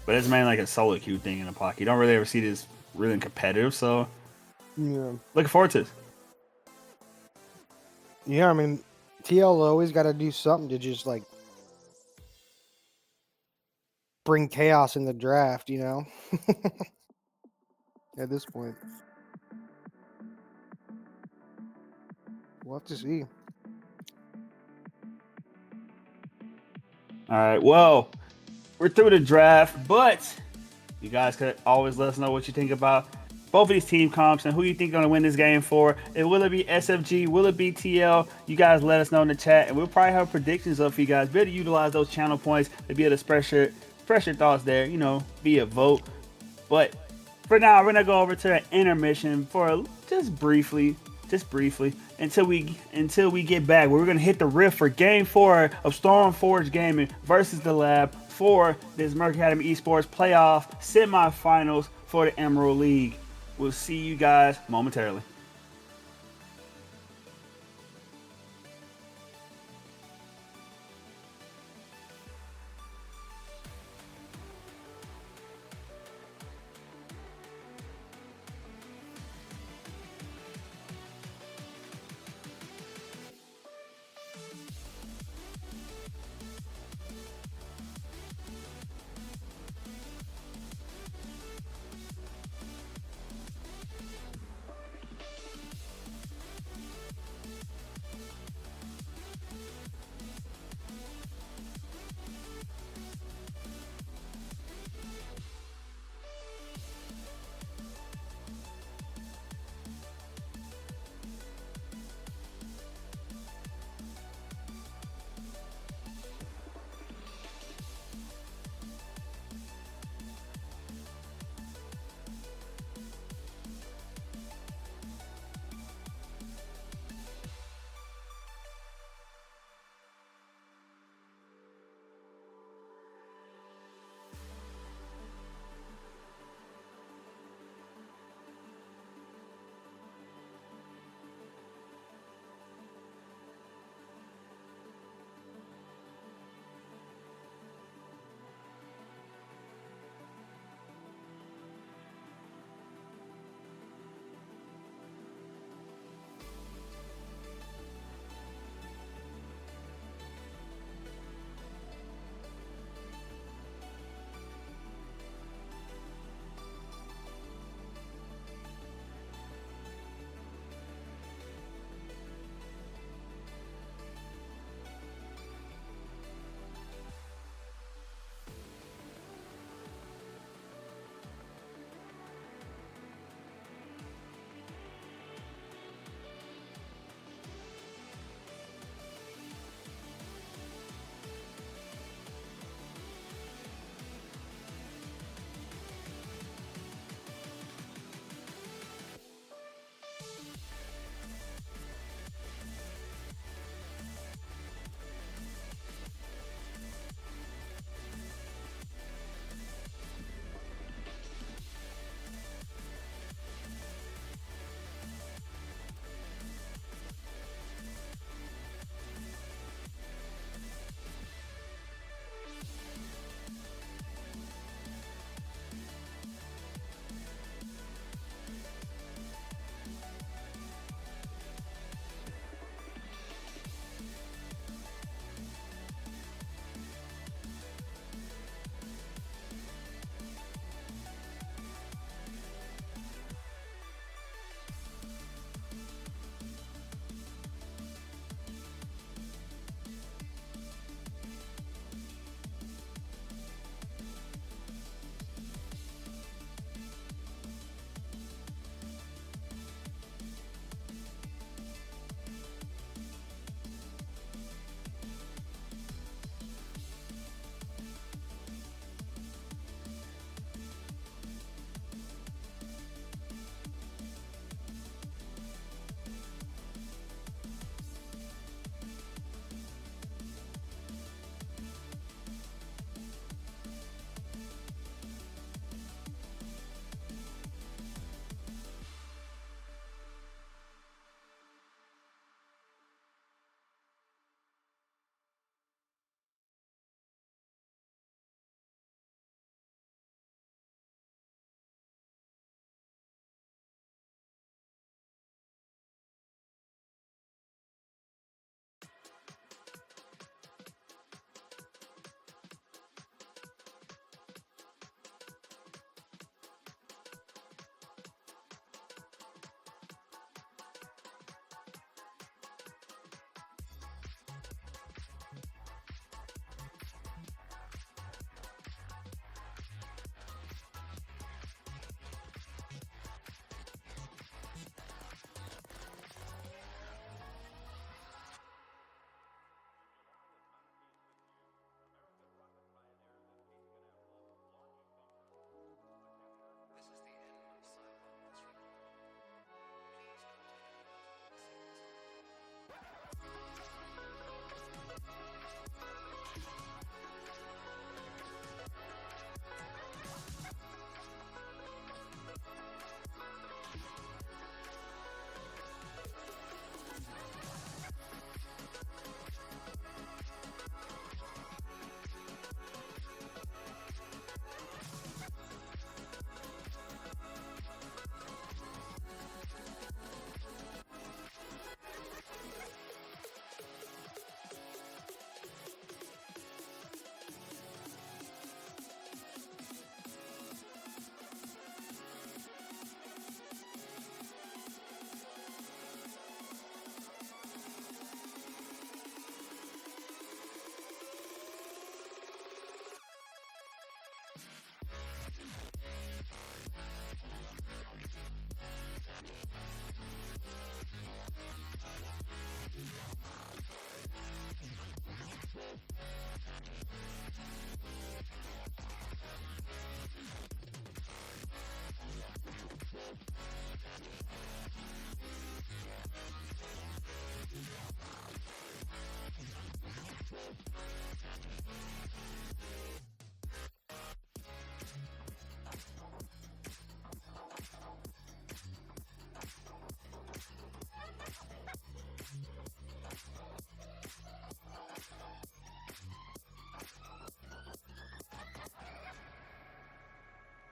But it's mainly like a solo queue thing in a pocket. You don't really ever see this really competitive. So Yeah. looking forward to it. Yeah, I mean, TL always got to do something to just like bring chaos in the draft, you know? At this point. We'll have to see. All right. Well, we're through the draft, but you guys could always let us know what you think about both of these team comps and who you think is going to win this game for. And will it be SFG? Will it be TL? You guys let us know in the chat, and we'll probably have predictions up for you guys. Be able to utilize those channel points to be able to express your thoughts there, you know, via vote. But for now, we're going to go over to an intermission for just briefly, until we get back. We're going to hit the rift for Game 4 of StormForge Gaming versus the Lab for this Merc Academy Esports playoff semifinals for the Emerald League. We'll see you guys momentarily.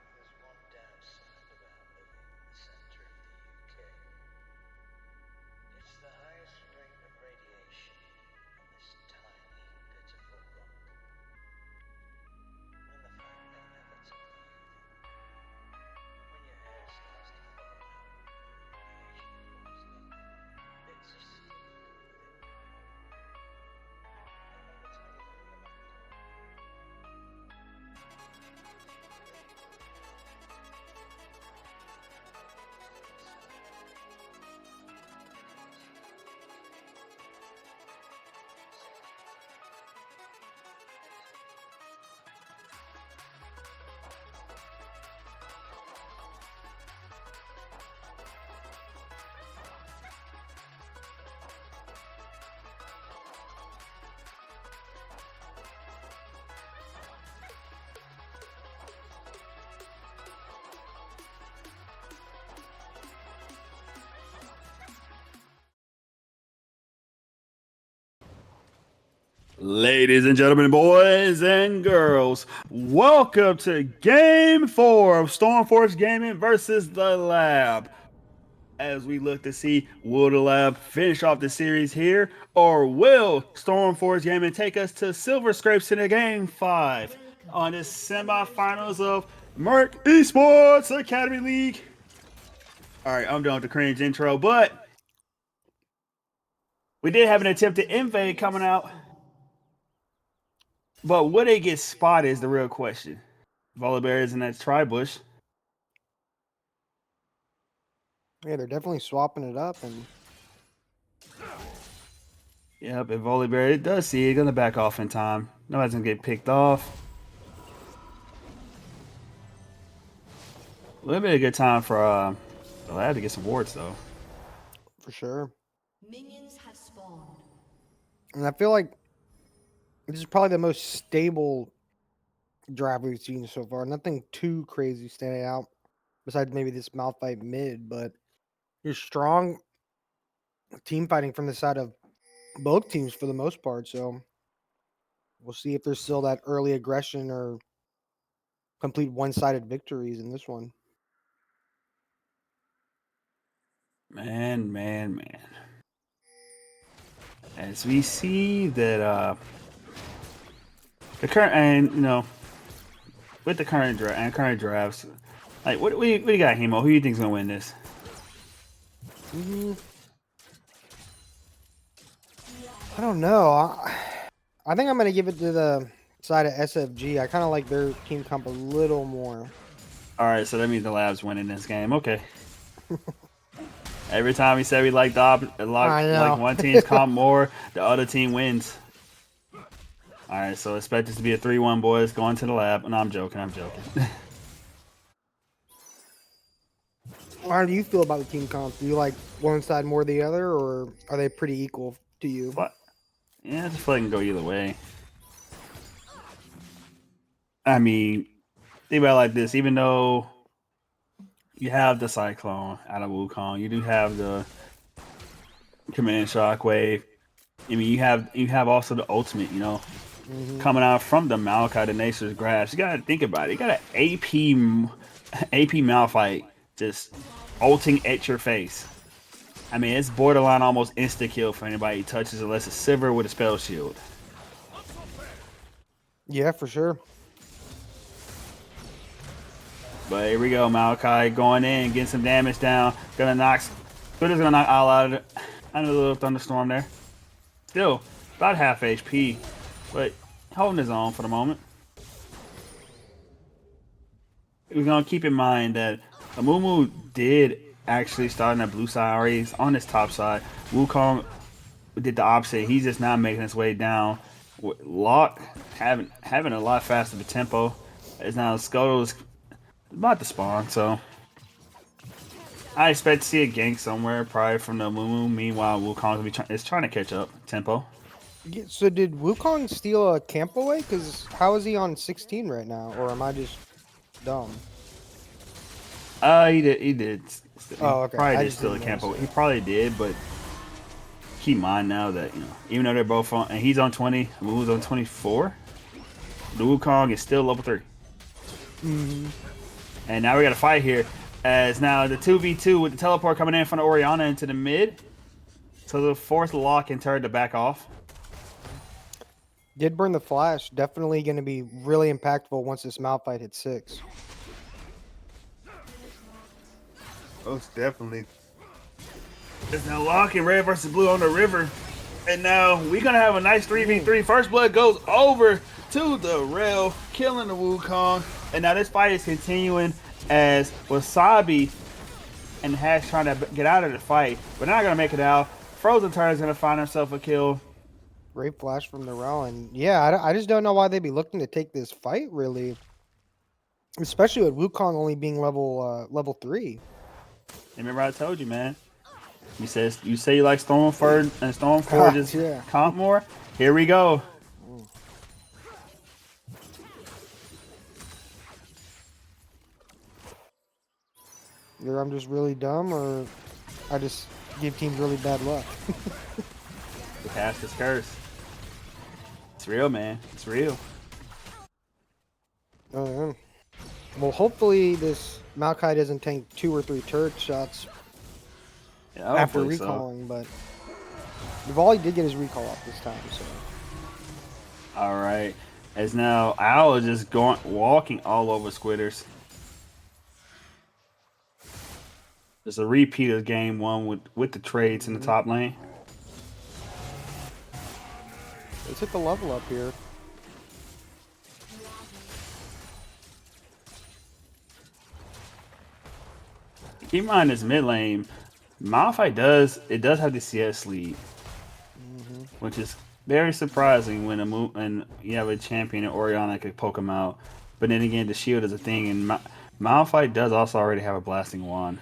There's one downside about living in the center of the UK. It's the highest rate of radiation on this tiny, pitiful rock. And the fact they never tell you that when your hair starts to fall out, the Asian boys know bits of steel within. I'll never tell you that in the back door. Ladies and gentlemen, boys and girls, welcome to Game 4 of StormForge Gaming versus the Lab. As we look to see, will the Lab finish off the series here, or will StormForge Gaming take us to Silver Scrapes in the Game 5 on the semifinals of Merc Esports Academy League? All right, I'm done with the cringe intro, but we did have an attempt to invade coming out. But would they get spotted is the real question. Volibear is in that tri-bush. Yeah, they're definitely swapping it up, and Yep, if Volibear it does see it, gonna back off in time. Nobody's gonna get picked off. A little bit of a good time for the Lab to get some wards though. for sure. Minions have spawned. And I feel like this is probably the most stable draft we've seen so far. Nothing too crazy standing out, besides maybe this Malphite mid, but you're strong team fighting from the side of both teams for the most part. So we'll see if there's still that early aggression or complete one-sided victories in this one. Man. As we see that the current and with the current drafts, like what do you got, Hemo? Who do you think's gonna win this? I don't know. I think I'm going to give it to the side of SFG. I kind of like their team comp a little more. All right, so that means the Lab's winning this game. Okay. Every time we say we like like one team's comp more, the other team wins. All right, so expect this to be a 3-1, boys. Going to the Lab. No, I'm joking. How do you feel about the team comp? Do you like one side more than the other, or are they pretty equal to you? But yeah, I just feel like it can go either way. I mean, think about it like this. Even though you have the Cyclone out of Wukong, you do have the Command Shockwave. I mean, you have also the ultimate, coming out from the Maokai, the Nature's Grasp. You gotta think about it. You got an AP Malphite just ulting at your face. I mean, it's borderline almost insta kill for anybody he touches, unless it's Sivir with a spell shield. Yeah, for sure. But here we go, Maokai going in, getting some damage down. Twitter's gonna knock Al out of it. I know a little thunderstorm there. Still, about half HP, but holding his own for the moment. We're gonna keep in mind that Amumu did actually starting at blue side already. He's on his top side. Wukong did the opposite. He's just now making his way down. Locke having a lot faster of a tempo. As now Scuttle's about to spawn, so I expect to see a gank somewhere, probably from the Moo. Meanwhile, Wukong is trying to catch up tempo. Yeah, so did Wukong steal a camp away? Because how is he on 16 right now? Or am I just dumb? He did. He did. Oh, okay. Probably I did just steal a didn't campo. notice He it. probably did, but keep in mind now that even though they're both on, and he's on 20, Moo's on 24. The Wukong is still level 3. Mm-hmm. And now we got a fight here, as now the 2v2 with the teleport coming in from the Orianna into the mid. So the force Locke and turret to back off. Did burn the flash. Definitely going to be really impactful once this Malphite hits 6. Most definitely. It's now Locke and red versus blue on the river. And now we're going to have a nice 3v3. First blood goes over to the rail, killing the Wukong. And now this fight is continuing as Wasabi and Hash trying to get out of the fight. But not going to make it out. Frozen Turtle is going to find herself a kill. Great flash from the Rel. And yeah, I just don't know why they'd be looking to take this fight, really. Especially with Wukong only being level 3. Remember I told you, man. You say you like StormForge and StormForge's Yeah. comp more? Here we go. Either I'm just really dumb or I just give teams really bad luck. The cast is cursed. It's real, man. It's real. Well, hopefully this Maokai doesn't tank 2 or 3 turret shots Yeah, after hopefully so. recalling, but Vivali did get his recall off this time, so. All right. As now Owl is just walking all over Squitters. It's a repeat of game 1 with the trades in the top lane. Let's hit the level up here. Keep in mind this mid lane, Malphite does have the CS lead, which is very surprising when you have a champion and Orianna could poke him out. But then again, the shield is a thing, and Malphite does also already have a blasting wand.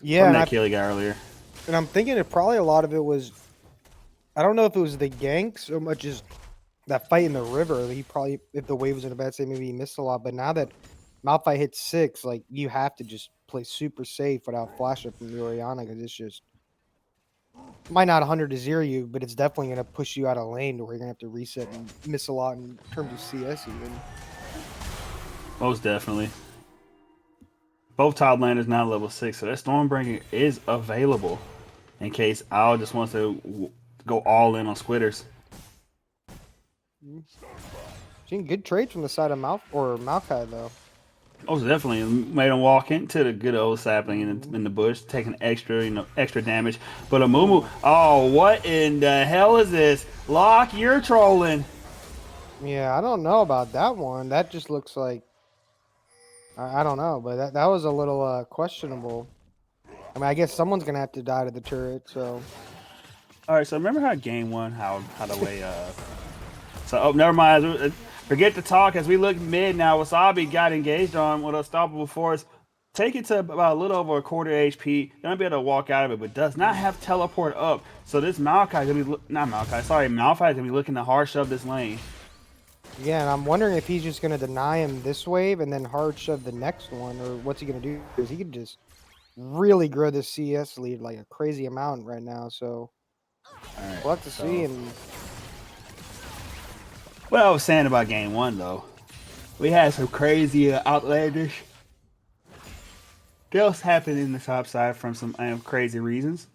Yeah, From that kill he got earlier. and I'm thinking it probably a lot of it was, I don't know if it was the gank so much as that fight in the river. He probably, if the wave was in a bad state, maybe he missed a lot. But now that Malphite hits 6, like, you have to just play super safe without flash up from the Orianna, because it's just, might not 100 to 0 you, but it's definitely going to push you out of lane to where you're going to have to reset and miss a lot in terms of CS even. Most definitely. Both top laners now level 6, so that Stormbringer is available in case Owl just wants to go all in on Squitters. Seeing good trades from the side of Maokai though. Most definitely made him walk into the good old sapling in the bush, taking extra damage. But a Mumu, oh, what in the hell is this? Locke, you're trolling. Yeah, I don't know about that one. That just looks like, I don't know, but that was a little questionable. I mean, I guess someone's gonna have to die to the turret. So. All right, so remember how game 1, how the way So never mind. Forget the talk as we look mid now. Wasabi got engaged on with Unstoppable Force. Take it to about a little over a quarter HP. Gonna be able to walk out of it, but does not have teleport up. So this Malphite gonna be Malphite is gonna be looking to hard shove this lane. Yeah, and I'm wondering if he's just gonna deny him this wave and then hard shove the next one, or what's he gonna do? Because he could just really grow this CS lead like a crazy amount right now. So All right, we'll have to see. And what I was saying about game 1 though, we had some crazy outlandish deals happen in the top side from some crazy reasons.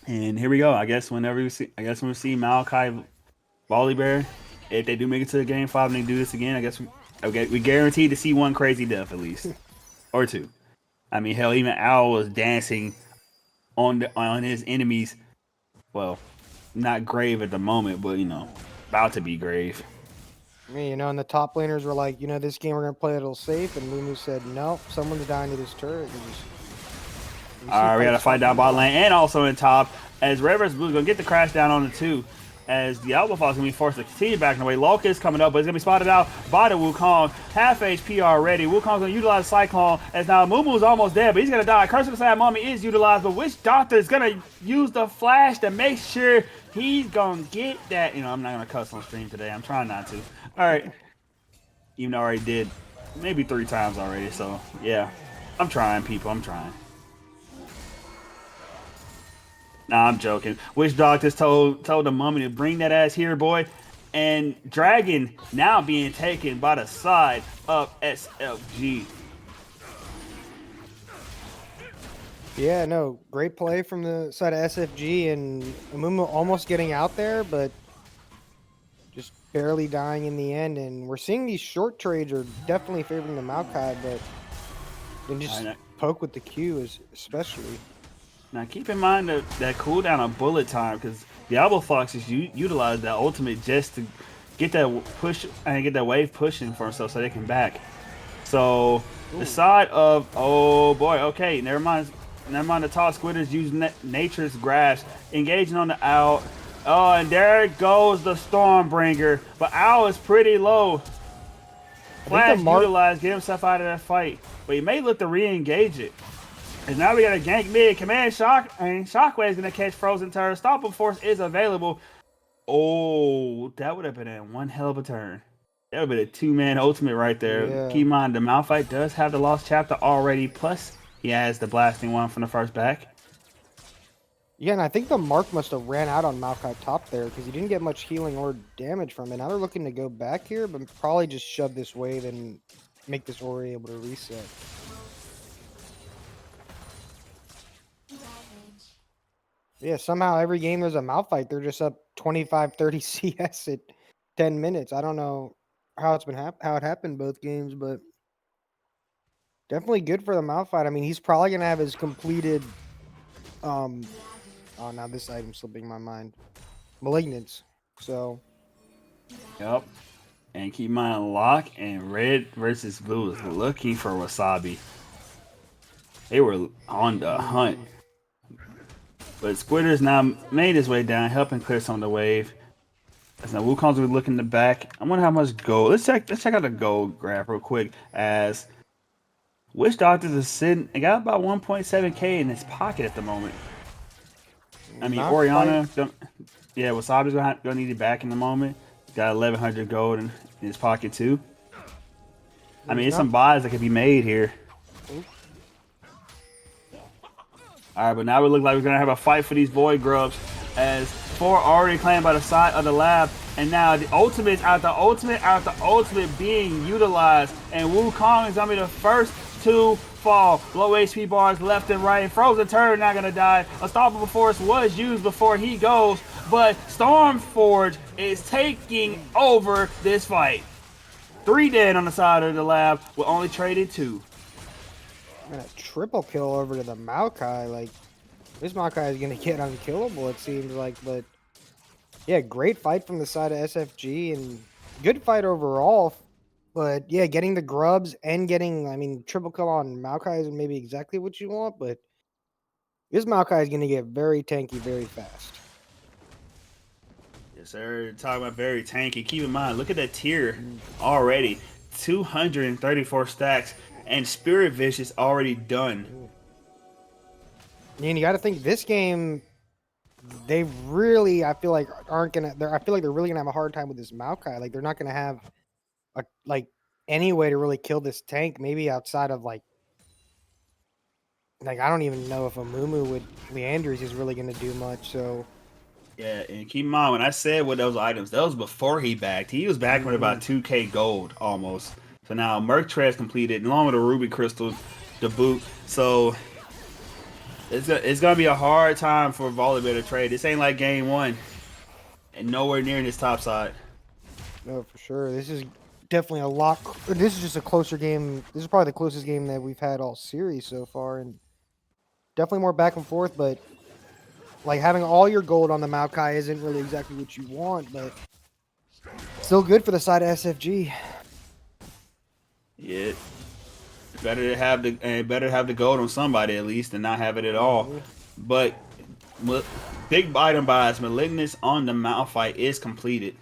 And here we go. I guess when we see Maokai Volibear, if they do make it to the game 5 and they do this again, I guess we guaranteed to see one crazy death at least. Or 2. I mean, hell, even Owl was dancing on his enemies. Well, not grave at the moment, but about to be grave. I mean, and the top laners were like, this game we're gonna play a little safe, and Mumu said, no, someone's dying to this turret. And just All right, we got to fight down bot lane and also in top. As Red vs. Blue is going to get the crash down on the 2. As Diablo Fox is going to be forced to continue backing away. Locust coming up, but it's going to be spotted out by the Wukong. Half HP already. Wukong's going to utilize Cyclone. As now Mumu's almost dead, but he's going to die. Curse of the Sad Mommy is utilized, but Witch Doctor is going to use the flash to make sure he's going to get that. You know, I'm not going to cuss on stream today. I'm trying not to. All right. Even though I already did maybe 3 times already. So, yeah. I'm trying, people. I'm trying. Nah, I'm joking. Witch Doctor told the mummy to bring that ass here, boy. And Dragon now being taken by the side of SFG. Yeah, no, great play from the side of SFG, and Amumu almost getting out there, but just barely dying in the end. And we're seeing these short trades are definitely favoring the Maokai, but then just poke with the Q is especially. Now keep in mind that cooldown of bullet time, because Diablo Fox is utilized that ultimate just to get that push and get that wave pushing for himself so they can back. So the side of, oh boy, okay, never mind the tall squitters use nature's grasp, engaging on the owl. Oh, and there goes the Stormbringer, but owl is pretty low. Flash utilized, get himself out of that fight, but he may look to re-engage it. And now we got a gank mid. Command Shock and Shockwave is gonna catch Frozen Turn. Stopping Force is available. Oh, that would have been one hell of a turn. That would have been a 2-man ultimate right there. Yeah. Keep in mind, the Malphite does have the Lost Chapter already. Plus, he has the blasting one from the first back. Yeah, and I think the Mark must have ran out on Maokai top there because he didn't get much healing or damage from it. Now they're looking to go back here, but probably just shove this wave and make this Ori able to reset. Yeah, somehow every game there's a Malphite, they're just up 25-30 CS at 10 minutes. I don't know how it's been how it happened both games, but definitely good for the Malphite. I mean, he's probably gonna have his completed oh, now this item's slipping my mind. Malignance. So Yep. And keep in mind, Locke and Red versus Blue is looking for Wasabi. They were on the hunt. But Squidder's now made his way down, helping clear some of the wave. As now Wukong's will be looking in the back. I wonder how much gold. Let's check out the gold graph real quick. As Witch Doctors is sitting, they got about 1.7k in his pocket at the moment. I mean, Not Oriana, yeah, Wasabi's gonna need it back in the moment. He's got 1100 gold in his pocket too. I mean, it's some buys that could be made here. All right, but now we look like we're going to have a fight for these Void Grubs as 4 already claimed by the side of the lab. And now the ultimates out the ultimate being utilized. And Wukong is going to be the first to fall. Low HP bars left and right. Frozen Turn not going to die. Unstoppable Force was used before he goes. But StormForge is taking over this fight. 3 dead on the side of the lab. We only traded 2. a triple kill over to the Maokai. Like, this Maokai is going to get unkillable, it seems like. But, yeah, great fight from the side of SFG and good fight overall. But, yeah, getting the grubs and getting, I mean, triple kill on Maokai isn't maybe exactly what you want. But this Maokai is going to get very tanky very fast. Yes, sir. Talking about very tanky. Keep in mind, look at that tier already. 234 stacks. And Spirit Vicious already done. And you got to think this game, they really, I feel like, aren't gonna. I feel like they're really gonna have a hard time with this Maokai. Like they're not gonna have any way to really kill this tank. Maybe outside of like I don't even know if a Mumu with Leanders is really gonna do much. So yeah, and keep in mind when I said what those items, that was before he backed. He was back with about 2k gold almost. So now Merc Tread's completed, along with a Ruby Crystal to boot. So it's gonna be a hard time for Volleyball to trade. This ain't like game 1, and nowhere near in this top side. No, for sure. This is definitely a lot. This is just a closer game. This is probably the closest game that we've had all series so far, and definitely more back and forth. But like having all your gold on the Maokai isn't really exactly what you want, but still good for the side of SFG. Yeah. Better to have the gold on somebody at least than not have it at all. But big item buys, Malignus on the Malphite is completed.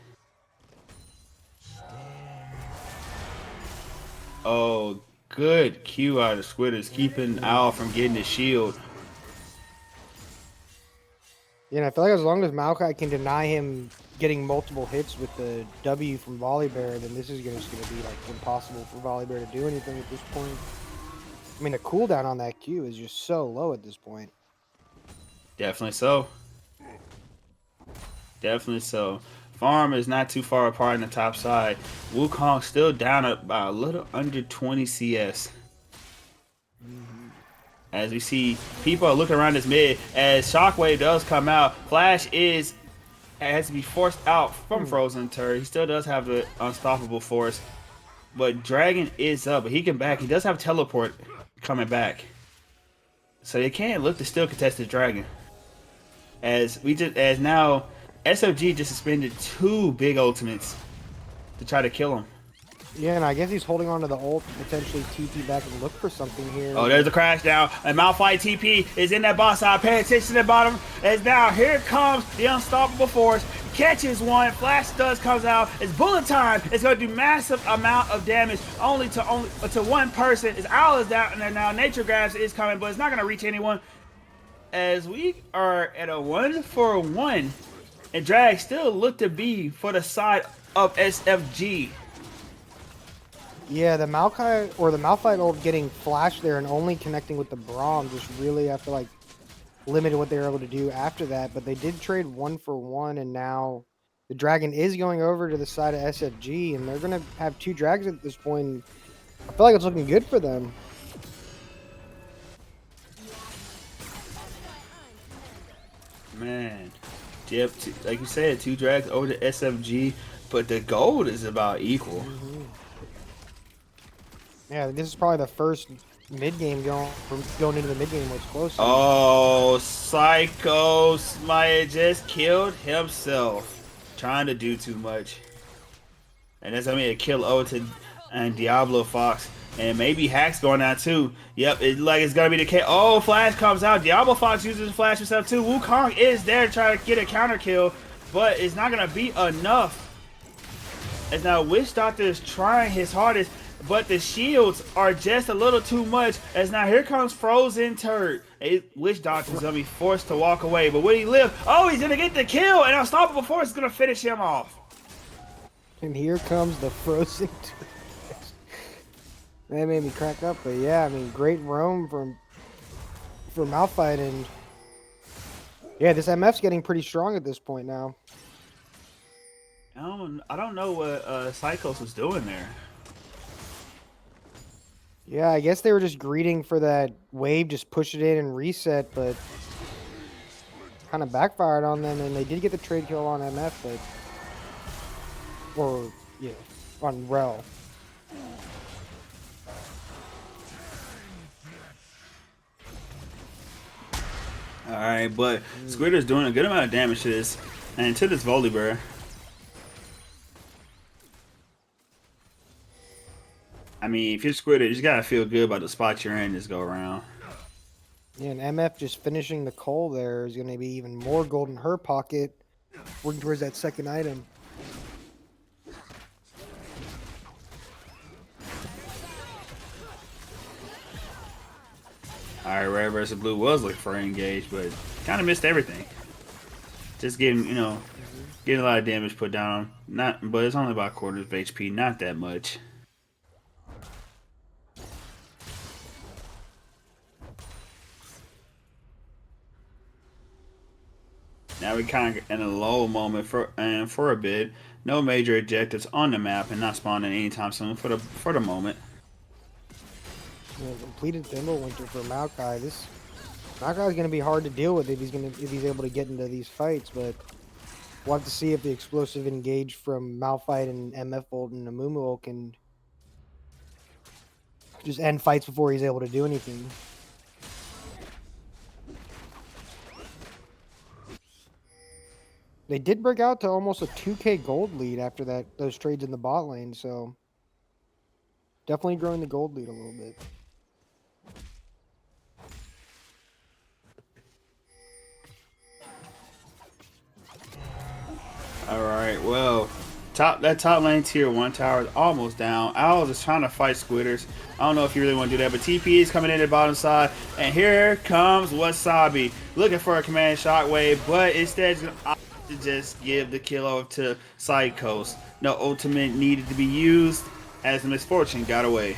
Oh, good Q out of Squitters, keeping Owl from getting the shield. Yeah, and I feel like as long as Maokai can deny him getting multiple hits with the W from Volibear, then this is just going to be like impossible for Volibear to do anything at this point. I mean, the cooldown on that Q is just so low at this point. Definitely so. Definitely so. Farm is not too far apart in the top side. Wukong still down about a little under 20 CS. As we see, people are looking around this mid. As Shockwave does come out, Flash has to be forced out from Frozen Turret. He still does have the unstoppable force, but Dragon is up. But he can back. He does have teleport coming back, so they can't look to still contest the Dragon. As now SFG just suspended 2 big ultimates to try to kill him. Yeah, and I guess he's holding on to the ult to potentially TP back and look for something here. Oh, there's a crash down. And Malphite TP is in that boss side. Pay attention to the bottom. As now, here comes the unstoppable force. Catches one. Flash Studs comes out. It's bullet time. It's going to do massive amount of damage only to one person. His Owl is down there now. Nature Grabs is coming, but it's not going to reach anyone. As we are at a 1-for-1. And Drag still look to be for the side of SFG. Yeah, the Maokai or the Malphite ult getting flashed there and only connecting with the Braum just really, I feel like, limited what they were able to do after that. But they did trade 1-for-1, and now the Dragon is going over to the side of SFG, and they're going to have 2 Dragons at this point. I feel like it's looking good for them. Man, yep, like you said, 2 Drags over to SFG, but the gold is about equal. Yeah, this is probably the first mid game going into the mid game where it's close. Oh, Psycho Smite just killed himself, trying to do too much, and that's gonna be a kill over to Diablo Fox, and maybe Hack's going out too. Yep, it's gonna be the case. Oh, Flash comes out. Diablo Fox uses Flash himself too. Wukong is there to try to get a counter kill, but it's not gonna be enough. As now Witch Doctor is trying his hardest, but the shields are just a little too much. As now here comes Frozen Turret. Witch Doctor's gonna be forced to walk away, but will he live? Oh, he's gonna get the kill, and Unstoppable Force is gonna finish him off. And here comes the Frozen Turret. That made me crack up, but yeah, I mean, great roam for Malphite, and yeah, this MF's getting pretty strong at this point now. I don't know what Psychos was doing there. Yeah, I guess they were just greeting for that wave, just push it in and reset, but kind of backfired on them, and they did get the trade kill on MF, but on Rel. Alright, but Squidder's doing a good amount of damage to this, and to this Volibear. I mean, if you're Squidder, you just gotta feel good about the spot you're in this go around. Yeah, and MF just finishing the coal there is going to be even more gold in her pocket, working towards that second item. Alright, Red versus Blue was looking for an engage, but kind of missed everything. Just getting, getting a lot of damage put down. But it's only about quarters of HP, not that much. Now we're kind of in a lull moment for a bit. No major objectives on the map and not spawning anytime soon for the moment. Yeah, completed Thimblewinter for Maokai. This Maokai is going to be hard to deal with if he's able to get into these fights, but we'll have to see if the explosive engage from Malphite and MF Volt and Amumu can just end fights before he's able to do anything. They did break out to almost a 2k gold lead after those trades in the bot lane, so definitely growing the gold lead a little bit. All right, well, that top lane tier 1 tower is almost down. Owls is trying to fight Squitters. I don't know if you really want to do that, but TP is coming in the bottom side, and here comes Wasabi looking for a command shockwave, but instead he's gonna opt to just give the kill over to Side Coast. No ultimate needed to be used as the misfortune got away.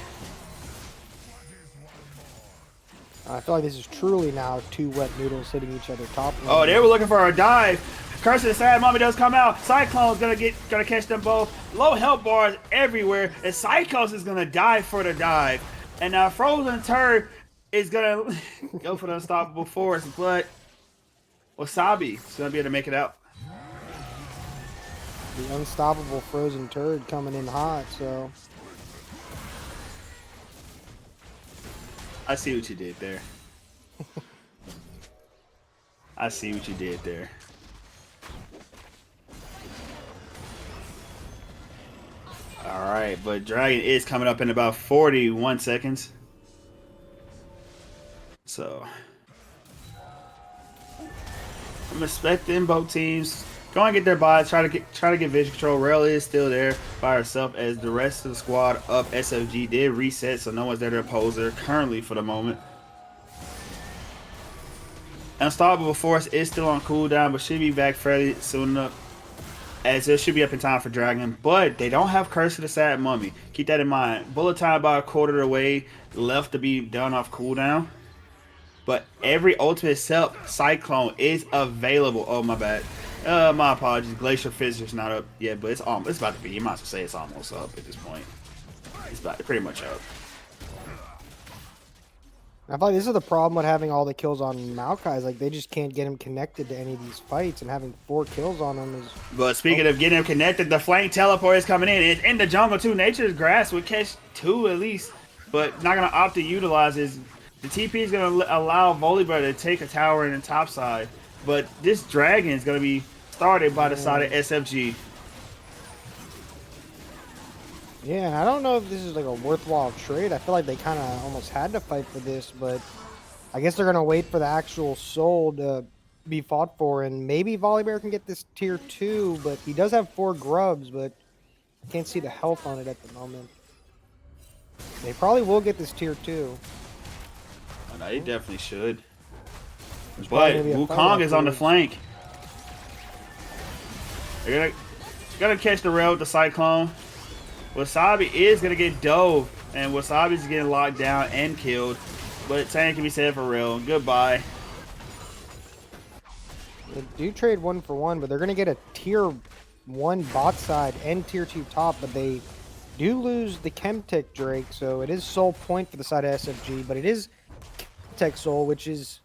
I feel like this is truly now 2 wet noodles hitting each other top lane. Oh, they were looking for a dive. Curse of the Sad Mommy does come out. Cyclone's gonna catch them both. Low health bars everywhere. And Psychos is gonna dive for the dive. And now Frozen Turd is gonna go for the unstoppable force, but Wasabi is gonna be able to make it out. The unstoppable frozen turd coming in hot, so I see what you did there. I see what you did there. Alright, but Dragon is coming up in about 41 seconds. So I'm expecting both teams go and get their buys, try to get vision control. Rail is still there by herself as the rest of the squad of SFG did reset, so no one's there to oppose her currently for the moment. Unstoppable Force is still on cooldown, but should be back fairly soon enough, as it should be up in time for Dragon. But they don't have Curse of the Sad Mummy. Keep that in mind. Bullet time about a quarter of the way left to be done off cooldown. But every ultimate except Cyclone is available. Oh, my bad. My apologies. Glacier Fissure's not up yet, but it's about to be. You might as well say it's almost up at this point. It's about pretty much up. I feel like this is the problem with having all the kills on Maokai. Is like they just can't get him connected to any of these fights, and having 4 kills on him is. But speaking of getting him connected, the Flame Teleport is coming in. It's in the jungle too. Nature's Grass would catch 2 at least, but not gonna opt to utilize his. The TP is gonna allow Volibear to take a tower in the top side, but this Dragon is gonna be started by the side of SFG. Yeah, and I don't know if this is like a worthwhile trade. I feel like they kind of almost had to fight for this, but I guess they're going to wait for the actual soul to be fought for, and maybe Volibear can get this tier 2, but he does have 4 grubs, but can't see the health on it at the moment. They probably will get this tier 2. Oh, no, they definitely should. But Wukong is on the flank. They're gonna catch the rail with the Cyclone. Wasabi is going to get dove, and Wasabi's getting locked down and killed. But same can be said for real. Goodbye. They do trade 1 for 1, but they're going to get a tier 1 bot side and tier 2 top, but they do lose the Chemtech Drake, so it is soul point for the side of SFG, but it is Chemtech soul, which is,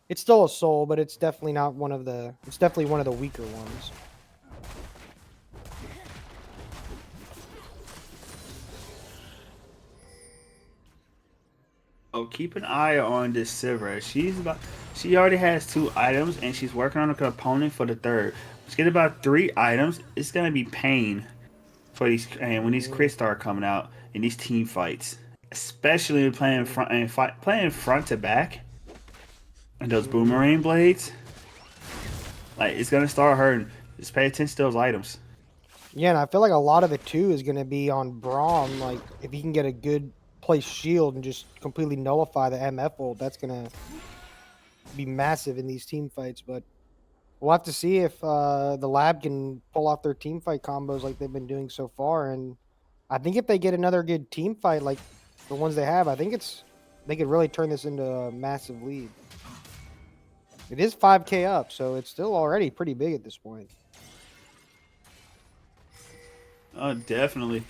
it's still a soul, but it's definitely not one of the, it's definitely one of the weaker ones. Oh, keep an eye on this Sivir. She already has 2 items, and she's working on a component for the 3rd. Let's get about 3 items. It's gonna be pain for these, and when these crits start coming out in these team fights, especially playing front to back, and those boomerang blades. Like, it's gonna start hurting. Just pay attention to those items. Yeah, and I feel like a lot of it too is going to be on Braum. Like, if he can get a good place shield and just completely nullify the MF ult, that's going to be massive in these team fights. But we'll have to see if the lab can pull off their team fight combos like they've been doing so far. And I think if they get another good team fight like the ones they have, I think they could really turn this into a massive lead. It is 5K up, so it's still already pretty big at this point. Oh, definitely.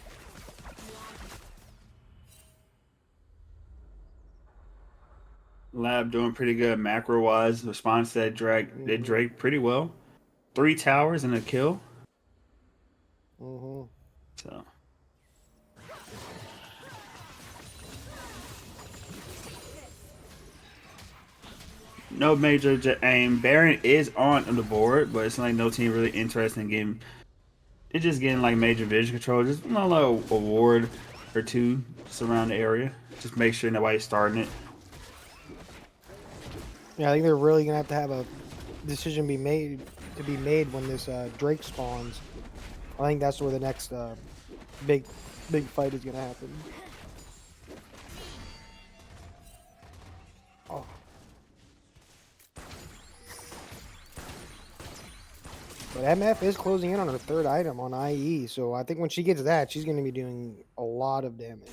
Lab doing pretty good macro-wise. Response to that Drake pretty well. 3 towers and a kill. So. No major aim. Baron is on the board, but it's like no team really interested in getting. It's just getting like major vision control. Just a little award or 2 just around the area. Just make sure nobody's starting it. Yeah, I think they're really gonna have to have a decision be made to be made when this Drake spawns. I think that's where the next big fight is gonna happen. Oh. But MF is closing in on her third item on IE, so I think when she gets that, she's going to be doing a lot of damage.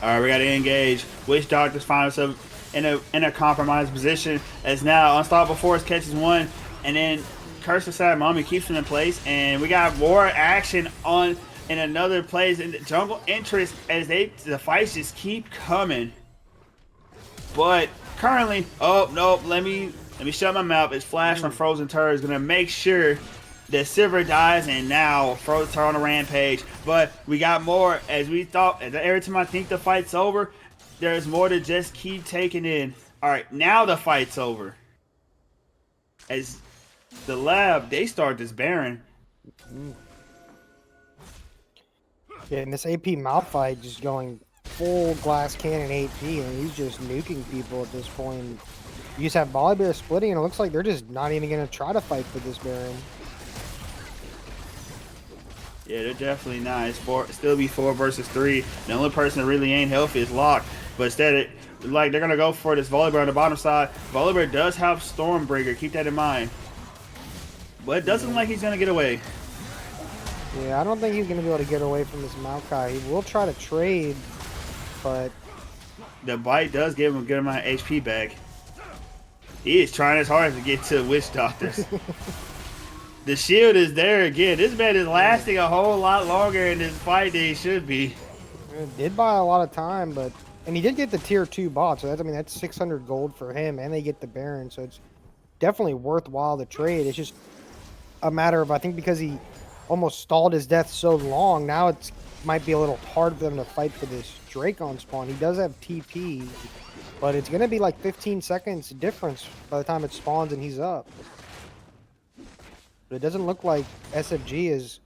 All right, we got to engage. Witch Doctors find herself in a compromised position as now Unstoppable Force catches one, and then Curse of Sad Mommy keeps him in place, and we got more action on in another place in the jungle interest as the fights just keep coming. But currently, oh nope, let me shut my mouth. It's Flash from Frozen Turd is gonna make sure that Silver dies, and now Frozen Turd on a rampage. But we got more as we thought. Every time I think the fight's over, there's more to just keep taking in. All right, now the fight's over. As the lab, they start this Baron. Yeah, and this AP Malphite just going full glass cannon AP, and he's just nuking people at this point. You just have Volibear splitting, and it looks like they're just not even going to try to fight for this Baron. Yeah, they're definitely not. It's still be 4 versus 3. The only person that really ain't healthy is Locke. But instead, they're going to go for this Volibear on the bottom side. Volibear does have Stormbreaker. Keep that in mind. But it doesn't look like he's going to get away. Yeah, I don't think he's going to be able to get away from this Maokai. He will try to trade, but... The bite does give him a good amount of HP back. He is trying his hardest to get to Witch Doctors. The shield is there again. This man is lasting a whole lot longer in this fight than he should be. It did buy a lot of time, but... And he did get the tier 2 bot, so that's, I mean, that's 600 gold for him, and they get the Baron, so it's definitely worthwhile to trade. It's just a matter of, I think because he almost stalled his death so long, now it might be a little hard for them to fight for this Drake on spawn. He does have TP, but it's going to be like 15 seconds difference by the time it spawns and he's up. But it doesn't look like SFG is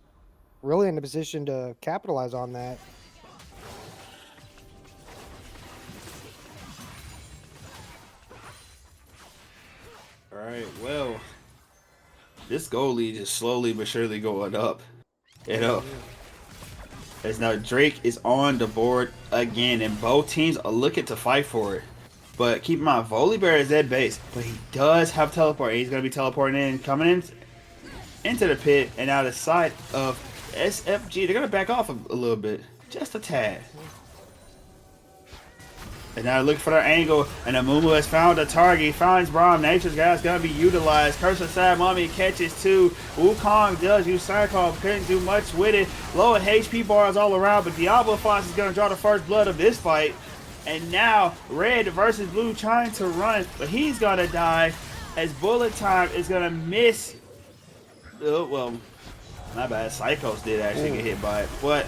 really in a position to capitalize on that. Alright, well, this goal lead is slowly but surely going up. You know, as now Drake is on the board again, and both teams are looking to fight for it. But keep in mind, Volibear is at base, but he does have teleport. He's going to be teleporting in, coming in into the pit, and out of sight of SFG. They're going to back off a little bit, just a tad. And now looking for their angle, and Amumu has found a target. He finds Braum. Nature's Guy's going to be utilized. Curse of Sad Mommy catches 2. Wukong does use Cyclone. Couldn't do much with it. Low HP bars all around, but Diablo Fox is going to draw the first blood of this fight. And now Red versus Blue trying to run, but he's going to die as Bullet Time is going to miss. Oh, well, not bad. Psychos did actually get hit by it, but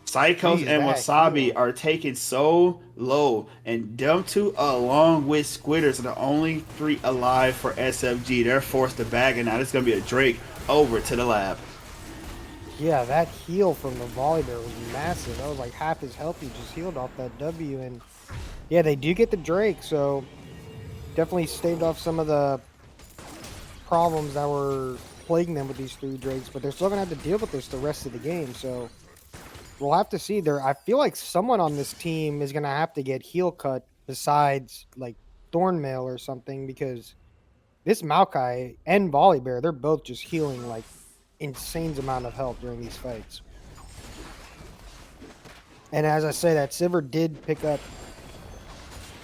Psychos and Wasabi are taken so low, and them two along with Squitters are the only 3 alive for SFG. They're forced to back, and now it's going to be a Drake over to the lab. Yeah, that heal from the Volibear was massive. That was like half his health. He just healed off that W, and yeah, they do get the Drake, so definitely staved off some of the problems that were plaguing them with these 3 Drakes, but they're still going to have to deal with this the rest of the game, so we'll have to see. I feel like someone on this team is going to have to get heal cut besides like Thornmail or something, because this Maokai and Volibear, they're both just healing like insane amount of health during these fights. And as I say, that Sivir did pick up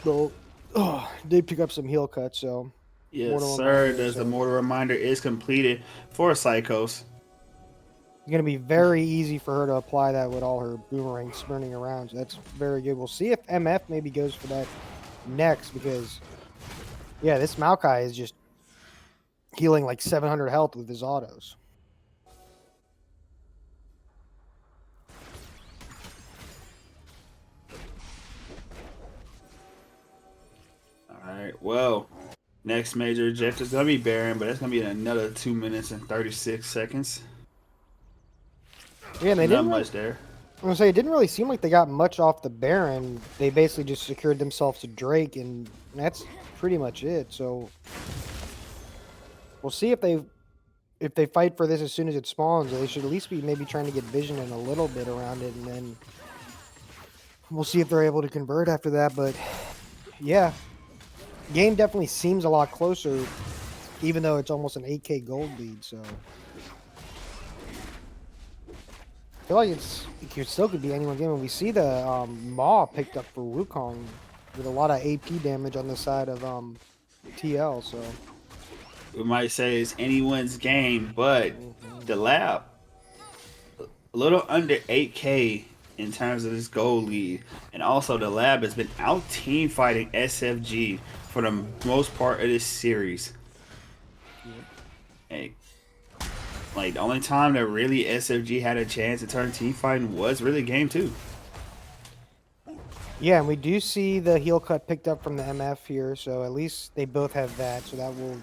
some heal cuts, so yes sir, as the Mortal Reminder is completed for Psychos. It's going to be very easy for her to apply that with all her boomerang spinning around. So that's very good. We'll see if MF maybe goes for that next, because, yeah, this Maokai is just healing like 700 health with his autos. Alright, well, next major objective is going to be Baron, but that's going to be in another 2 minutes and 36 seconds. Yeah, and they not didn't much there. I'm gonna say it didn't really seem like they got much off the Baron. They basically just secured themselves a Drake, and that's pretty much it. So we'll see if they fight for this as soon as it spawns. They should at least be maybe trying to get vision in a little bit around it, and then we'll see if they're able to convert after that. But yeah, game definitely seems a lot closer, even though it's almost an 8K gold lead. So I feel like it still could be anyone's game. And we see the Maw picked up for Wukong with a lot of AP damage on the side of TL. So We might say it's anyone's game, but the lab a little under 8K in terms of this gold lead, and also the lab has been out team fighting SFG for the most part of this series. Hey, like the only time that really SFG had a chance to turn team fighting was really game 2. yeah, and we do see the heel cut picked up from the MF here, so at least they both have that, so that will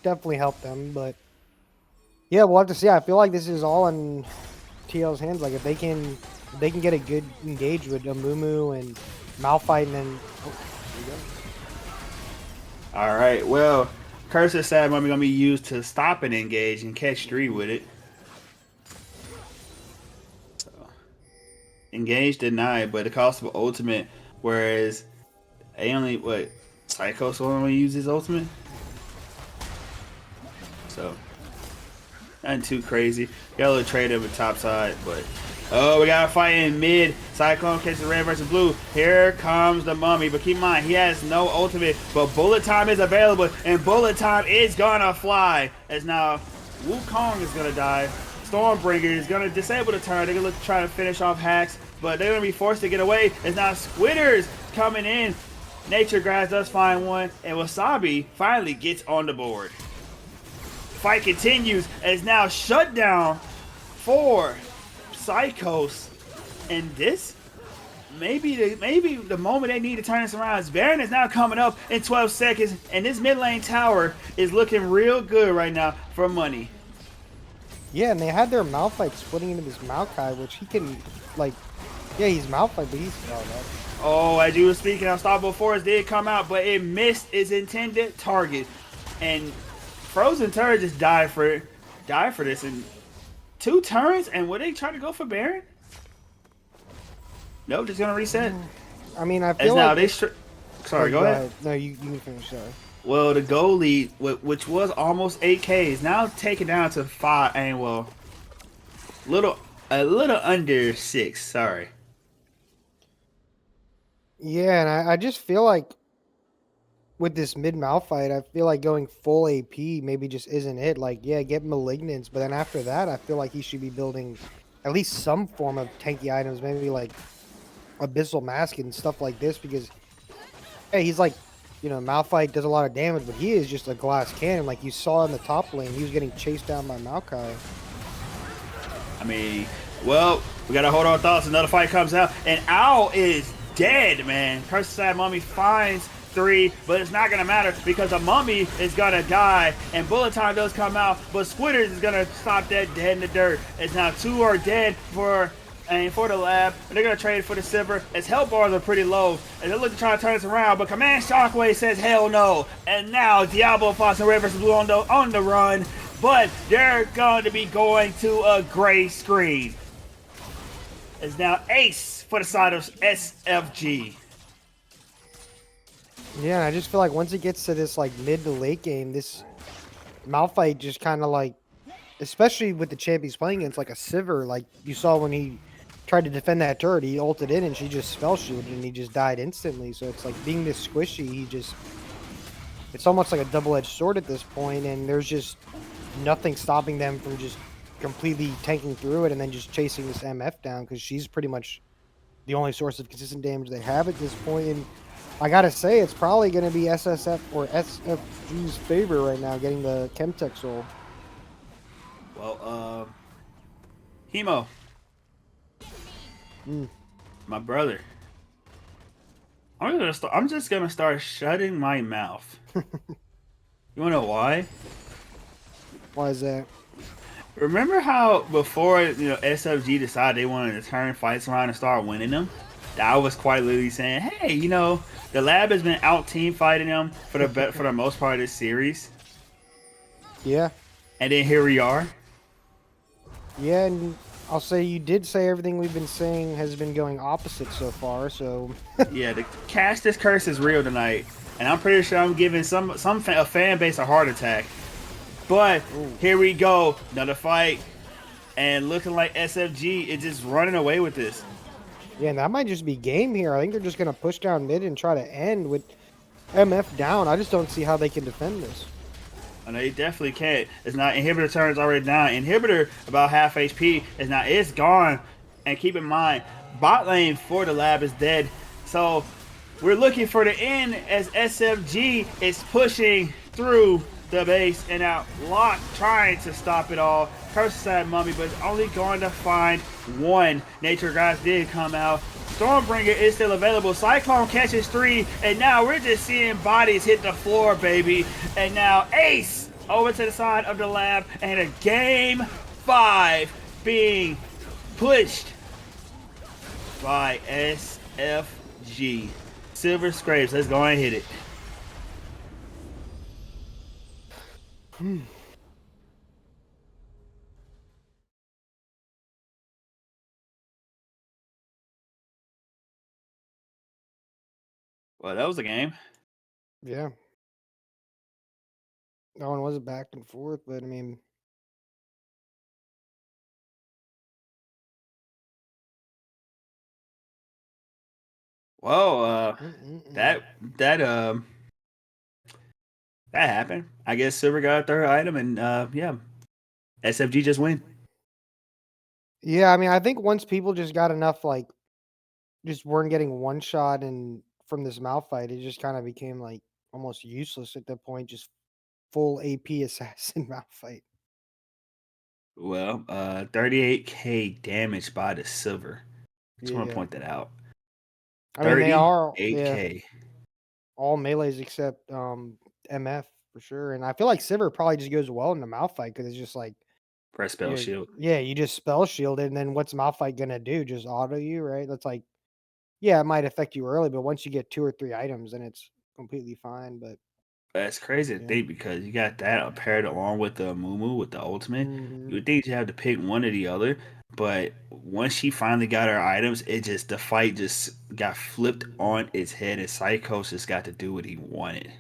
definitely help them. But yeah, we'll have to see. I feel like this is all in TL's hands. Like if they can get a good engage with Amumu and Malphite, and then there you go. All right, well, Curse of Sad Mummy gonna be used to stop an engage and catch 3 with it. So, engage denied, but the cost of ultimate. Whereas they only Psycho's only use his ultimate. So nothing too crazy. Got a little trade over top side, but oh, we got a fight in mid. Cyclone catches red versus blue. Here comes the Mummy, but keep in mind he has no ultimate, but bullet time is available, and bullet time is gonna fly. As now Wukong is gonna die. Stormbringer is gonna disable the turn. They're gonna try to finish off hacks, but they're gonna be forced to get away. As now Squitters coming in. Nature Grass does find one, and Wasabi finally gets on the board. Fight continues as now shutdown for Psychos, and this maybe the moment they need to turn this around. Is Baron is now coming up in 12 seconds, and this mid lane tower is looking real good right now for money. Yeah, and they had their Malphite splitting into this Maokai, which he can, like, yeah, he's Malphite, but he's Oh, as you were speaking, Unstoppable Force did come out, but it missed its intended target, and Frozen Turret just died for this in 2 turns. And would they try to go for Baron? Nope, just gonna reset. I mean, I As feel now like sorry, go ahead. No, you can finish. Sorry. Well, the goal lead, which was almost 8K, is now taken down to 5, and well, a little under 6. Sorry. Yeah, and I just feel like with this mid Malphite, I feel like going full AP maybe just isn't it. Like, yeah, get Malignance, but then after that, I feel like he should be building at least some form of tanky items, maybe like Abyssal Mask and stuff like this, because, hey, he's like, you know, Malphite does a lot of damage, but he is just a glass cannon. Like you saw in the top lane, he was getting chased down by Maokai. I mean, well, we gotta hold our thoughts. Another fight comes out, and Owl is dead, man. Curse of Sad Mummy finds 3, but it's not gonna matter because the Mummy is gonna die, and bullet time does come out, but Squitters is gonna stop that dead in the dirt. It's now 2 are dead for the lab, and they're gonna trade for the silver as health bars are pretty low, and they're looking to try to turn this around, but Command Shockwave says hell no, and now Diablo Fox and Red vs. Blue on the run, but they're going to be going to a gray screen. It's now Ace for the side of SFG. Yeah, I just feel like once it gets to this like mid to late game, this Malphite just kind of like, especially with the champ he's playing against, like a Sivir, like you saw when he tried to defend that turret, he ulted in and she just spell shielded and he just died instantly. So it's like being this squishy, it's almost like a double-edged sword at this point, and there's just nothing stopping them from just completely tanking through it and then just chasing this MF down, because she's pretty much the only source of consistent damage they have at this point. And I gotta say, it's probably going to be SSF or SFG's favor right now, getting the Chemtech soul. Well, Hemo, my brother, I'm just gonna start shutting my mouth. You wanna know why? Why is that? Remember how before SFG decided they wanted to turn fights around and start winning them? I was quite literally saying, hey, the lab has been out team fighting them for the most part of this series. Yeah. And then here we are. Yeah, and I'll say you did say everything we've been saying has been going opposite so far, so Yeah, the Castus curse is real tonight, and I'm pretty sure I'm giving a fan base a heart attack. But here we go, another fight, and looking like SFG is just running away with this. yeah, and that might just be game here. I think they're just gonna push down mid and try to end with MF down. I just don't see how they can defend this. I know you definitely can't. It's not inhibitor turns already down. Inhibitor about half HP is now it's gone. And keep in mind, bot lane for the lab is dead. So we're looking for the end as SFG is pushing through the base and out Lock trying to stop it all. Curse side mummy, but it's only going to find one. Nature guys did come out. Stormbringer is still available. Cyclone catches 3, and now we're just seeing bodies hit the floor, baby. And now Ace over to the side of the lab, and a game 5 being pushed by SFG. Silver Scrapes, let's go and hit it. Well, that was a game. Yeah. That one was a back and forth, but I mean, Well, mm-mm-mm. that that happened. I guess Silver got a third item, and yeah, SFG just win. Yeah, I mean, I think once people just got enough, like, just weren't getting one shot and from this Malphite, it just kind of became like almost useless at that point. Just full AP assassin Malphite. Well, 38k damage by the Silver. Just want to Yeah. point that out. I mean, they are, yeah, 38k. all melees except MF for sure. And I feel like Sivir probably just goes well in the Malphite because it's just like, Press spell shield. yeah, you just spell shield it, and then what's Malphite gonna do? Just auto you, right? That's like, yeah, it might affect you early, but once you get 2 or 3 items, then it's completely fine. But That's crazy to yeah. think because you got that paired along with the Moo with the ultimate. Hmm. You would think you have to pick one or the other, but once she finally got her items, the fight just got flipped on its head, and Psychos just got to do what he wanted.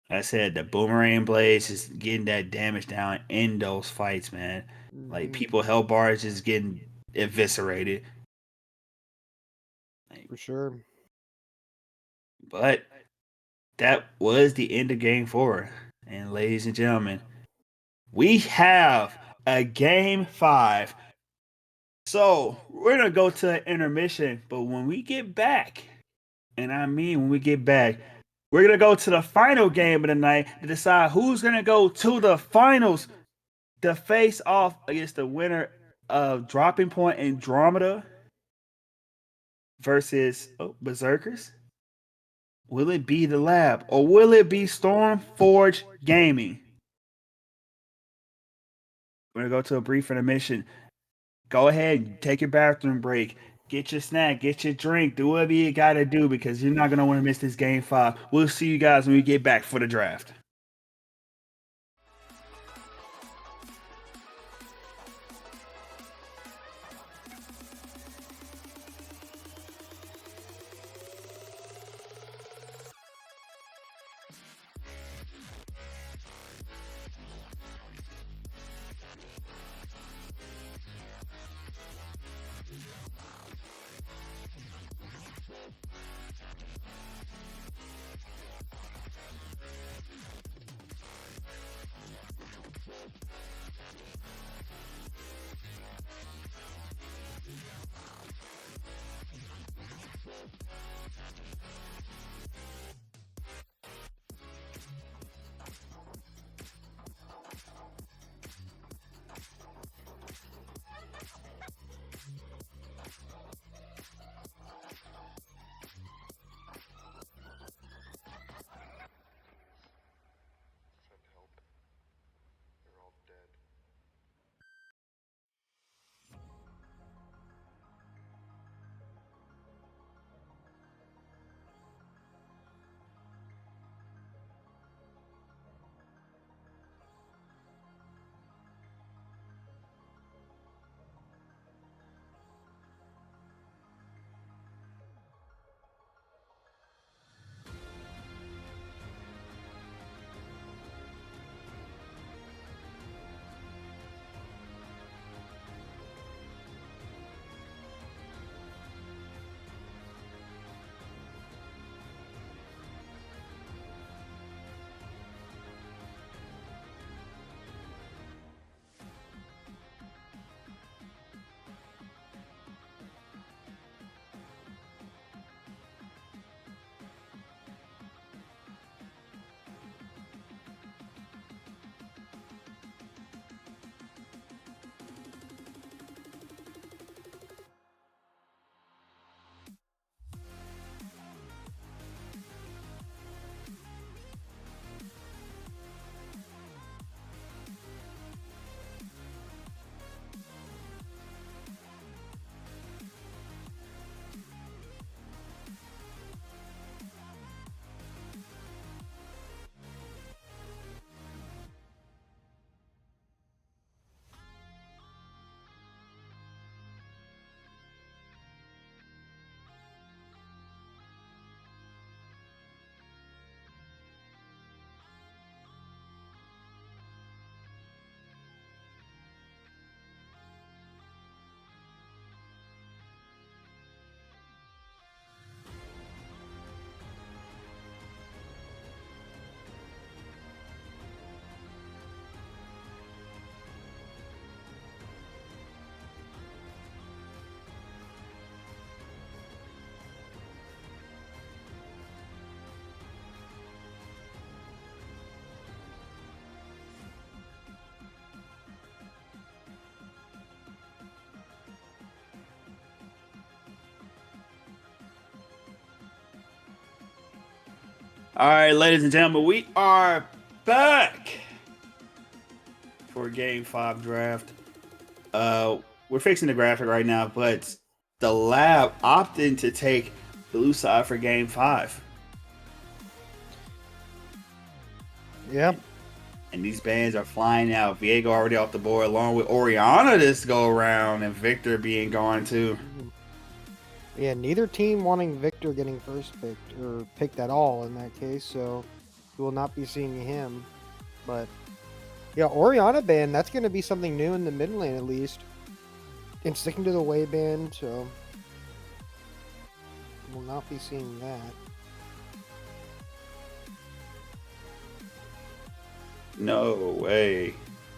Like I said, the boomerang blades just getting that damage down in those fights, man. Like people health bars just getting eviscerated. For sure. But that was the end of game 4. And ladies and gentlemen, we have a game 5. So we're gonna go to an intermission, but when we get back, and I mean when we get back, we're gonna go to the final game of the night to decide who's gonna go to the finals to face off against the winner of Dropping Point Andromeda versus Berserkers. Will it be the lab or will it be StormForge Gaming? We're gonna go to a brief intermission. Go ahead, take your bathroom break, get your snack, get your drink, do whatever you gotta do because you're not gonna want to miss this game 5. We'll see you guys when we get back for the draft. All right, ladies and gentlemen, we are back for Game 5 draft. We're fixing the graphic right now, but the lab opted to take blue side for Game 5. Yep. And these bands are flying out. Viego already off the board, along with Oriana this go around, and Victor being gone too. Yeah, neither team wanting Victor getting first picked or picked at all in that case, so we will not be seeing him. But yeah, Oriana ban, that's going to be something new in the mid lane at least. And sticking to the way ban, so we'll not be seeing that. No way.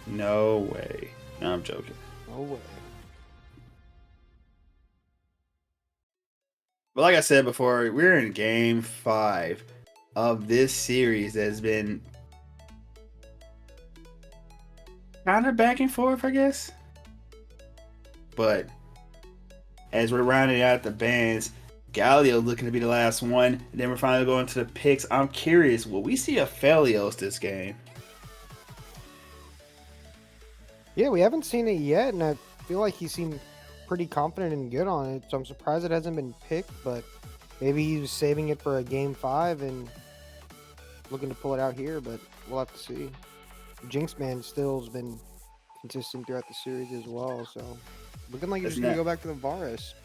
No way. No, I'm joking. No way. But like I said before, we're in Game 5 of this series that has been kind of back and forth, I guess. But as we're rounding out the bands, Galio looking to be the last one. And then we're finally going to the picks. I'm curious, will we see a Felios this game? Yeah, we haven't seen it yet, and I feel like he seemed pretty confident and good on it, so I'm surprised it hasn't been picked, but maybe he was saving it for a Game 5 and looking to pull it out here, but we'll have to see. Jinxman still has been consistent throughout the series as well, so looking like he's just going to go back to the Varus.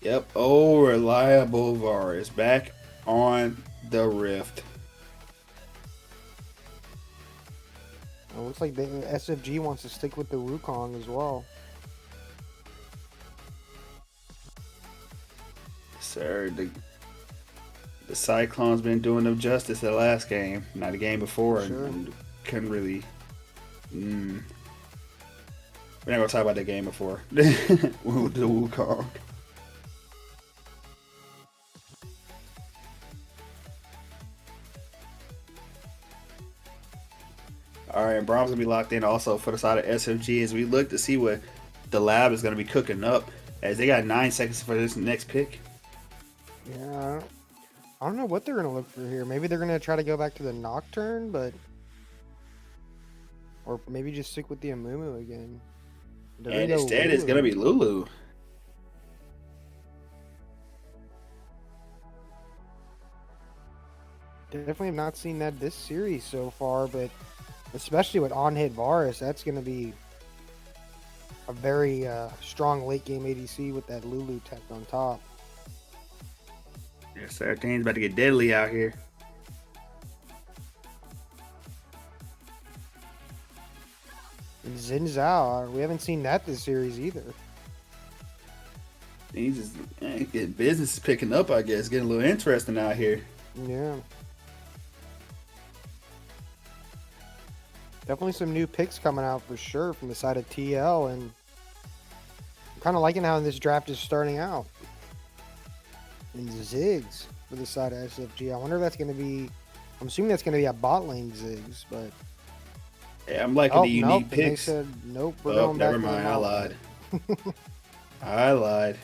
Yep, oh, reliable Varus back on the Rift. It looks like the SFG wants to stick with the Wukong as well. Sir, the Cyclone's been doing them justice the last game, not the game before. Sure. And couldn't really. We're not gonna talk about the game before. The Wukong. All right, and Brahms gonna be locked in also for the side of SFG as we look to see what the lab is gonna be cooking up, as they got 9 seconds for this next pick. Yeah, I don't know what they're going to look for here. Maybe they're going to try to go back to the Nocturne, but... Or maybe just stick with the Amumu again. And instead it's going to be Lulu. Definitely have not seen that this series so far, but especially with on-hit Varus, that's going to be a very strong late-game ADC with that Lulu tech on top. Yes, sir. Things about to get deadly out here. And Xin Zhao, we haven't seen that this series either. Things is getting business is picking up, I guess. Getting a little interesting out here. Yeah. Definitely some new picks coming out for sure from the side of TL, and I'm kind of liking how this draft is starting out. And Ziggs for the side of SFG. I wonder if that's going to be... I'm assuming that's going to be a bot lane Ziggs, but... Yeah, I'm liking the unique picks. They said, nope, we're going back. Never mind, I lied. I lied.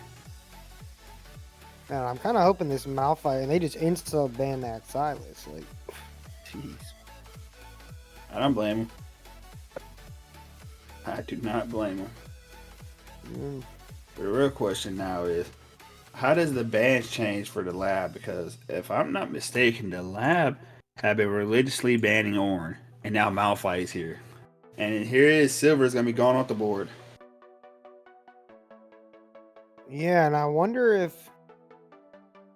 Man, I'm kind of hoping this Malphite, and they just insta-ban that Silas. Like, jeez. I don't blame him. I do not blame him. The real question now is, how does the bans change for the lab? Because if I'm not mistaken, the lab have been religiously banning Ornn, and now Malphite is here. And here is Silver is going to be gone off the board. Yeah, and I wonder if...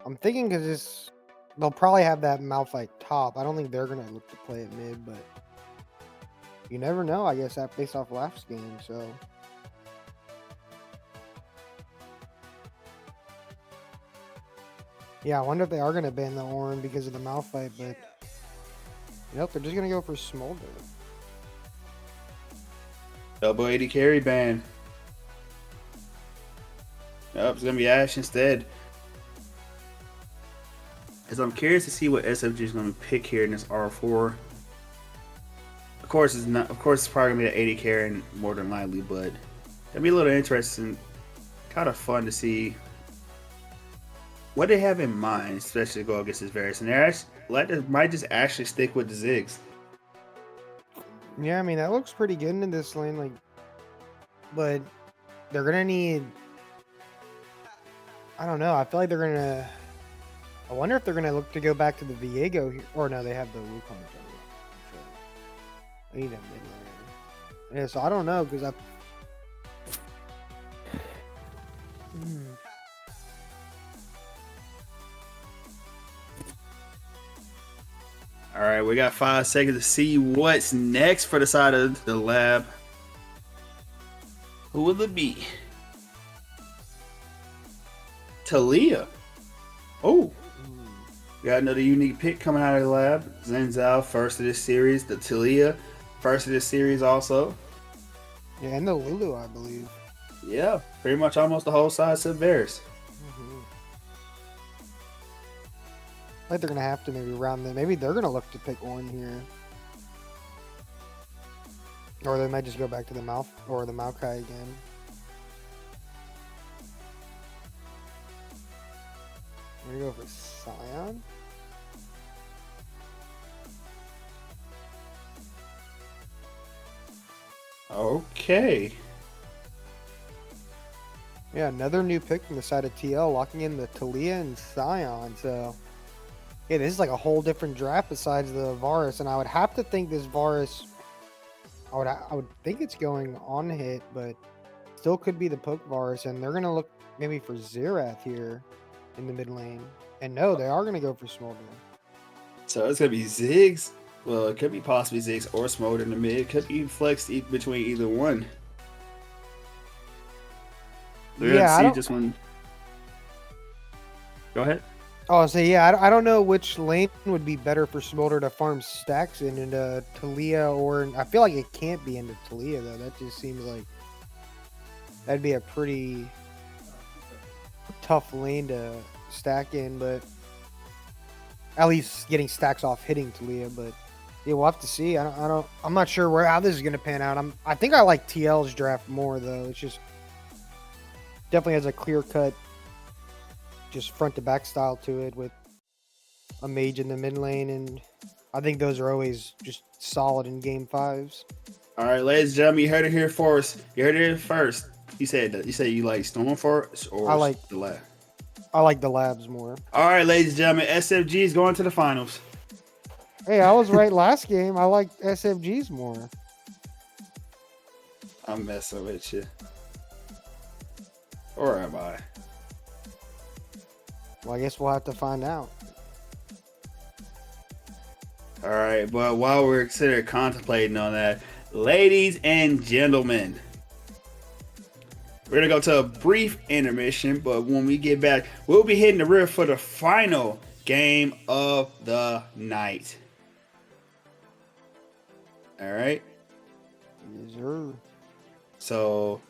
I'm thinking because they'll probably have that Malphite top. I don't think they're going to look to play it mid, but you never know, I guess, that based off last game, so... Yeah, I wonder if they are going to ban the Ornn because of the Malphite, but... Nope, they're just going to go for Smolder. Double 80 carry ban. Nope, it's going to be Ashe instead. As I'm curious to see what SFG is going to pick here in this R4. Of course, it's not. Of course, it's probably going to be the 80 carry more than likely, but it'll be a little interesting. Kind of fun to see what they have in mind, especially to go against this Varus. And they're actually, might just actually stick with the Ziggs. Yeah, I mean that looks pretty good in this lane, like, but they're gonna need. I don't know. I feel like they're gonna. I wonder if they're gonna look to go back to the Viego here, or no, they have the Wukong jungle. I need a mid lane. Yeah, so I don't know because I. All right, we got 5 seconds to see what's next for the side of the lab. Who will it be? Talia. Oh, got another unique pick coming out of the lab. Zenzal, first of this series. The Talia, first of this series also. Yeah, and the Lulu, I believe. Yeah, pretty much almost the whole side except Varus. I think they're gonna have to maybe round them. Maybe they're gonna look to pick one here, or they might just go back to the Maokai again. We're gonna go for Scion. Okay. Yeah, another new pick from the side of TL, locking in the Talia and Scion. So, yeah, this is like a whole different draft besides the Varus, and I would have to think this Varus. I would think it's going on hit, but still could be the Poke Varus, and they're gonna look maybe for Xerath here in the mid lane. And no, they are gonna go for Smolder. So it's gonna be Ziggs. Well, it could be possibly Ziggs or Smolder in the mid. It could be flexed between either one. We're Yeah, gonna see just one. Go ahead. Oh, so yeah, I don't know which lane would be better for Smolder to farm stacks in, into Talia, or I feel like it can't be into Talia though. That just seems like that'd be a pretty tough lane to stack in, but at least getting stacks off hitting Talia. But yeah, we'll have to see. I'm not sure how this is gonna pan out. I think I like TL's draft more though. It's just definitely has a clear cut, just front to back style to it with a mage in the mid lane, and I think those are always just solid in game 5s. All right, ladies and gentlemen, you heard it here first. You heard it here first. You said you like StormForge or I like the lab. I like the labs more. All right, ladies and gentlemen, SFG is going to the finals. Hey, I was right last game. I like SFGs more. I'm messing with you. Or am I? Well, I guess we'll have to find out. All right, but while we're contemplating on that, ladies and gentlemen, we're going to go to a brief intermission, but when we get back, we'll be hitting the rift for the final game of the night. All right? Yes, sir. So,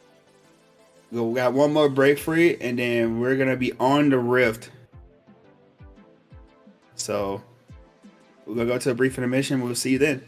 we got one more break for you, and then we're going to be on the rift. So, we're going to go to a brief intermission. We'll see you then.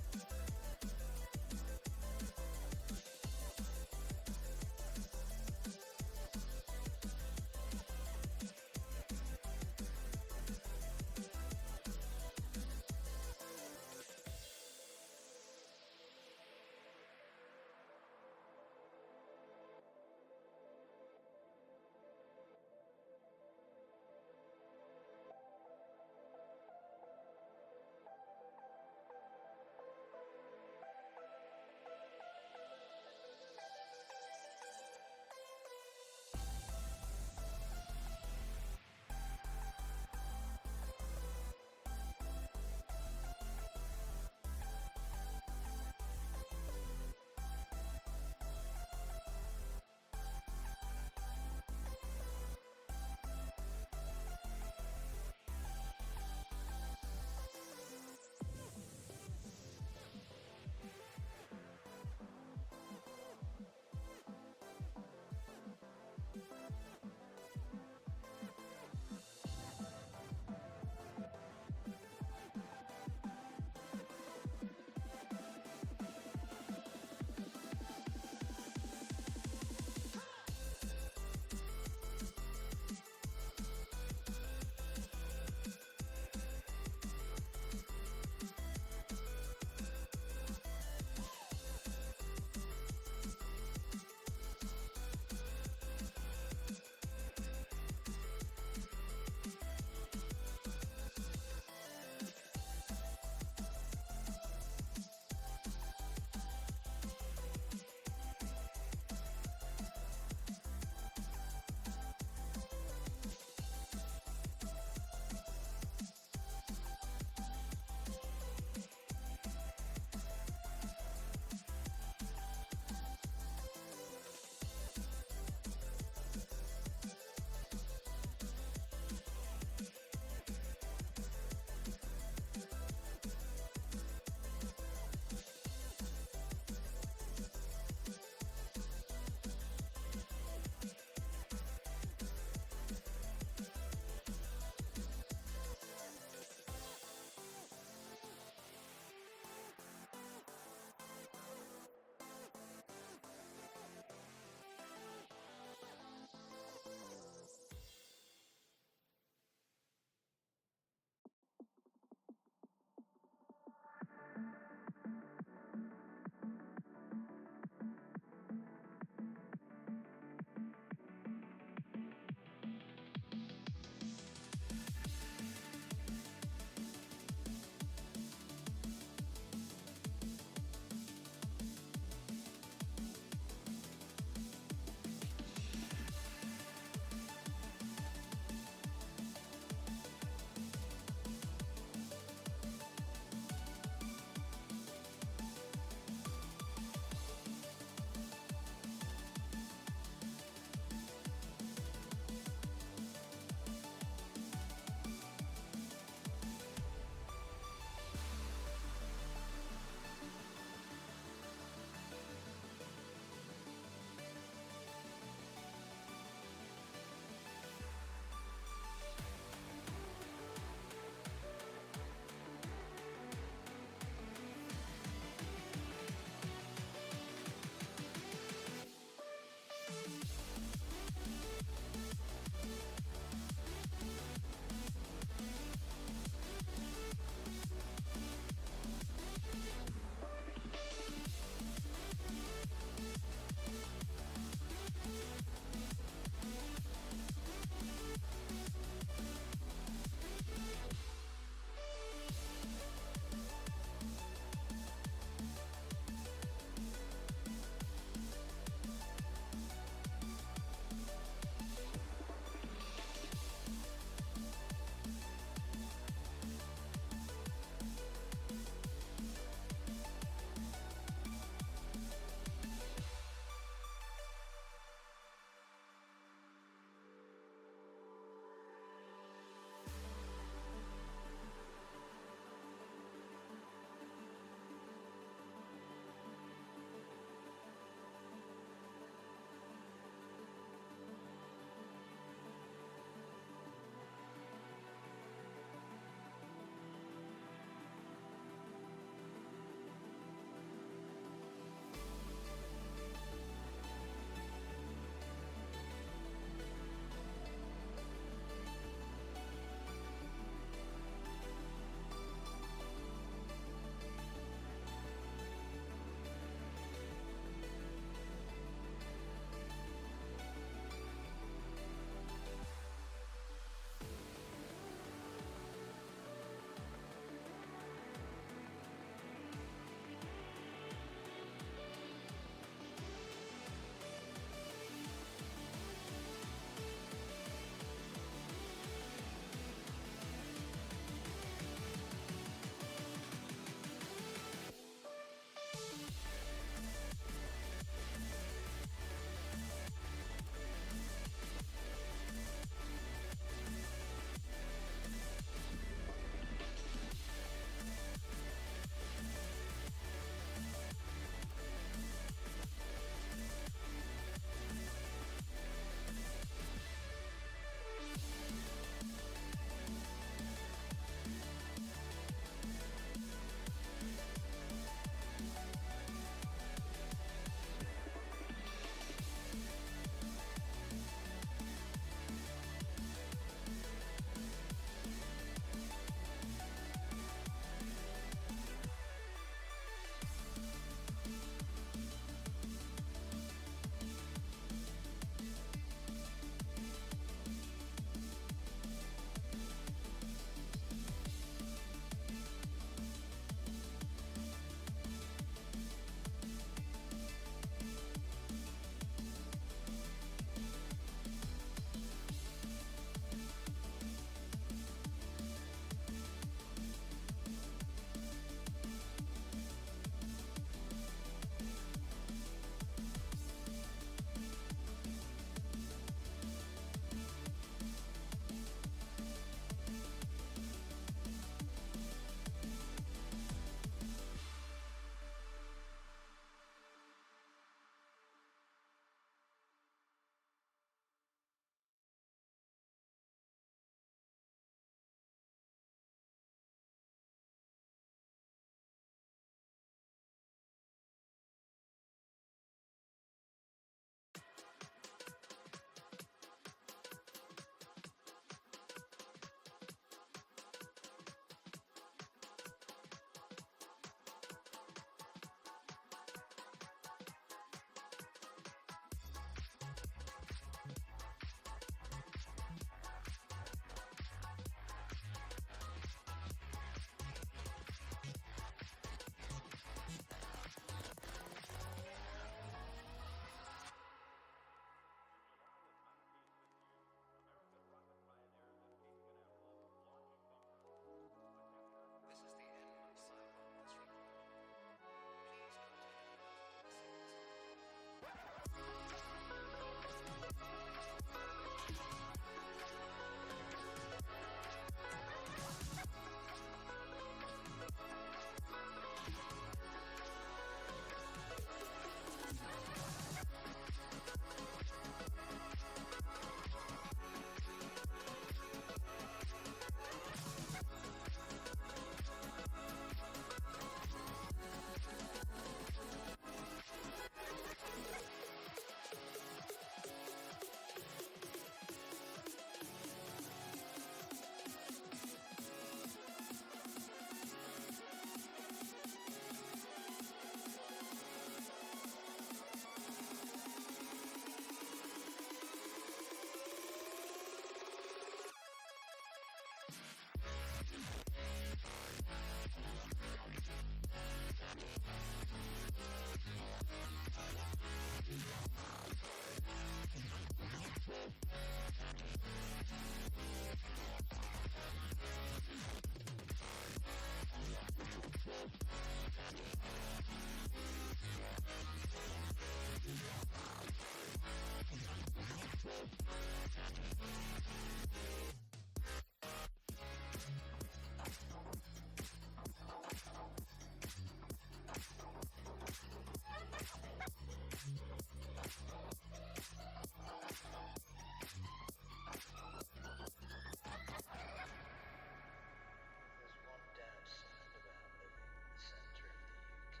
There's one downside about living in the center of the UK.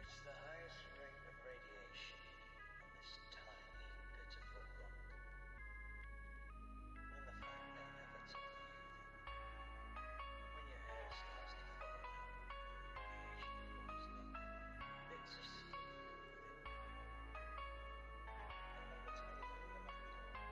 It's the highest rate of radiation on this tiny, pitiful rock. And the fact that inevitably you think, when your hair starts to fall out, the Asian boy's neck, it's a stupid thing. And then the tiny thing in the back.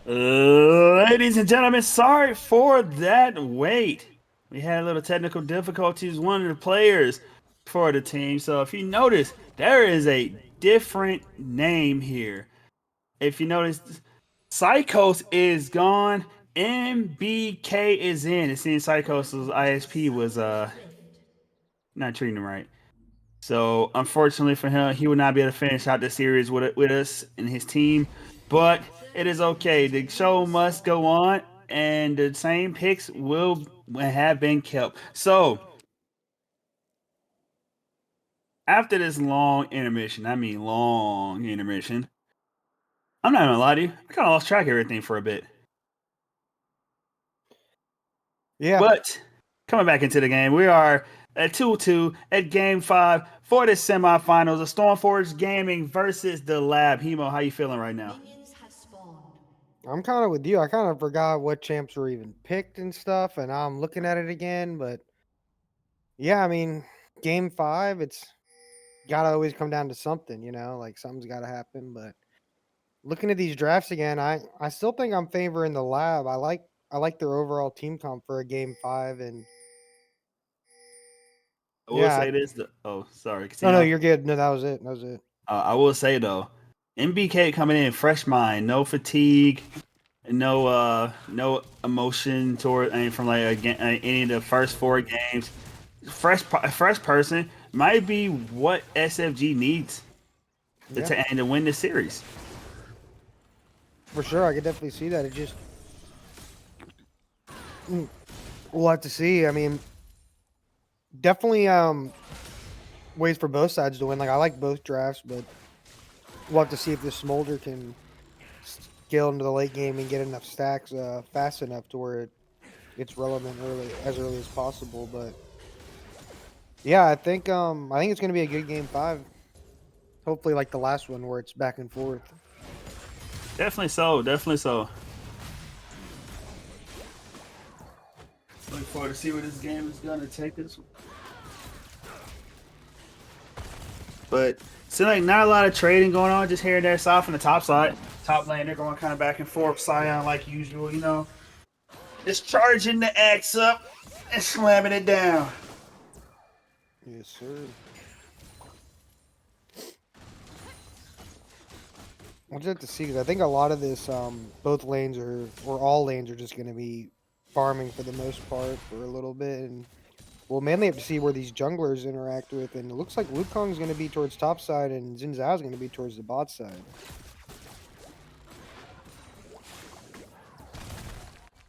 Ladies and gentlemen, sorry for that wait. We had a little technical difficulties. One of the players for the team. So if you notice, there is a different name here. If you notice, Psychos is gone. MBK is in. It seems Psychos' ISP was not treating him right. So unfortunately for him, he would not be able to finish out the series with us and his team. But it is okay. The show must go on, and the same picks will have been kept. So after this long intermission, I mean long intermission, I'm not gonna lie to you, I kind of lost track of everything for a bit. Yeah. But coming back into the game, we are at 2-2 at Game 5 for the semifinals of StormForge Gaming versus the Lab. Hemo, how you feeling right now? Minions have spawned. I'm kind of with you. I kind of forgot what champs were even picked and stuff, and now I'm looking at it again. But yeah, I mean, game 5, it's gotta always come down to something, like something's gotta happen. But looking at these drafts again, I still think I'm favoring the Lab. I like their overall team comp for a game 5, and I will yeah. say this. Oh, sorry. No, no, Continue. you're good. No, that was it. That was it. I will say though, MBK coming in fresh mind, no fatigue, no emotion toward any from like again, any of the first 4 games. Fresh person might be what SFG needs Yeah, and to win the series. for sure. I could definitely see that. It just we'll have to see. I mean, definitely ways for both sides to win. Like I like both drafts, but we'll have to see if the Smolder can scale into the late game and get enough stacks fast enough to where it's relevant as early as possible. But yeah, I think it's gonna be a good game 5. Hopefully, like the last one where it's back and forth. Definitely so. Definitely so. Looking forward to see where this game is gonna take us. But seems like not a lot of trading going on, just here and there. South on the top side, top lane, they're going kind of back and forth. Scion like usual, just charging the axe up and slamming it down. Yes, sir. We'll just have to see because I think a lot of this, both lanes or all lanes are just going to be farming for the most part for a little bit, and we'll mainly have to see where these junglers interact with. And it looks like Wukong's going to be towards top side, and Xin Zhao's going to be towards the bot side.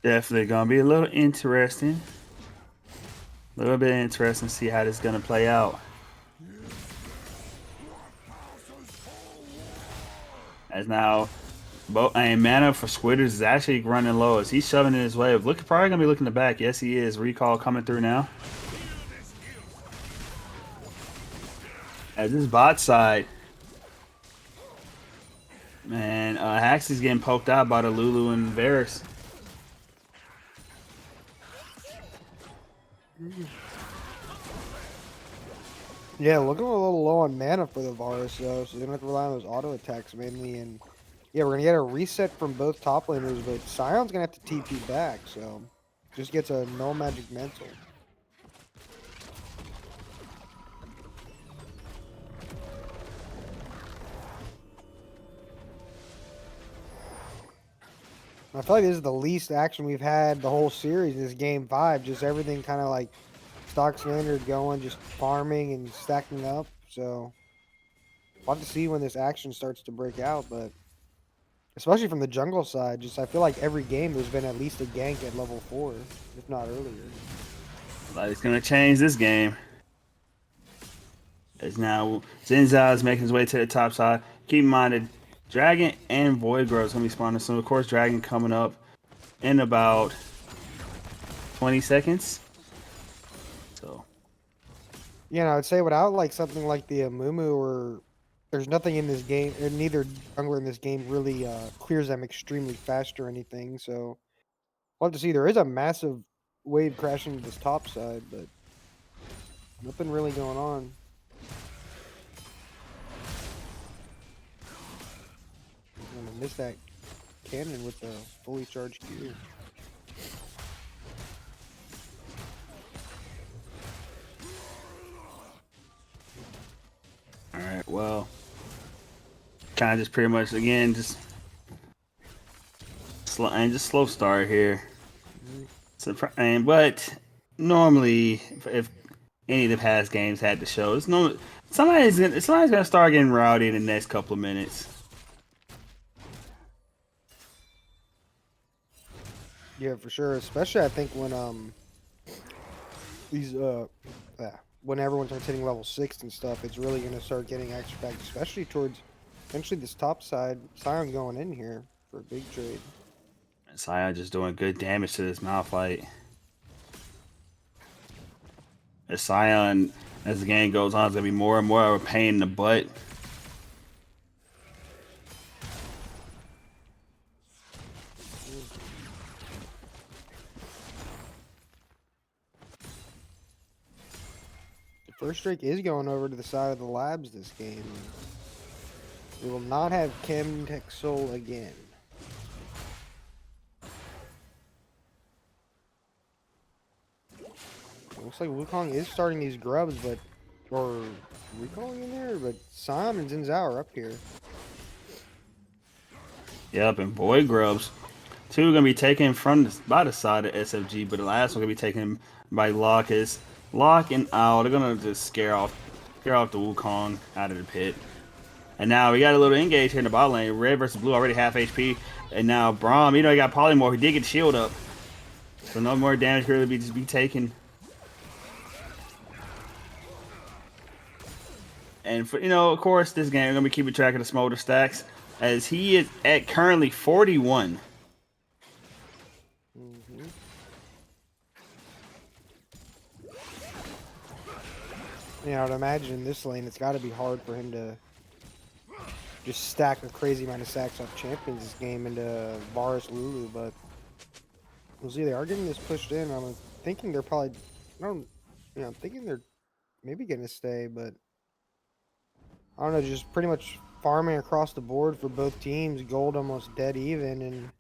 Definitely gonna be a little interesting. A little bit interesting to see how this is gonna play out. As now, mana for Squitters is actually running low. As he's shoving in his wave. Probably gonna be looking to back. Yes, he is. Recall coming through now. As this bot side, man, Hax is getting poked out by the Lulu and Varus. Yeah, looking a little low on mana for the Varus though, so they're gonna have to rely on those auto attacks mainly. And yeah, we're gonna get a reset from both top laners, but Sion's gonna have to TP back, so just gets a no magic mental. I feel like this is the least action we've had the whole series in this game 5. Just everything kind of like stock standard going, just farming and stacking up. So we'll have to see when this action starts to break out, but especially from the jungle side, just I feel like every game there's been at least a gank at level 4, if not earlier. Like it's gonna change this game. As now Xin Zhao is making his way to the top side. Keep in mind that Dragon and Void Grove is gonna be spawning soon. Of course, Dragon coming up in about 20 seconds. So Yeah, I'd say without like something like the Amumu, or there's nothing in this game, or neither jungler in this game really clears them extremely fast or anything. So we'll have to see. There is a massive wave crashing to this top side, but nothing really going on. I'm gonna miss that cannon with the fully charged Q. All right, well, kind of just pretty much again just slow start here. But normally, if any of the past games had to show, it's no somebody's gonna start getting rowdy in the next couple of minutes. Yeah, for sure. Especially I think when these when everyone starts hitting level 6 and stuff, it's really gonna start getting extra back, especially towards eventually this top side. Sion going in here for a big trade. Sion just doing good damage to this Malphite. As Sion, as the game goes on, is gonna be more and more of a pain in the butt. First Drake is going over to the side of the labs this game. We will not have Chem Texel again. It looks like Wukong is starting these grubs, but or recalling in there, but Sam and Zinzao are up here. Yep, and boy grubs. Two gonna be taken by the side of SFG, but the last one gonna be taken by Locke. Is Locke and Owl. They're gonna just scare off the Wukong out of the pit. And now we got a little engage here in the bot lane. Red versus Blue already half HP, and now Braum. He got Polymorph. He did get the shield up, so no more damage can really be taken. And for of course, this game we're gonna be keeping track of the Smolder stacks as he is at currently 41. Yeah, I'd imagine in this lane it's got to be hard for him to just stack a crazy amount of stacks off champions this game into Varus Lulu, but we'll see. They are getting this pushed in. I'm thinking they're probably, I'm thinking they're maybe going to stay, but I don't know, just pretty much farming across the board for both teams. Gold almost dead even, and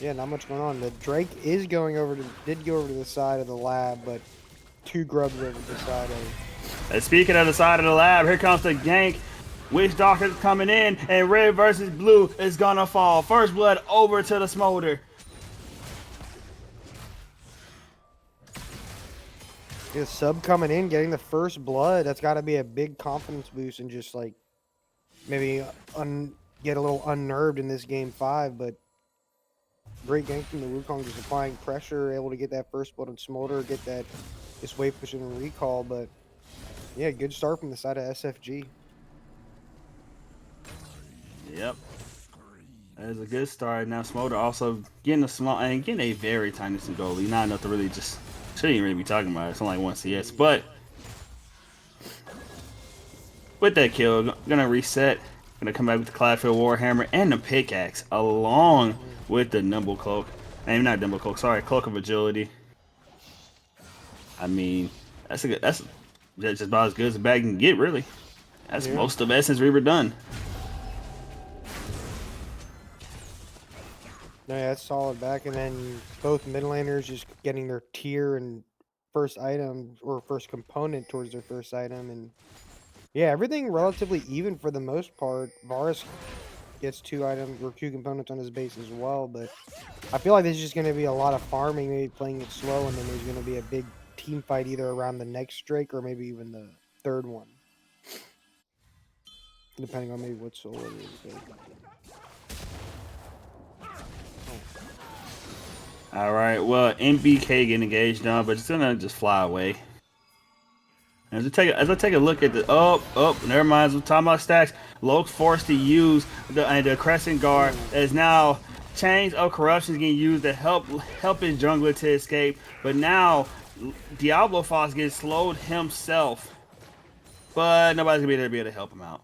yeah, not much going on. The Drake is did go over to the side of the lab, but 2 grubs over the side of. And speaking of the side of the lab, here comes the gank. Witch Doctor's coming in, and Red versus Blue is gonna fall. First blood over to the Smolder. Yeah, sub coming in, getting the first blood. That's got to be a big confidence boost, and just like maybe get a little unnerved in this game 5. But great gank from the Wukong, just applying pressure, able to get that first blood on Smolder, get that this wave push and recall. But yeah, good start from the side of SFG. Yep. That is a good start. Now Smolder also getting a very tiny goalie. Not enough to really just shouldn't really be talking about it. It's only like 1 CS. But with that kill, gonna reset. Gonna come back with the Cloudfield Warhammer and the pickaxe along with the Nimble Cloak. And not Nimble Cloak, sorry, Cloak of Agility. I mean, that's just about as good as a bag can get, really. That's most of the Essence Reaver done. No, yeah, that's solid back, and then both mid laners just getting their tier and first item or first component towards their first item, and yeah, everything relatively even for the most part. Varus gets 2 items or 2 components on his base as well, but I feel like there's just going to be a lot of farming, maybe playing it slow, and then there's going to be a big team fight either around the next Drake or maybe even the 3rd one, depending on maybe what solo it is. All right, well, MBK getting engaged on, but it's gonna just fly away. As I take a look at the never mind. We're talking about stacks. Loke's forced to use the Crescent Guard as now Chains of Corruption is getting used to help his jungler to escape. But now Diablo Fox gets slowed himself, but nobody's gonna be able to help him out.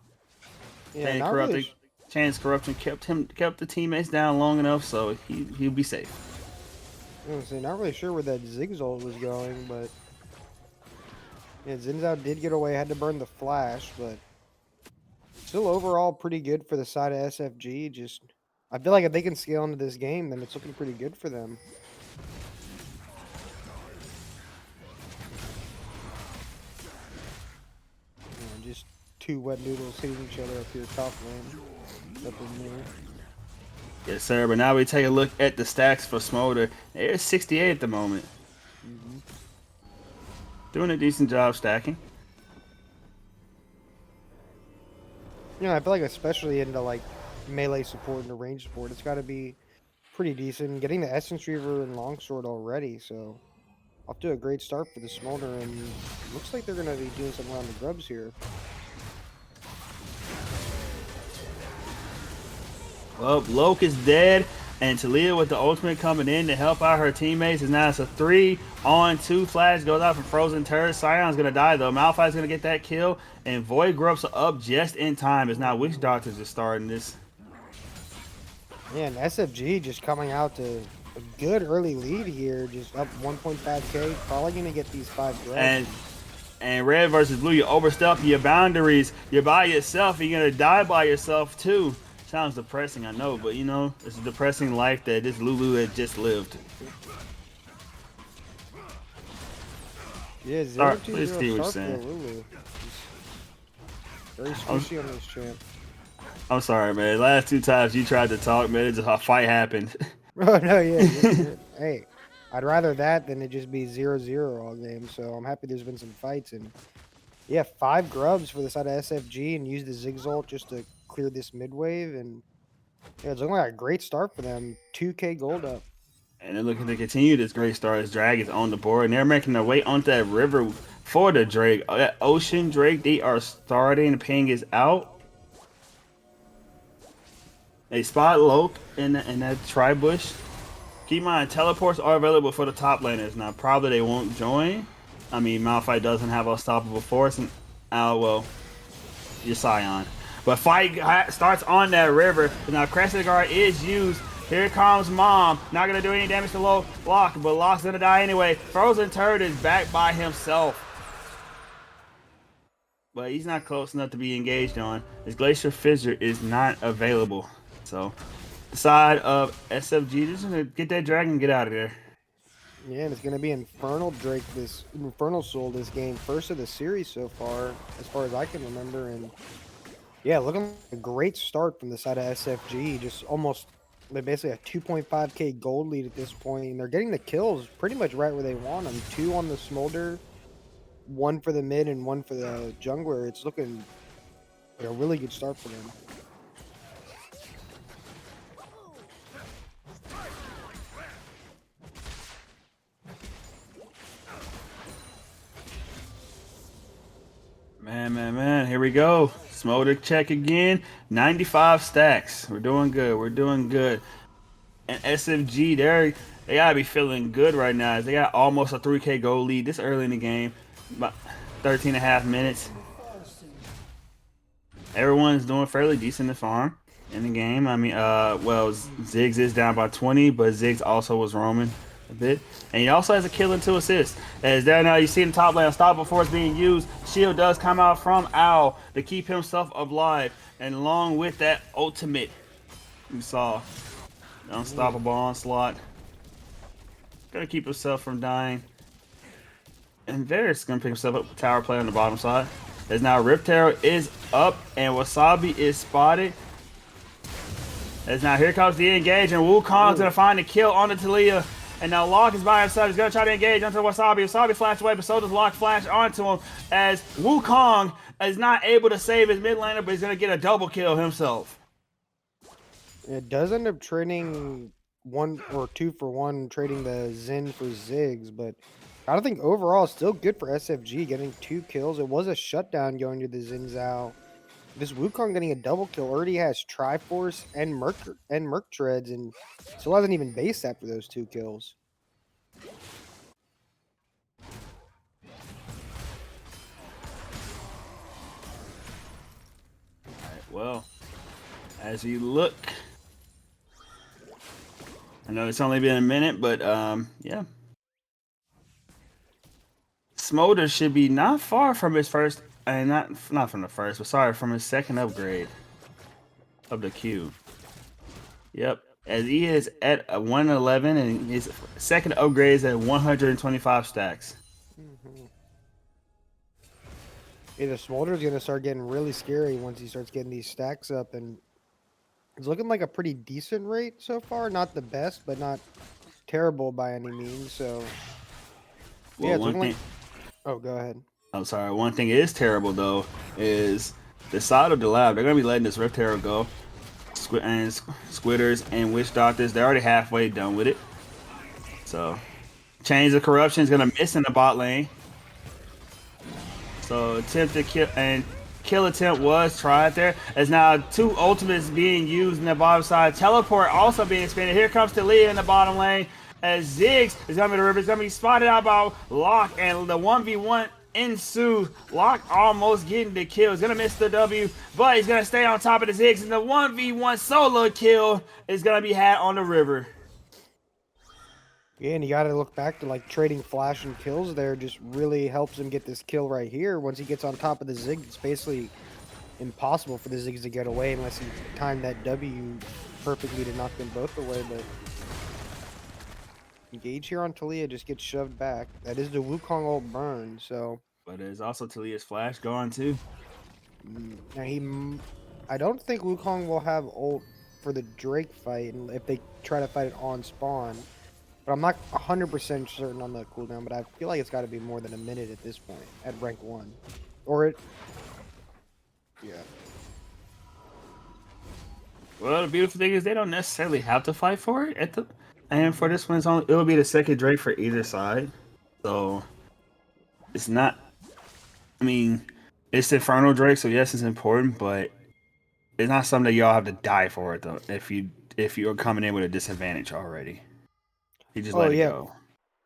Yeah, Chains Corruption kept the teammates down long enough, so he'll be safe. Not really sure where that Zigzol was going, but yeah, Zinzao did get away, had to burn the flash, but Still overall pretty good for the side of SFG. Just I feel like if they can scale into this game, then it's looking pretty good for them. Just two wet noodles hitting each other up here top lane. Nothing new. Yes, sir. But now we take a look at the stacks for Smolder. They're 68 at the moment. Doing a decent job stacking. You know, I feel like especially into like melee support and the range support, it's got to be pretty decent. Getting the Essence Reaver and Longsword already, so off to a great start for the Smolder, and looks like they're going to be doing something around the grubs here. Well, Loke is dead, and Talia with the ultimate coming in to help out her teammates. And now it's a 3-on-2 flash. Goes out from Frozen Turret. Sion's going to die, though. Malphite's going to get that kill, and Void Grubs are up just in time. It's now Witch Doctors just starting this. Yeah, and SFG just coming out to a good early lead here, just up 1.5k. Probably going to get these 5 grubs. And red versus blue, you overstep your boundaries. You're by yourself. You're going to die by yourself, too. Sounds depressing, I know, but you know, it's a depressing life that this Lulu had just lived. Yeah, 0-2-0 start for Lulu. Very squishy on this champ. I'm sorry, man. Last 2 times you tried to talk, man, just a fight happened. Oh, no, yeah. Hey, I'd rather that than it just be 0-0 all game, so I'm happy there's been some fights. And yeah, 5 grubs for the side of SFG, and use the Ziggs ult just to clear this mid wave, and yeah, it's looking like a great start for them. 2k gold up. And they're looking to continue this great start as Drag is on the board, and they're making their way onto that river for the Drake. That Ocean Drake, they are starting. Ping is out. They spot Loke in that tri-bush. Keep in mind, teleports are available for the top laners. Now, probably they won't join. I mean, Malphite doesn't have unstoppable force, and well, you're Sion. But fight starts on that river. Now, Crescent Guard is used. Here comes Mom. Not going to do any damage to Locke, but Locke's going to die anyway. Frozen Turret is back by himself. But he's not close enough to be engaged on. His Glacier Fissure is not available. So, the side of SFG, just going to get that dragon and get out of there. Yeah, and it's going to be Infernal Soul this game. First of the series so far as I can remember. And yeah, looking like a great start from the side of SFG. Just almost, they're basically a 2.5k gold lead at this point, and they're getting the kills pretty much right where they want them. 2 on the Smolder, 1 for the mid, and 1 for the jungler. It's looking like a really good start for them. Man, here we go. Smolder check again. 95 stacks. We're doing good. And SFG, they gotta be feeling good right now. They got almost a 3k goal lead this early in the game. About 13 and a half minutes. Everyone's doing fairly decent to farm in the game. I mean, well, Ziggs is down by 20, but Ziggs also was roaming a bit. And he also has a kill and 2 assists. As there now, you see in the top lane, unstoppable force being used. Shield does come out from Owl to keep himself alive. And along with that ultimate, you saw the unstoppable onslaught. Gonna keep himself from dying. And Varys gonna pick himself up with tower play on the bottom side. As now Rift Arrow is up and Wasabi is spotted. As now here comes the engage, and Wukong's gonna find the kill on the Talia. And now Locke is by himself. He's gonna try to engage onto Wasabi. Wasabi flashed away, but so does Locke flash onto him. As Wukong is not able to save his mid laner, but he's gonna get a double kill himself. It does end up trading 1 or 2 for 1, trading the Zen for Ziggs, but I don't think overall it's still good for SFG getting 2 kills. It was a shutdown going to the Zen Zhao. This Wukong getting a double kill already has Triforce and Merc Treads, and still hasn't even based after those 2 kills. Alright, well, as you look, I know it's only been a minute, but yeah. Smolder should be not far from his first and not from the first, but sorry, from his second upgrade of the Q. Yep, as he is at a 111, and his second upgrade is at 125 stacks. Yeah, the Smolder's gonna start getting really scary once he starts getting these stacks up, and it's looking like a pretty decent rate so far. Not the best, but not terrible by any means. So Well, yeah, it's one looking thing. like. Oh, go ahead. I'm sorry. One thing is terrible though is the side of the lab. They're gonna be letting this Rift Herald go. Squitters and Witch Doctors. They're already halfway done with it. So, Chains of Corruption is gonna miss in the bot lane. So attempt to kill attempt was tried there. As now 2 ultimates being used in the bottom side. Teleport also being expanded. Here comes Talia in the bottom lane. As Ziggs is coming to the river. It's gonna be spotted out by Locke, and the 1v1 ensues. Locke almost getting the kill. He's gonna miss the W, but he's gonna stay on top of the Ziggs, and the 1v1 solo kill is gonna be had on the river. Yeah, and you got to look back to like trading flash and kills there just really helps him get this kill right here. Once he gets on top of the Zig, it's basically impossible for the Ziggs to get away unless he timed that W perfectly to knock them both away. But engage here on Talia just gets shoved back. That is the Wukong ult burn, so. But there's also Talia's flash gone too. Now I don't think Wukong will have ult for the Drake fight if they try to fight it on spawn. But I'm not 100% certain on the cooldown, but I feel like it's got to be more than a minute at this point, at rank 1. Or it... Yeah. Well, the beautiful thing is they don't necessarily have to fight for it and for this one, it'll be the second Drake for either side. So it's not. I mean, it's Inferno Drake, so yes, it's important, but it's not something that y'all have to die for it though. If you're coming in with a disadvantage already, you just let it go.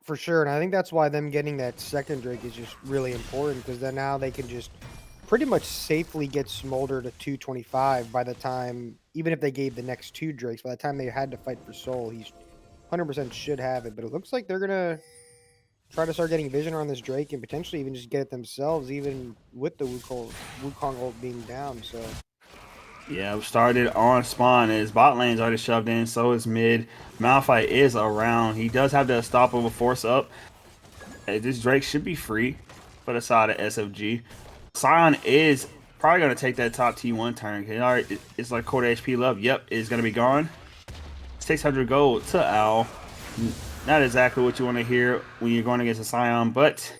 For sure, and I think that's why them getting that second Drake is just really important, because then now they can just pretty much safely get Smolder to 225 by the time, even if they gave the next 2 Drakes, by the time they had to fight for Soul, he's 100% should have it. But it looks like they're gonna try to start getting vision on this Drake and potentially even just get it themselves, even with the Wukong ult being down. So yeah, we started on spawn. His bot lane's already shoved in, so is mid. Malphite is around. He does have the unstoppable force up. This Drake should be free for the side of SFG. Sion is probably going to take that top T1 turn. It's like quarter HP left. Yep, it's going to be gone. 600 gold to Owl. Not exactly what you want to hear when you're going against a Sion, but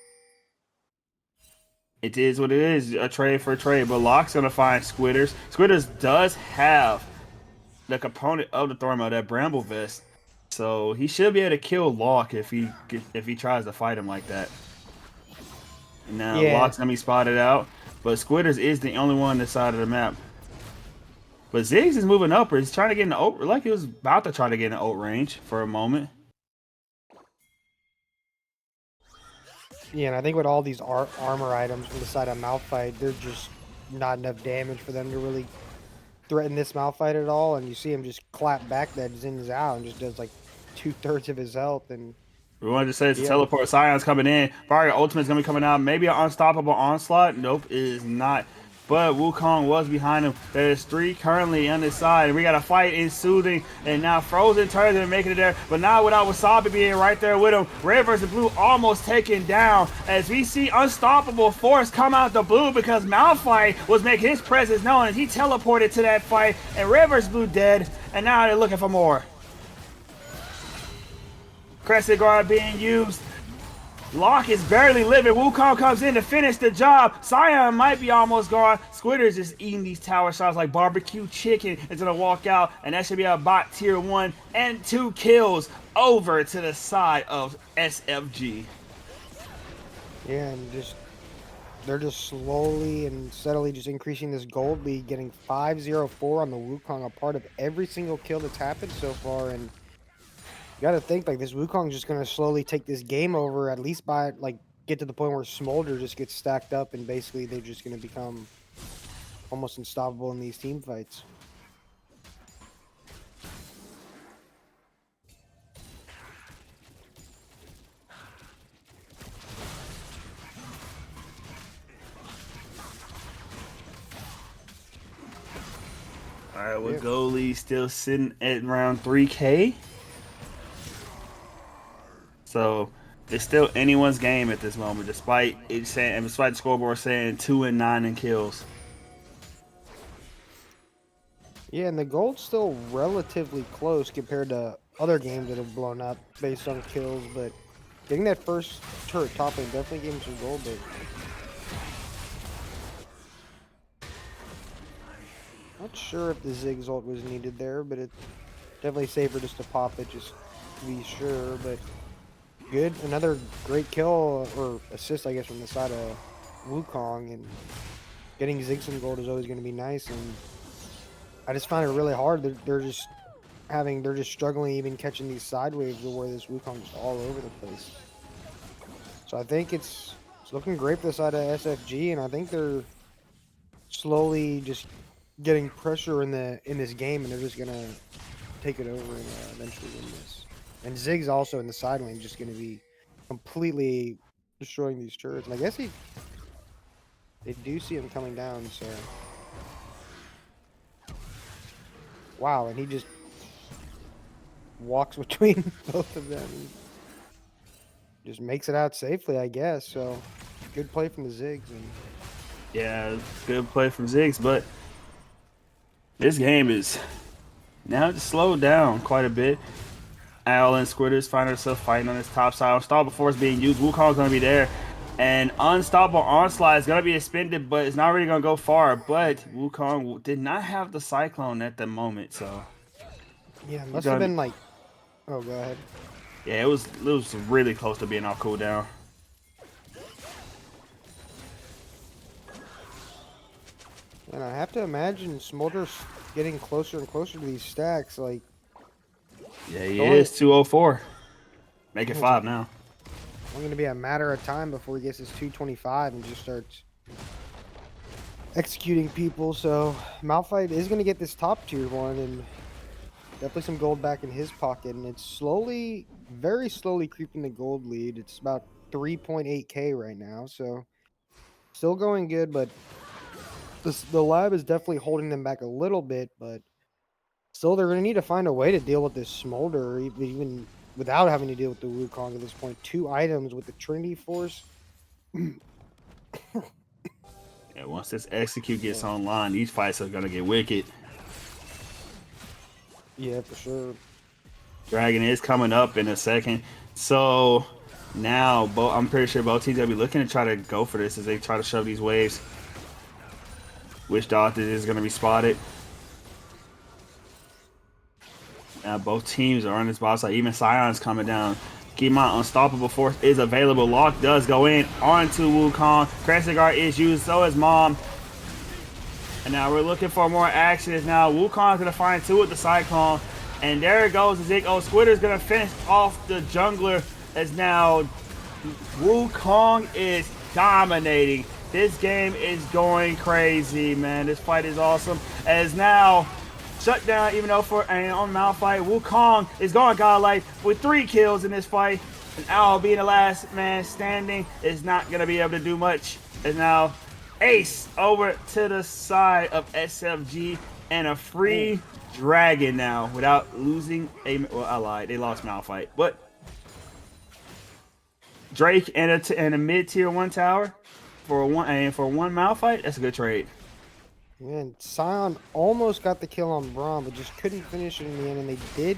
it is what it is. A trade for a trade. But Locke's going to find Squitters. Squitters does have the component of the Thormo, that Bramble Vest. So he should be able to kill Locke if he tries to fight him like that. Now Locke's gonna be spotted out, but Squitters is the only one on this side of the map. But Ziggs is moving up. He's trying to get in the ult, like he was about to try to get in the ult range for a moment. yeah, and I think with all these armor items from the side of Malphite, they're just not enough damage for them to really threaten this Malphite at all. And you see him just clap back that Xin Zhao and just does like 2/3 of his health. And We wanted to say it's a teleport. Sion's coming in. Barrier Ultimate's gonna be coming out. Maybe an unstoppable onslaught. Nope, it is not. But Wukong was behind him. There's 3 currently on this side. We got a fight in Soothing, and now Frozen turns and making it there. But now without Wasabi being right there with him, Red versus Blue almost taken down. As we see unstoppable force come out the blue because Malphite was making his presence known as he teleported to that fight, and Red versus Blue dead. And now they're looking for more. Crescent Guard being used. Locke is barely living. Wukong comes in to finish the job. Sion might be almost gone. Squitter's just eating these tower shots like barbecue chicken. It's gonna walk out, and that should be a bot tier 1 and 2 kills over to the side of SFG. Yeah, and they're just slowly and steadily just increasing this gold lead, getting 5-0-4 on the Wukong, a part of every single kill that's happened so far. And you got to think like this Wukong's just going to slowly take this game over, at least by like get to the point where Smolder just gets stacked up and basically they're just going to become almost unstoppable in these team fights. All right, with Yep. goalie still sitting at around 3K. So it's still anyone's game at this moment, despite it saying, and despite the scoreboard saying 2 and 9 in kills. Yeah, and the gold's still relatively close compared to other games that have blown up based on kills, but getting that first turret top lane definitely gave him some gold, but not sure if the Ziggs ult was needed there, but it's definitely safer just to pop it just to be sure, but good. Another great kill or assist, I guess, from the side of Wukong, and getting Ziggs some gold is always going to be nice, and I just find it really hard. They're just struggling even catching these side waves where this Wukong is all over the place. So I think it's looking great for the side of SFG, and I think they're slowly just getting pressure in this game, and they're just gonna take it over and eventually win this. And Ziggs also in the side lane just gonna be completely destroying these turrets. And I guess they do see him coming down, so wow, and he just walks between both of them and just makes it out safely, I guess. So good play from the Ziggs. And Yeah, good play from Ziggs, but this game is now just slowed down quite a bit. Al and Squitters find herself fighting on this top side. Unstoppable Force being used. Wukong's going to be there. And Unstoppable Onslaught is going to be expended, but it's not really going to go far. But Wukong did not have the Cyclone at the moment, so... yeah, must have been like... Oh, go ahead. Yeah, it was really close to being off cooldown. And I have to imagine Smolder's getting closer and closer to these stacks. Like, Yeah, he is 204. Make it It's 5 now. it's going to be a matter of time before he gets his 225 and just starts executing people. So Malphite is going to get this top tier one and definitely some gold back in his pocket. And it's slowly, very slowly creeping the gold lead. It's about 3.8k right now. So still going good, but the lab is definitely holding them back a little bit. But still, they're going to need to find a way to deal with this Smolder, even without having to deal with the Wukong at this point. 2 items with the Trinity Force. Yeah, once this execute gets online, these fights are going to get wicked. Yeah, for sure. Dragon is coming up in a second. So now I'm pretty sure both teams are going to be looking to try to go for this as they try to shove these waves. Witch Doctor is going to be spotted. Now both teams are on this boss side. Even Scion's coming down. Keep in mind, Unstoppable Force is available. Lock does go in onto Wukong. Crescent Guard is used. So is Mom. And now we're looking for more action. Is now Wukong's going to find 2 with the Cyclone. And there it goes. The Zig. Oh, Squitter's going to finish off the jungler. As now Wukong is dominating. This game is going crazy, man. This fight is awesome. As now... shut down, even though on Malphite, Wukong is going godlike with 3 kills in this fight. And Owl being the last man standing is not going to be able to do much. And now Ace over to the side of SFG and a free dragon now without losing a... well, I lied. They lost Malphite. But Drake and a mid-tier 1 tower for one Malphite, that's a good trade. Man, Scion almost got the kill on Braum, but just couldn't finish it in the end. And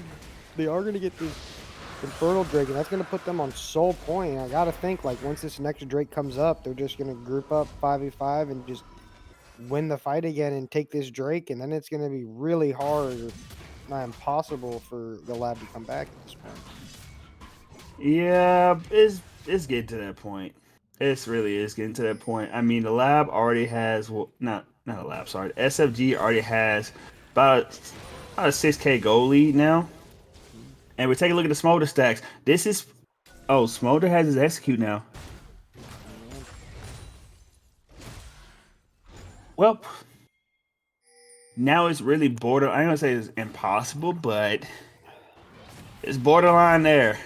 they are going to get this Infernal Drake, and that's going to put them on Soul Point. I got to think, like, once this next Drake comes up, they're just going to group up 5v5 and just win the fight again and take this Drake. And then it's going to be really hard, or not impossible, for the lab to come back at this point. Yeah, it's getting to that point. It really is getting to that point. I mean, the lab already has... well, not a lab, sorry. SFG already has about a 6k goal lead now. And we're taking a look at the Smolder stacks. This is... oh, Smolder has his execute now. Well, now it's really border... I ain't gonna say it's impossible, but it's borderline there.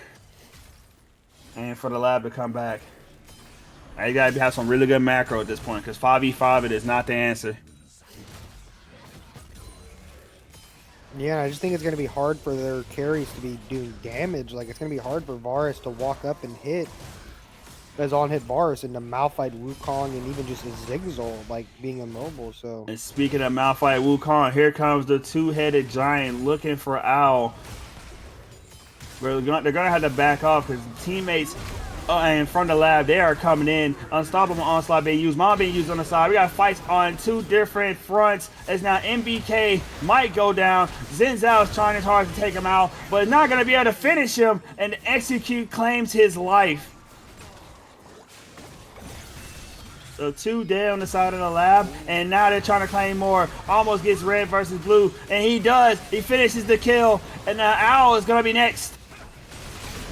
And for the lab to come back. Now you gotta have some really good macro at this point, because 5v5 it is not the answer. Yeah, I just think it's going to be hard for their carries to be doing damage. Like, it's going to be hard for Varus to walk up and hit as on-hit Varus and to Malphite Wukong and even just a Zigzol, like, being immobile, so... And speaking of Malphite Wukong, here comes the two-headed giant looking for Owl. They're gonna have to back off because teammates in front of the lab, they are coming in. Unstoppable onslaught being used. Mom being used on the side. We got fights on two different fronts. As now MBK might go down. Xin Zhao is trying his hard to take him out, but not gonna be able to finish him. And Execute claims his life. So 2 dead on the side of the lab, and now they're trying to claim more. Almost gets red versus blue, and he does. He finishes the kill, and now Owl is gonna be next.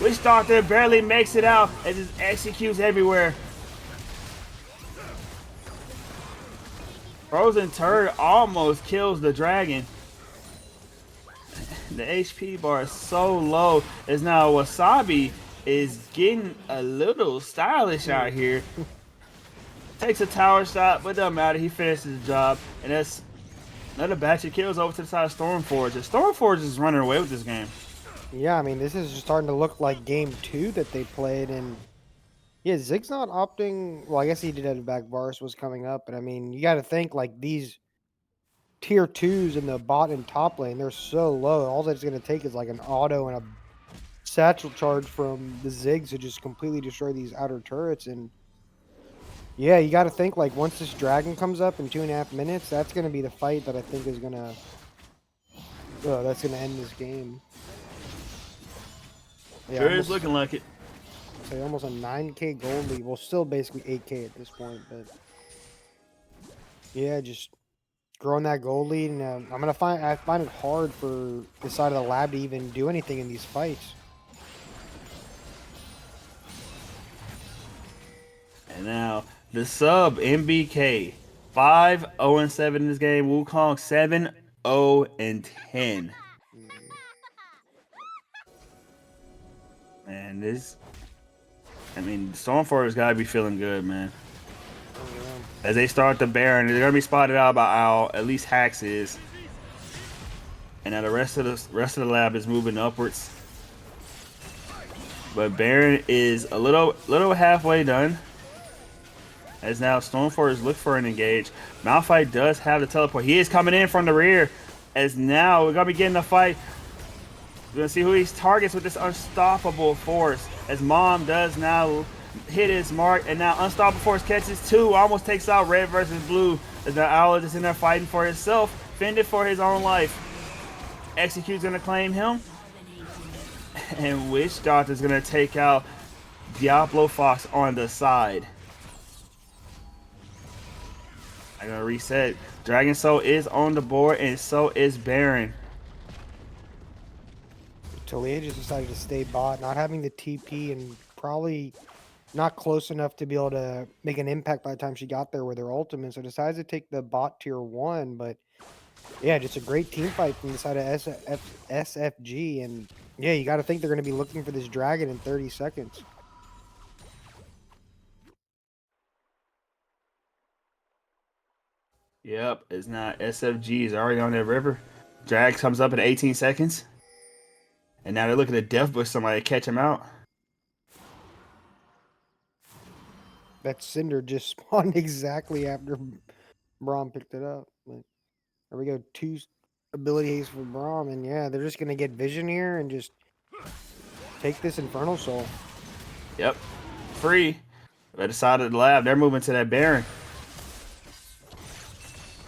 Witch Doctor barely makes it out as it executes everywhere. Frozen Turd almost kills the dragon. The HP bar is so low as now Wasabi is getting a little stylish out here. Takes a tower shot, but doesn't matter. He finishes the job, and that's another batch of kills over to the side of StormForge. StormForge is running away with this game. Yeah, I mean, this is starting to look like game 2 that they played, and yeah, Zig's not opting. Well, I guess he did have a back. Varus was coming up, but I mean, you got to think like these tier 2s in the bot and top lane, they're so low. All that's going to take is like an auto and a satchel charge from the Ziggs to just completely destroy these outer turrets. And yeah, you got to think like once this dragon comes up in 2.5 minutes, that's going to be the fight that I think is going to. That's going to end this game. Yeah, Sure is looking like it. So almost a 9K gold lead. Well, still basically 8K at this point, but yeah, just growing that gold lead, and I find it hard for the side of the lab to even do anything in these fights. And now the sub MBK 5-0-7 in this game. Wukong 7-0-10. Man, StormForge has got to be feeling good, man. Oh, yeah. As they start the Baron, they're gonna be spotted out by Owl. At least Hax is, and now the rest of the lab is moving upwards. But Baron is a little halfway done. As now StormForge look for an engage. Malphite does have the teleport. He is coming in from the rear. As now we're gonna be getting a fight. We're gonna see who he targets with this unstoppable force. As Mom does now hit his mark, and now unstoppable force catches 2, almost takes out red versus blue. As the Owl is just in there fighting for himself, fended for his own life. Execute's gonna claim him, and Witch Doctor's gonna take out Diablo Fox on the side. I'm gonna reset. Dragon Soul is on the board, and so is Baron. Talia just decided to stay bot, not having the TP and probably not close enough to be able to make an impact by the time she got there with her ultimate. So decides to take the bot tier 1, but yeah, just a great team fight from the side of SFG. And yeah, you got to think they're going to be looking for this dragon in 30 seconds. Yep, it's not. SFG is already on that river. Drag comes up in 18 seconds. And now they're looking to death bush somebody to catch him out. That Cinder just spawned exactly after Braum picked it up. But there we go. 2 ability haste for Braum. And yeah, they're just going to get vision here and just take this Infernal Soul. Yep. Free. By the side of the lab, they're moving to that Baron.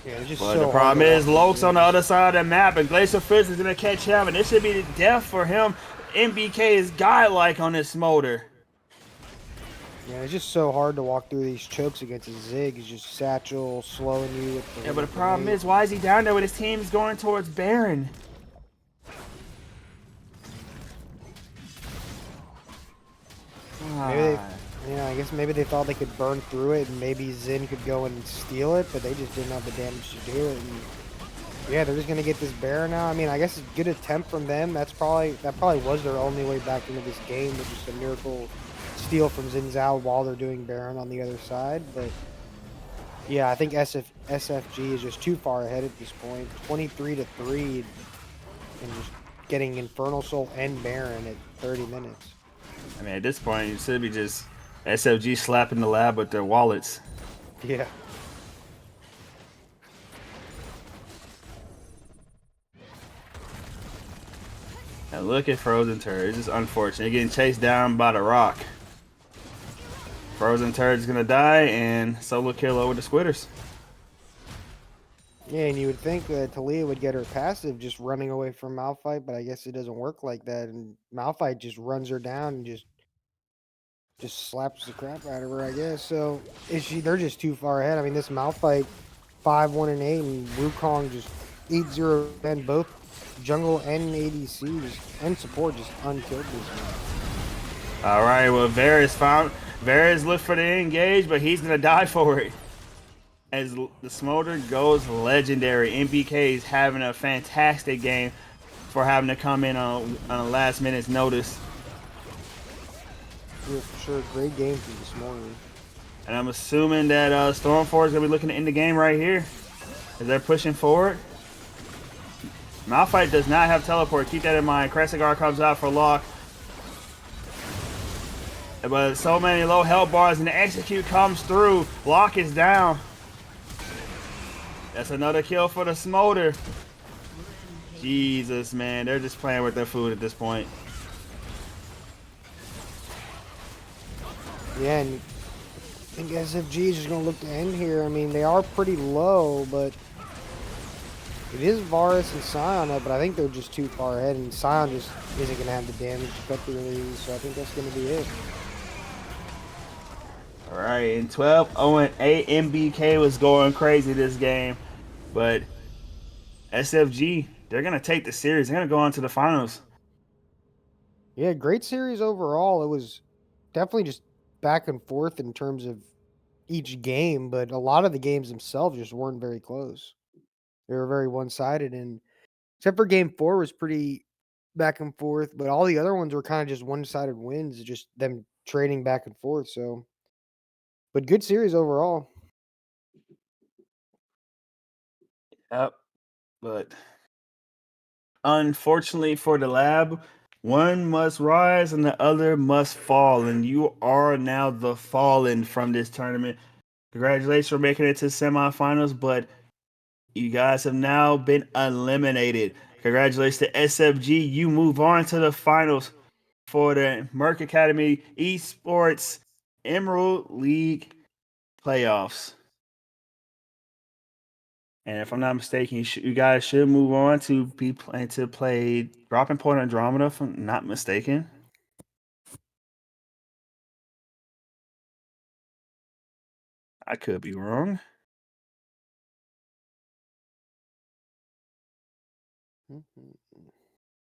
Yeah, it's just But so the problem hard to is walk Lokes on the other side of the map, and Glacial Fizz is going to catch him, and this should be the death for him. MBK is godlike on this smolder. Yeah, it's just so hard to walk through these chokes against a Zig. It's just satchel, slowing you with the... Yeah, but the problem is, why is he down there when his team's going towards Baron? Maybe I guess maybe they thought they could burn through it, and maybe Xin could go and steal it, but they just didn't have the damage to do it. And yeah, they're just gonna get this Baron now. I mean, I guess it's a good attempt from them. That probably was their only way back into this game, with just a miracle steal from Xin Zhao while they're doing Baron on the other side. But yeah, I think SFG is just too far ahead at this point. 23-3. and just getting Infernal Soul and Baron at 30 minutes. I mean, at this point, it should be just SFG slapping the lab with their wallets. Yeah. And look at Frozen Turd. It's just unfortunate. They're getting chased down by the rock. Frozen Turd's gonna die, and solo kill over the Squitters. Yeah, and you would think that Talia would get her passive just running away from Malphite, but I guess it doesn't work like that. And Malphite just runs her down and just slaps the crap out of her, I guess. So they're just too far ahead. I mean, this Malphite 5-1 and 8, and Wukong just 8-0, and both jungle and ADC and support just unkilled this man. All right, well, Varys looked for the engage, but he's gonna die for it. As the Smolder goes legendary, MBK is having a fantastic game for having to come in on a last minute's notice. Yeah, for sure. Great game from this morning. And I'm assuming that StormForge is gonna be looking to end the game right here, as they're pushing forward. Malphite does not have teleport. Keep that in mind. Cressigar comes out for lock. But so many low health bars, and the execute comes through. Lock is down. That's another kill for the Smolder. Jesus, man. They're just playing with their food at this point. Yeah, and I think SFG is just going to look to end here. I mean, they are pretty low, but it is Varus and Sion up, but I think they're just too far ahead, and Sion just isn't going to have the damage to cut the release, so I think that's going to be it. All right, in 12-0-8, MBK was going crazy this game, but SFG, they're going to take the series. They're going to go on to the finals. Yeah, great series overall. It was definitely just back and forth in terms of each game, but a lot of the games themselves just weren't very close. They were very one-sided, and except for game 4 was pretty back and forth, but all the other ones were kind of just one-sided wins, just them trading back and forth. So, but good series overall. Yep, but unfortunately for the lab, one must rise and the other must fall, and you are now the fallen from this tournament. Congratulations for making it to semifinals, but you guys have now been eliminated. Congratulations to SFG. You move on to the finals for the Merc Academy Esports Emerald League playoffs. And if I'm not mistaken, you guys should move on to be playing to play Dropping Point Andromeda, if I'm not mistaken. I could be wrong.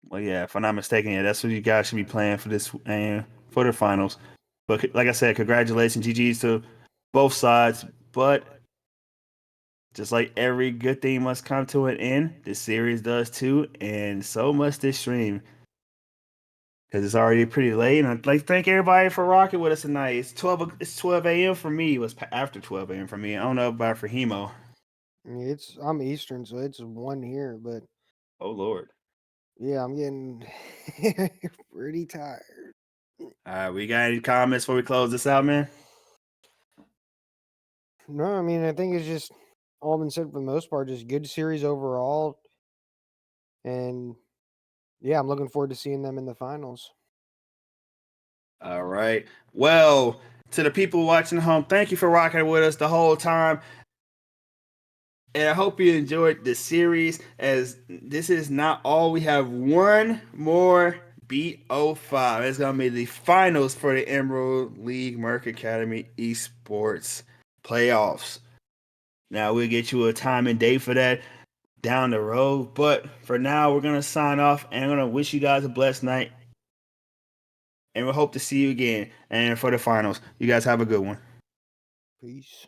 Well, yeah, if I'm not mistaken, yeah, that's what you guys should be playing for this for the finals. But like I said, congratulations, GG's to both sides. But just like every good thing must come to an end, this series does too, and so must this stream. Because it's already pretty late, and I'd like to thank everybody for rocking with us tonight. It's 12 a.m. for me. It was after 12 a.m. for me. I don't know about for Hemo. Yeah, I'm Eastern, so it's 1 here, but Oh Lord. yeah, I'm getting pretty tired. All right, we got any comments before we close this out, man? No, I mean, I think it's just all been said for the most part. Just good series overall. And yeah, I'm looking forward to seeing them in the finals. All right. Well, to the people watching at home, thank you for rocking with us the whole time. And I hope you enjoyed the series, as this is not all. We have one more BO5. It's going to be the finals for the Emerald League Merc Academy Esports playoffs. Now, we'll get you a time and date for that down the road. But for now, we're going to sign off, and I'm going to wish you guys a blessed night. And we hope to see you again and for the finals. You guys have a good one. Peace.